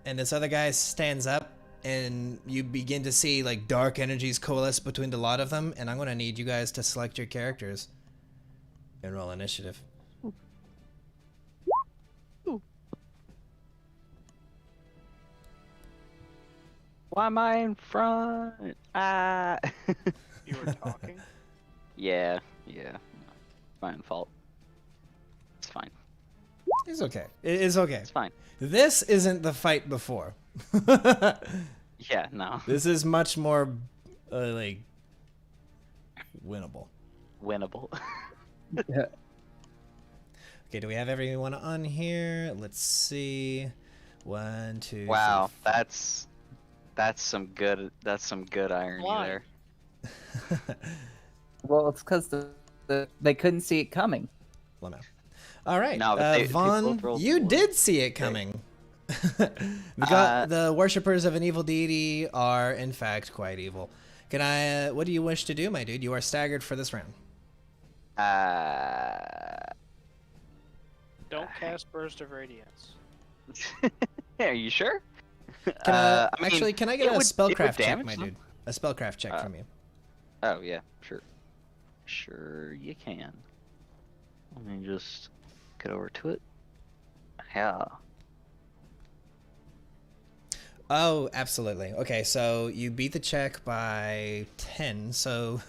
and this other guy stands up, and you begin to see like dark energies coalesce between the lot of them. And I'm gonna need you guys to select your characters and roll initiative. Why am I in front? Ah. You were talking? yeah. My own fault. It's fine. It's okay. It's okay. It's fine. This isn't the fight before. Yeah, no. This is much more like winnable. Winnable. Okay, do we have everyone on here? Let's see. 1, 2. Wow, that's some good irony Why? there. Well, it's because they couldn't see it coming. Well, no. All right, No, but they Vaughn, both rolled you four. did see it coming. The worshippers of an evil deity are, in fact, quite evil. Can I? What do you wish to do, my dude? You are staggered for this round. Don't cast Burst of Radiance. Are you sure? Can I, I mean, actually, can I get it a would spellcraft check, damage my them. dude? A spellcraft check from you. Oh yeah, sure. Sure you can. Let me just get over to it. Yeah. Oh, absolutely. Okay, so you beat the check by 10. So,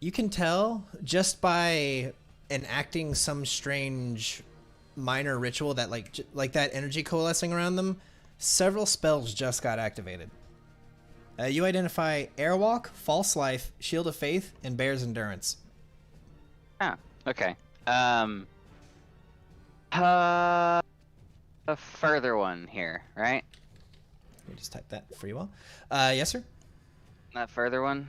you can tell just by enacting some strange minor ritual that like that energy coalescing around them, several spells just got activated. You identify Airwalk, False Life, Shield of Faith, and Bear's Endurance. Ah, okay. A further one here, right? Let me just type that for you all. Yes, sir. That further one.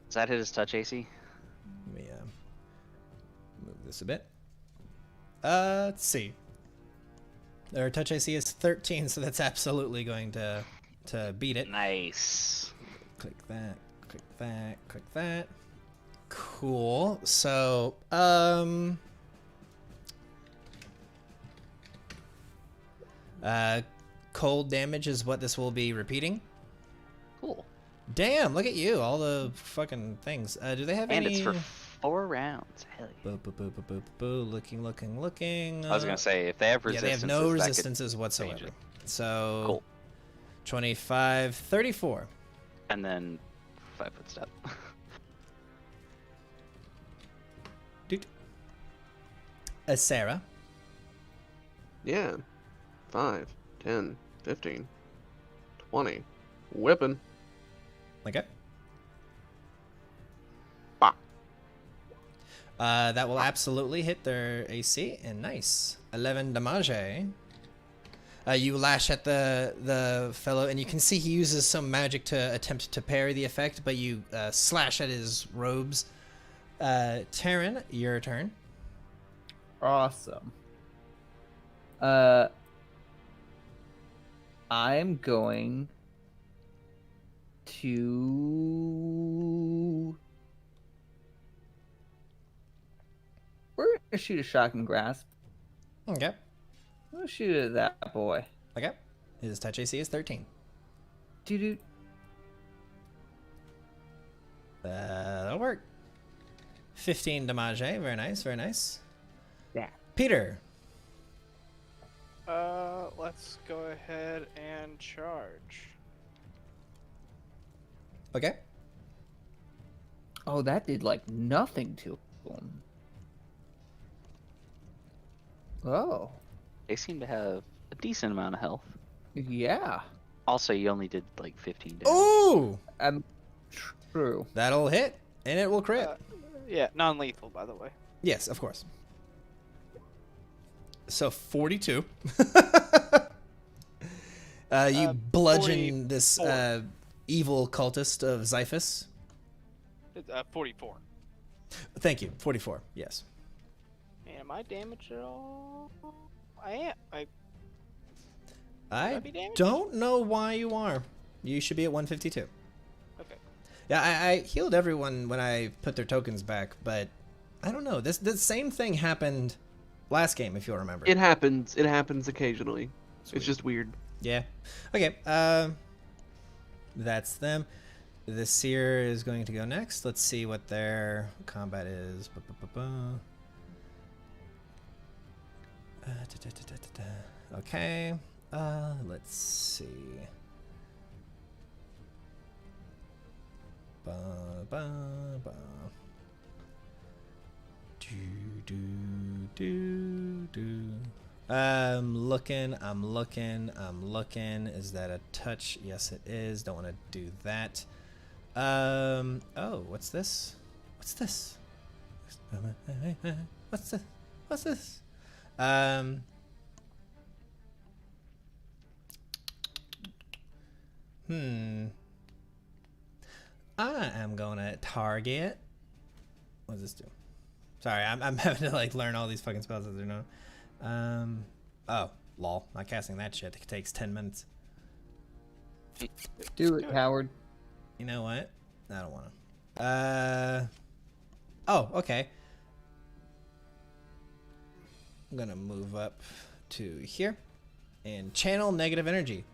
Does that hit his touch AC? Let me move this a bit. Let's see. Our touch AC is 13, so that's absolutely going to beat it. Nice. Click that, click that, click that. Cool. So, cold damage is what this will be repeating. Cool. Damn, look at you, all the fucking things. Do they have And any? it's for 4 rounds. Hell yeah. Boo, boo, boo, boo, boo, boo. Looking. I was gonna say if they have Yeah, resistances, they have no that could resistances change whatsoever. it. So, Cool. 25, 34. And then 5-foot step. Dude. Sarah. Yeah. 5, 10, 15, 20. Whipping. Okay. Bah. That will absolutely hit their AC, and nice. 11 damage. You lash at the fellow, and you can see he uses some magic to attempt to parry the effect, but you slash at his robes. Taryn, your turn. Awesome. I'm going to. We're gonna shoot a shocking grasp. Okay. We'll shoot at that boy. Okay. His touch AC is 13. Doo-doo. That'll work. 15 damage. Very nice, very nice. Yeah. Peter. Let's go ahead and charge. Okay. Oh, that did like nothing to him. Oh, They seem to have a decent amount of health. yeah. Also, you only did like 15 damage. Ooh! True. That'll hit, and it will crit. Yeah, non-lethal, by the way. Yes, of course. So 42. You bludgeon this 44. evil cultist of Xiphus. 44. Thank you. 44. Yes. Man, am I damaged at all? I am. I be damaged? don't know why you are. You should be at 152. Okay. Yeah, I healed everyone when I put their tokens back, but I don't know. The same thing happened last game, if you'll remember. It happens. It happens occasionally. Sweet. It's just weird. Yeah. Okay. That's them. The Seer is going to go next. Let's see what their combat is. Okay. Let's see. I'm looking. Is that a touch? Yes, it is. Don't want to do that. Oh, what's this? What's this? What's this? I am gonna target. What does this do? Sorry, I'm having to like learn all these fucking spells as they're known. Oh, lol. Not casting that shit. It takes 10 minutes. Do it, Howard. You know what? I don't want to. Oh, okay. I'm gonna move up to here and channel negative energy.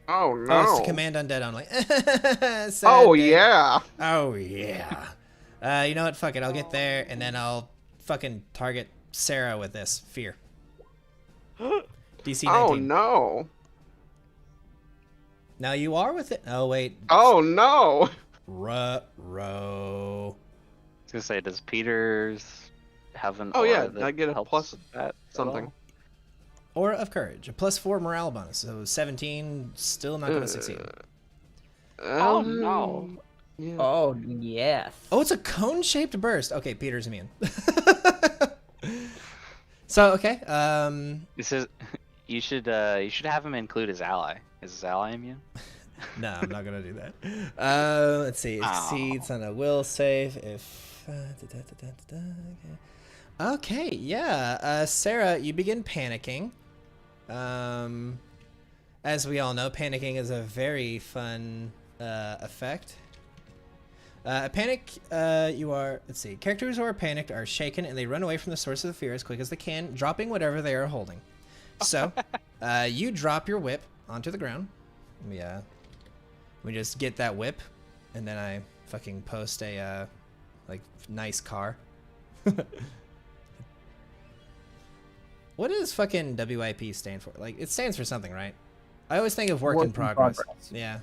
Oh no. Oh, it's the command undead only. Oh Sad day. yeah. Oh yeah. You know what? Fuck it. I'll get there and then I'll fucking target Sarah with this fear. DC 19. Oh no. Now you are with it. Oh wait. Oh no. Ruh-roh. I was gonna say, does Peters have an Oh aura yeah, that I get a helps plus with that at something. all? Aura of Courage, a +4 morale bonus. So 17, still not going to succeed. Oh no. Yeah. Oh, yes. Oh, it's a cone-shaped burst. Okay, Peter's immune. So okay, This is you should have him include his ally. Is his ally immune? no, I'm not gonna do that. Let's see. Exceeds on a will save if. Okay, yeah. Sarah, you begin panicking. As we all know, panicking is a very fun effect. Panic, you are, let's see, characters who are panicked are shaken and they run away from the source of the fear as quick as they can, dropping whatever they are holding. So, you drop your whip onto the ground. Yeah. We just get that whip, and then I fucking post a, like, nice car. What does fucking WIP stand for? Like, it stands for something, right? I always think of work in progress. Yeah.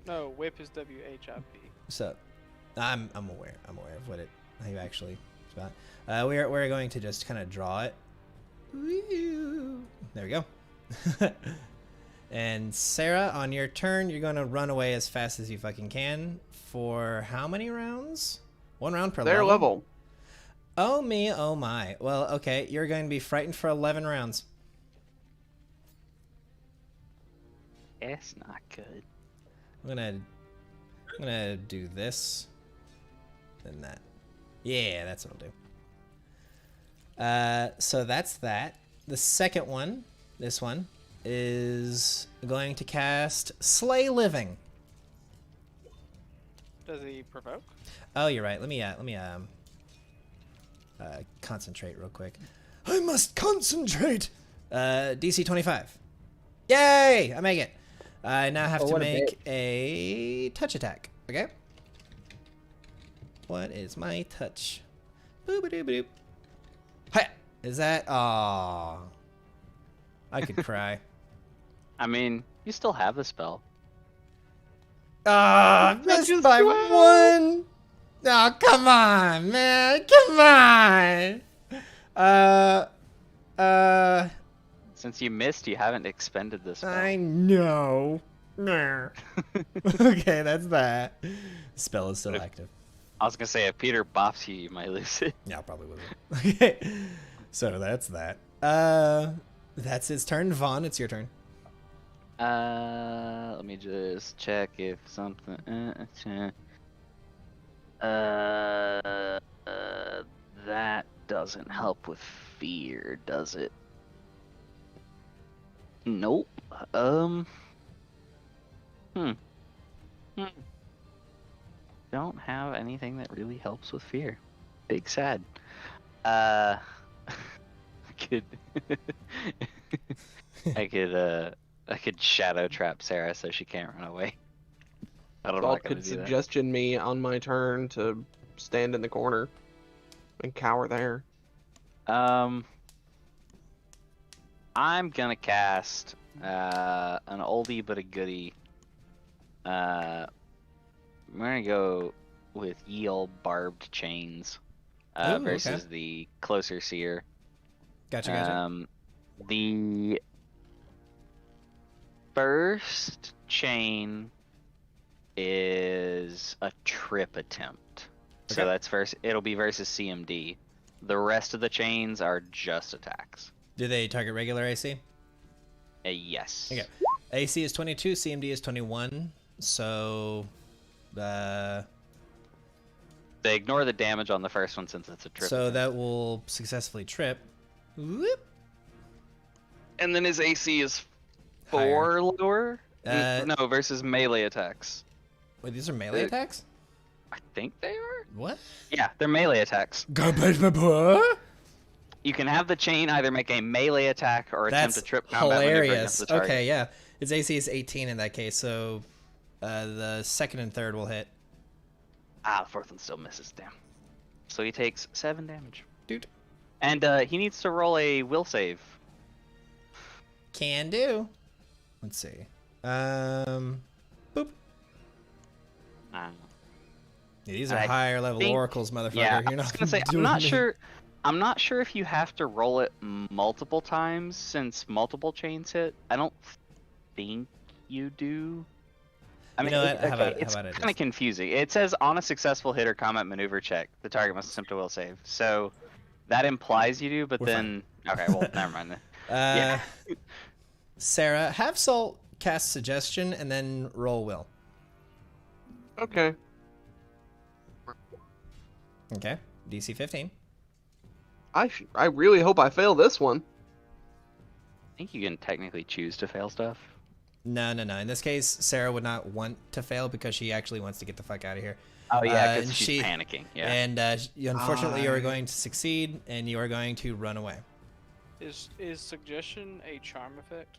No, whip is WHIP. So, I'm aware. I'm aware of what it how you actually spell it. We're going to just kind of draw it. There we go. And Sarah, on your turn, you're going to run away as fast as you fucking can for how many rounds? 1 round per Their level. Oh me, oh my. Well, okay, you're going to be frightened for 11 rounds. It's not good. I'm gonna do this, then that. Yeah, that's what I'll do. So that's that. The second one, this one, is going to cast Slay Living. Does he provoke? Oh, you're right. Let me concentrate real quick. I must concentrate. DC 25. Yay! I make it. I now have to make a touch attack. Okay. What is my touch? Boop-a-doop-a-doop. Hi. Is that? Aw. I could cry. I mean, you still have the spell. Ah, missed by 1. Oh, come on, man. Come on. Since you missed, you haven't expended this spell. I know. Nah. Okay, that's that. Spell is still If- active. I was gonna say if Peter bops you, you might lose it. Yeah, probably wasn't. Okay, so that's that. That's his turn. Vaughn, it's your turn. Let me just check if something. That doesn't help with fear, does it? Nope. Don't have anything that really helps with fear. Big sad. I could. I could shadow trap Sarah so she can't run away. I don't know. Salt could suggestion me on my turn to stand in the corner and cower there. I'm gonna cast an oldie but a goodie. We're gonna go with ye old barbed chains Ooh, versus okay. the closer seer. Gotcha. The first chain is a trip attempt. So Okay. that's it'll be versus CMD. The rest of the chains are just attacks. Do they target regular AC? Yes. Okay. AC is 22, CMD is 21. So, They ignore the damage on the first one since it's a trip. so attempt. that will successfully trip. Whoop. And then his AC is Higher. 4 lower? Uh, No, versus melee attacks. Wait, these are melee It- attacks? I think they are? What? Yeah, they're melee attacks. Garbage my boy. You can have the chain either make a melee attack or attempt That's a trip combat maneuver against hilarious. the target. Okay, yeah. Its AC is 18 in that case, so the second and third will hit. Ah, the fourth one still misses. Damn. So he takes 7 damage. Dude. And he needs to roll a will save. Can do. Let's see. Boop. Uh, Yeah, these are I higher level think- oracles, motherfucker. yeah, You're I was not gonna say I'm doing not me. sure. I'm not sure if you have to roll it multiple times since multiple chains hit. I don't think you do. I You mean, know what? How about- it's how about I kind of just- confusing. It says on a successful hit or combat maneuver check, the target must attempt a will save. So that implies you do, but We're then okay, well, never mind then. Yeah. Sarah, have Salt cast suggestion and then roll will. Okay. Okay. DC 15. I really hope I fail this one. I think you can technically choose to fail stuff. No. In this case, Sarah would not want to fail because she actually wants to get the fuck out of here. Oh yeah, and because she's panicking. Yeah. And unfortunately, you are going to succeed, and you are going to run away. Is suggestion a charm effect?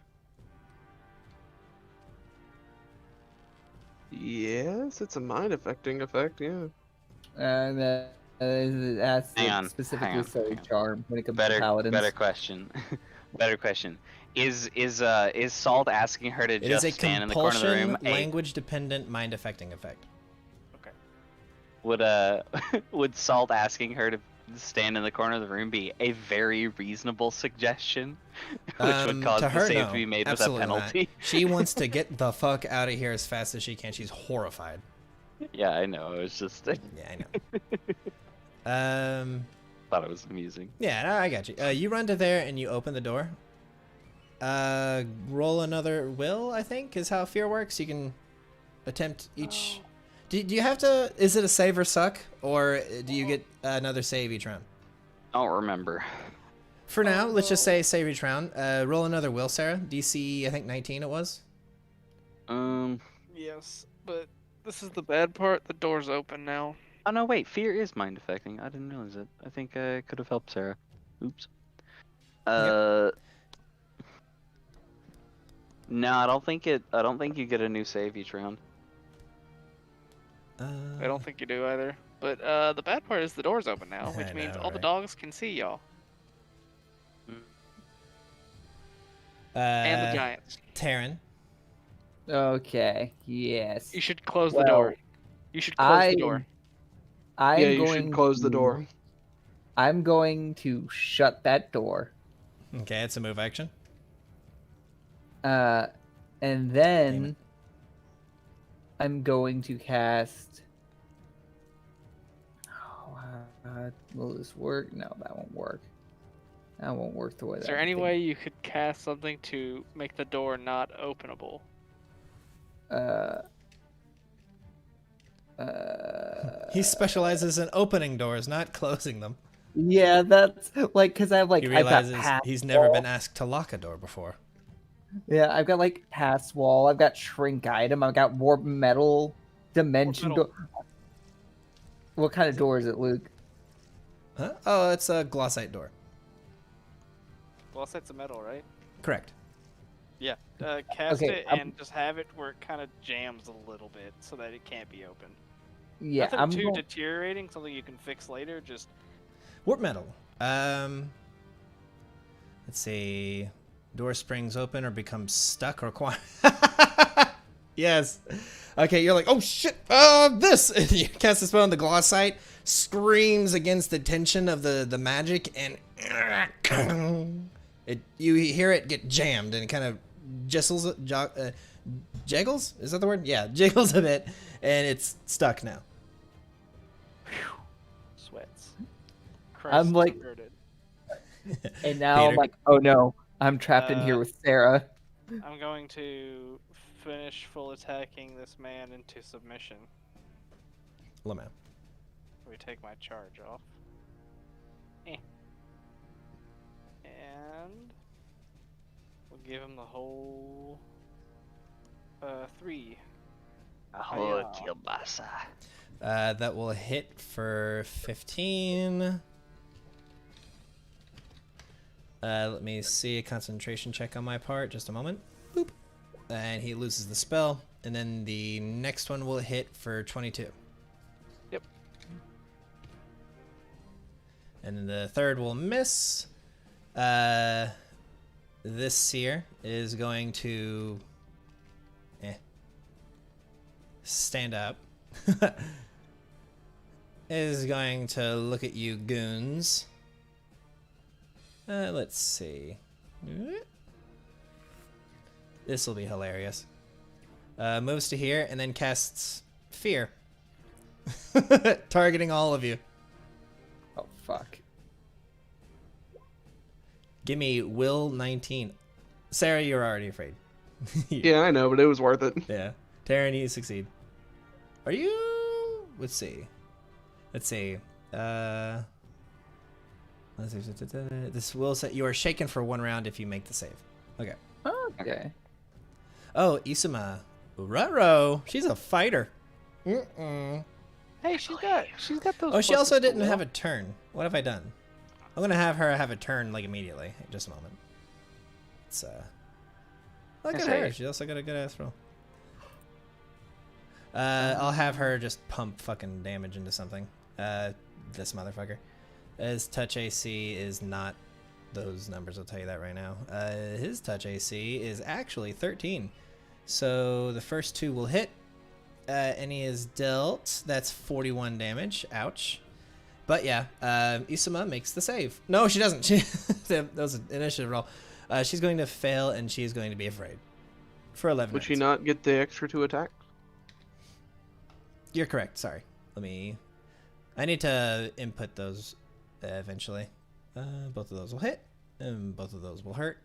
Yes, it's a mind affecting effect, yeah. That's Hang on, specifically hang on, so hang on. charm when it comes to better paladins. question. Better question. Is Salt asking her to It is just a stand in the corner of the compulsion, room? language-dependent, mind-affecting effect. Would Salt asking her to stand in the corner of the room be a very reasonable suggestion, which would cause to the her, save no. to be made with a Absolutely not. penalty? She wants to get the fuck out of here as fast as she can. She's horrified. Yeah, I know. It was just Yeah, I know. thought it was amusing. Yeah, I got you. You run to there and you open the door. Roll another will, I think, is how fear works. You can attempt each. Do you have to? Is it a save or suck, or do you get another save each round? I don't remember. For now, let's just say save each round. Roll another will, Sarah. DC, I think 19 it was. Yes, but this is the bad part. The door's open now. Oh no, wait. Fear is mind affecting. I didn't realize it. I think I could have helped Sarah. Oops. No, I don't think it. I don't think you get a new save each round. I don't think you do either. But the bad part is the door's open now, which I means know, all the right? dogs can see y'all Uh, and the giants. Taryn. Okay, yes. You should close the well, door. You should close the door. I'm Yeah, you going should close the to- door. I'm going to shut that door. Okay, it's a move action. And Damn then it. I'm going to cast. Oh, will this work? No, that won't work. That won't work the way Is that there I'm any thinking. way you could cast something to make the door not openable? He specializes in opening doors, not closing them. Yeah, that's like because I have like He I've got realizes pass he's never wall. been asked to lock a door before. Yeah, I've got like pass wall. I've got shrink item. I've got warp metal, dimension metal. door. What kind of door is it, Luke? Huh? Oh, it's a glossite door. Well, sets of metal, right? Correct. Yeah. Cast Okay, it I'm- and just have it where it kind of jams a little bit so that it can't be open. Yeah, Nothing I'm too going. deteriorating, something you can fix later. Just Warp metal. Let's see. Door springs open or becomes stuck or quiet. Yes. Okay, you're like, oh shit, this. And you cast the spell on the glossite, screams against the tension of the magic, and you hear it get jammed, and it kind of jiggles? Is that the word? Yeah, jiggles a bit, and it's stuck now. sweats. I'm like- averted. And now I'm Peter. like, oh no, I'm trapped in here with Sarah. I'm going to finish full attacking this man into submission. Lemon. Let me take my charge off. And we'll give him the whole 3. Oh, Yeah. kielbasa. That will hit for 15. Let me see a concentration check on my part. Just a moment. Boop. And he loses the spell. And then the next one will hit for 22. Yep. And then the third will miss. This seer is going to stand up. Is going to look at you goons. Let's see. This will be hilarious. Moves to here and then casts Fear. Targeting all of you. Oh fuck. Give me Will 19. Sarah, you're already afraid. Yeah, I know, but it was worth it. Yeah. Taryn, you succeed. Are you... Let's see. Let's see. This will say you are shaken for 1 round if you make the save. Okay. Okay. Oh, Isuma. Ruh-roh. She's a fighter. Mm-mm. Hey, she's got those. Oh, she pluses also for didn't will. have a turn. What have I done? I'm gonna have her have a turn like immediately. Just a moment. It's look at her. She also got a good ass roll. I'll have her just pump fucking damage into something. This motherfucker. His touch AC is not those numbers. I'll tell you that right now. His touch AC is actually 13. So the first 2 will hit. And he is dealt. That's 41 damage. Ouch. But yeah, Isuma makes the save. No, she doesn't. She that was an initiative roll. She's going to fail, and she is going to be afraid. For 11 Would she rounds. not get the extra 2 attacks? You're correct. Sorry. I need to input those eventually. Both of those will hit, and both of those will hurt.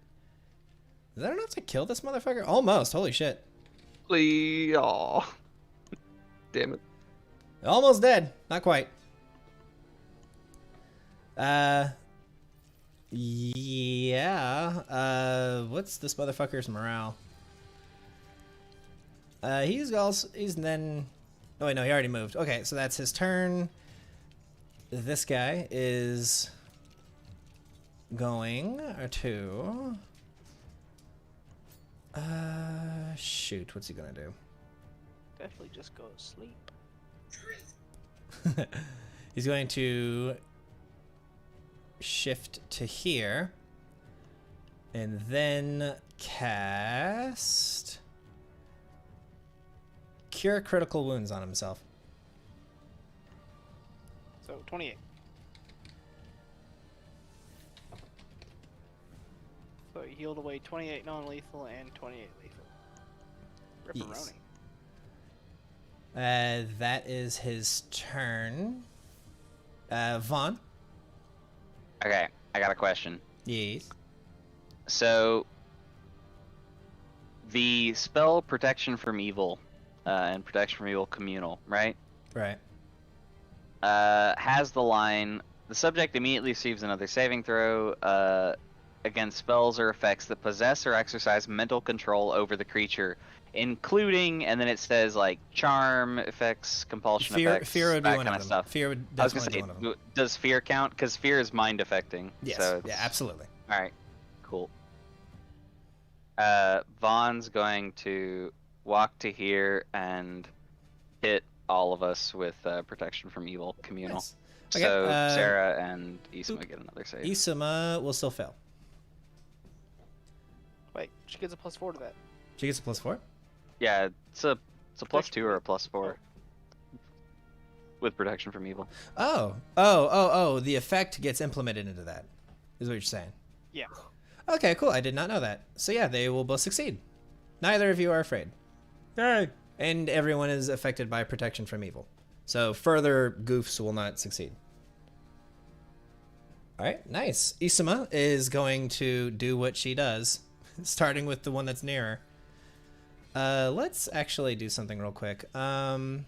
Is that enough to kill this motherfucker? Almost. Holy shit. Aw. Damn it. Almost dead. Not quite. Yeah. What's this motherfucker's morale? He's then. Oh wait, no, he already moved. Okay, so that's his turn. This guy is going to. Shoot, what's he gonna do? Definitely just go to sleep. He's going to shift to here and then cast Cure Critical Wounds on himself. So 28. So he healed away 28 non-lethal and 28 lethal. Ripperoni. Yes. That is his turn. Vaughn? Okay, I got a question. Yes. So, the spell Protection from Evil and Protection from Evil Communal, right? Right. Has the line, the subject immediately receives another saving throw against spells or effects that possess or exercise mental control over the creature, including, and then it says like charm effects, compulsion effects, Fear would be that one kind of of them. stuff. Fear would I was gonna definitely say, be one of them. does fear count? Because fear is mind affecting. Yes. So Yeah, absolutely. all right, cool. Vaughn's going to walk to here and hit all of us with Protection from Evil Communal. Nice. Okay, So Sarah and Isma get another save. Isama will still fail. Wait, she gets a +4 to that. She gets a +4? Yeah, it's a +2 Protection or a +4 with Protection from Evil. Oh, the effect gets implemented into that, is what you're saying. Yeah. Okay, cool. I did not know that. So yeah, they will both succeed. Neither of you are afraid. Yay! And everyone is affected by Protection from Evil. So further goofs will not succeed. Alright, nice. Isama is going to do what she does, starting with the one that's nearer. Let's actually do something real quick. I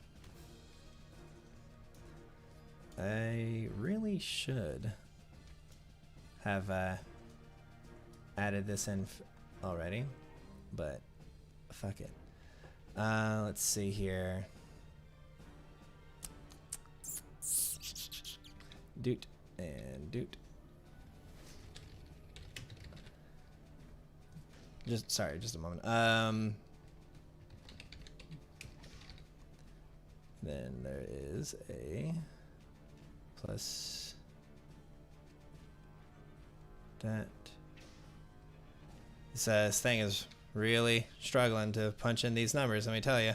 really should have added this in already, but fuck it. Let's see here. Doot and doot. Just a moment. Then there is a plus that. This thing is really struggling to punch in these numbers, let me tell you.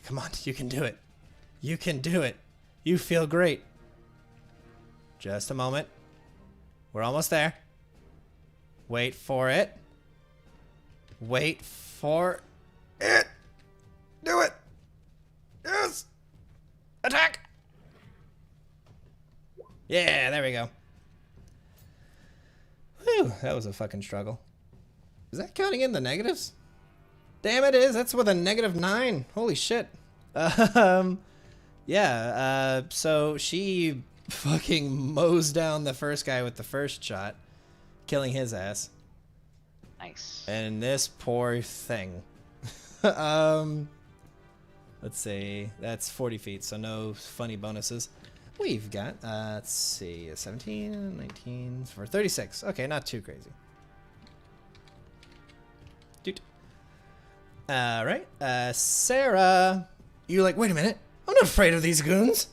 Come on, you can do it. You can do it. You feel great. Just a moment. We're almost there. Wait for it. Wait for it. Do it. Yes. Attack. Yeah, there we go. Whew, that was a fucking struggle. Is that counting in the negatives? Damn, it is. That's with a -9. Holy shit. Yeah, so she fucking mows down the first guy with the first shot, killing his ass. Nice. And this poor thing. Let's see. That's 40 feet, so no funny bonuses. We've got, let's see, 17, 19, for 36. Okay, not too crazy. Dude. Alright, Sarah. You're like, wait a minute. I'm not afraid of these goons.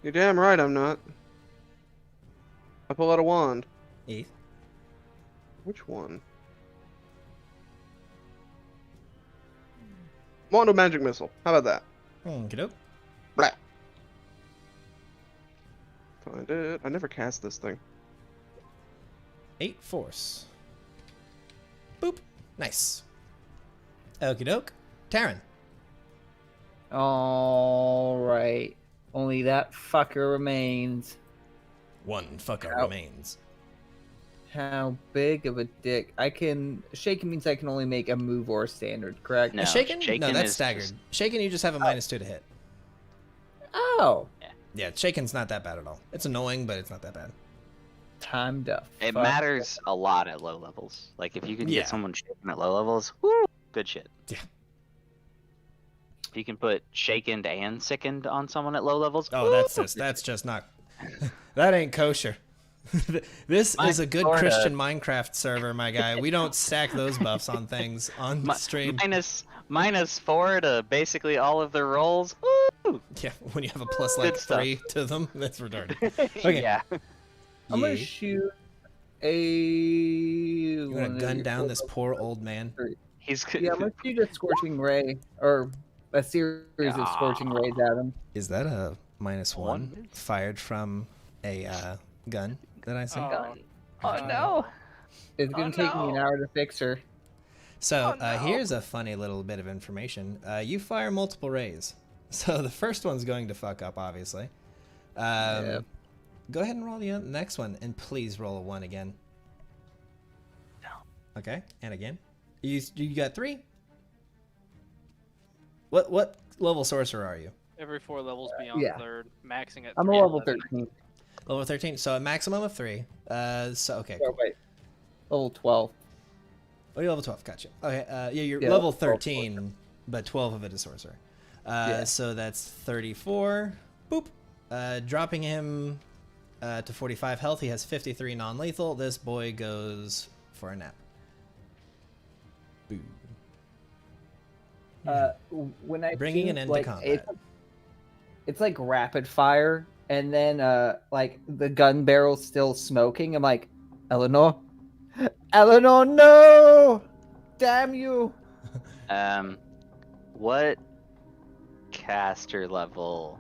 You're damn right I'm not. I pull out a wand. Eth. Which one? Wand of Magic Missile. How about that? Okey-doke. Blah. Find it. I never cast this thing. 8 force. Boop. Nice. Okie doke. Taryn. Alright. Only that fucker remains. One fucker Ow. remains. How big of a dick? Shaken means I can only make a move or a standard, correct? No, Shaken? No, shaken that's is staggered. just- Shaken, you just have a -2 to hit. Oh. Yeah, Shaken's not that bad at all. It's annoying, but it's not that bad. Time to It fuck. matters a lot at low levels. Like if you can Yeah. get someone shaken at low levels, woo, good shit. Yeah. If you can put shakened and sickened on someone at low levels, Oh, woo, that's just not. That ain't kosher. This is a good sorta. Christian Minecraft server, my guy. We don't stack those buffs on things on stream. -4 to basically all of their rolls. Woo! Yeah, when you have a plus Good like stuff. 3 to them, that's retarded. Okay. Yeah. I'm gonna Yeah. shoot a. You want to gun down this poor old man? He's Yeah, I'm gonna shoot a scorching ray or a series of scorching rays at him. Is that a -1 One? fired from a gun that I see. Oh, Oh no! It's gonna Oh, take me an no. hour to fix her. So Oh, no. here's a funny little bit of information. You fire multiple rays. So the first one's going to fuck up, obviously. Yep. Go ahead and roll the next one, and please roll a 1 again. No. Okay, and again. You got 3? What level sorcerer are you? every 4 levels beyond yeah. 3rd, maxing at I'm a 3 level 11. 13. Level 13, so a maximum of 3. So, okay. Oh, wait. Level 12. Oh, you're level 12, gotcha. Okay, yeah, you're Yeah, level level 12 13, but 12 of it is sorcerer. Yeah. So that's 34. Boop. Dropping him to 45 health. He has 53 non-lethal. This boy goes for a nap. Boo. When I Bringing an shoot, end to like, combat. it's like rapid fire, and then like the gun barrel's still smoking. I'm like, Eleanor, Eleanor, no! Damn you! What caster level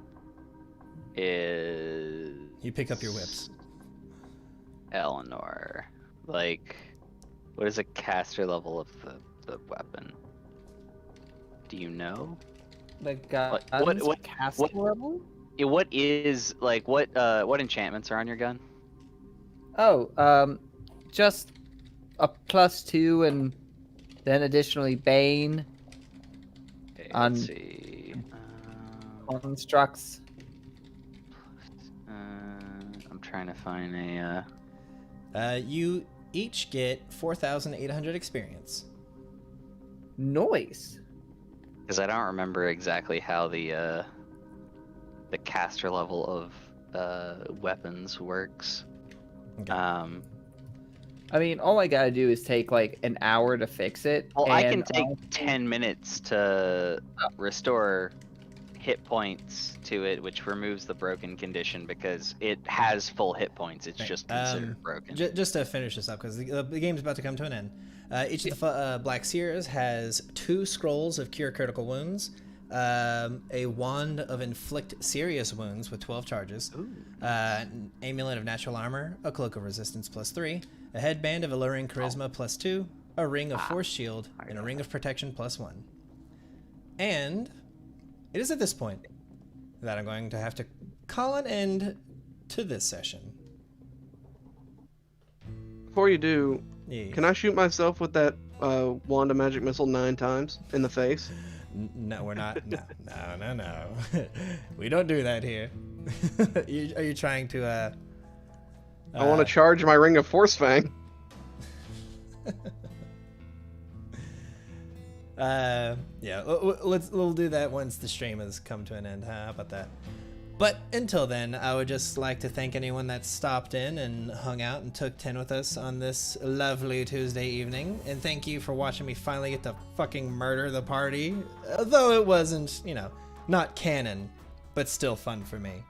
is You pick up your whips. Eleanor? Like, what is a caster level of the weapon? Do you know? The gun's what- caster what- level? Yeah, what is like what enchantments are on your gun? Oh, just a +2, and then additionally Bane, Okay, On- let's see. constructs. I'm trying to find a. You each get 4,800 experience. Noise. Because I don't remember exactly how the caster level of weapons works. Okay. I mean, all I gotta do is take like an hour to fix it. Well, I can and take I'll- 10 minutes to restore hit points to it, which removes the broken condition because it has full hit points. It's Right, just considered broken. Just to finish this up, because the game's about to come to an end. Each of the Black Seers has 2 scrolls of Cure Critical Wounds, a Wand of Inflict Serious Wounds with 12 charges, an Amulet of Natural Armor, a Cloak of Resistance +3, a Headband of Alluring Charisma +2, a Ring of Force Shield, and a Ring of Protection +1. And it is at this point that I'm going to have to call an end to this session. Before you do, Yes. can I shoot myself with that wand of magic missile 9 times in the face? No, we're not. No. We don't do that here. Are you trying to? I want to charge my ring of force fang. Yeah. We'll do that once the stream has come to an end. How about that? But until then, I would just like to thank anyone that stopped in and hung out and took 10 with us on this lovely Tuesday evening. And thank you for watching me finally get to fucking murder the party. Though it wasn't, not canon, but still fun for me.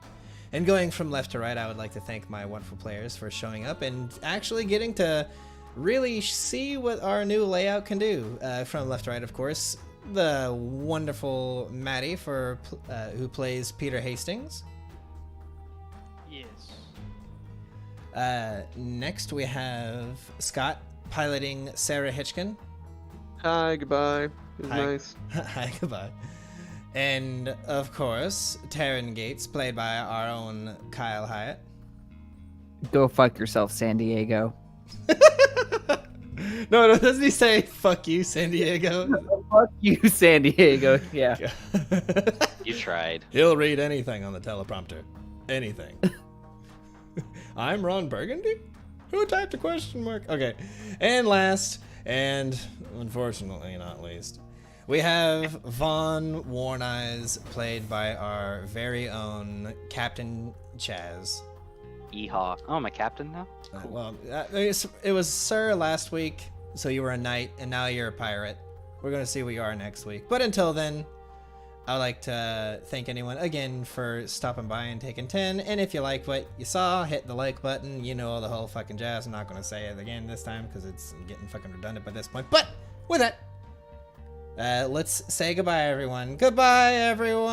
And going from left to right, I would like to thank my wonderful players for showing up and actually getting to really see what our new layout can do. From left to right, of course, the wonderful Maddie who plays Peter Hastings. Yes. Next we have Scott piloting Sarah Hitchkin. Hi, goodbye. It was Hi. nice. Hi, goodbye. And of course, Taryn Gates, played by our own Kyle Hyatt. Go fuck yourself, San Diego. No, doesn't he say "fuck you, San Diego"? Fuck you, San Diego. Yeah. You tried. He'll read anything on the teleprompter. Anything. I'm Ron Burgundy? Who typed a question mark? Okay. And last, and unfortunately not least, we have Vaughn Warneyes, played by our very own Captain Chaz. Yeehaw. Oh, I'm a captain now? It was Sir last week, so you were a knight, and now you're a pirate. We're going to see what you are next week. But until then, I would like to thank anyone again for stopping by and taking 10. And if you like what you saw, hit the like button. You know all the whole fucking jazz. I'm not going to say it again this time because it's getting fucking redundant by this point. But with that, let's say goodbye, everyone. Goodbye, everyone.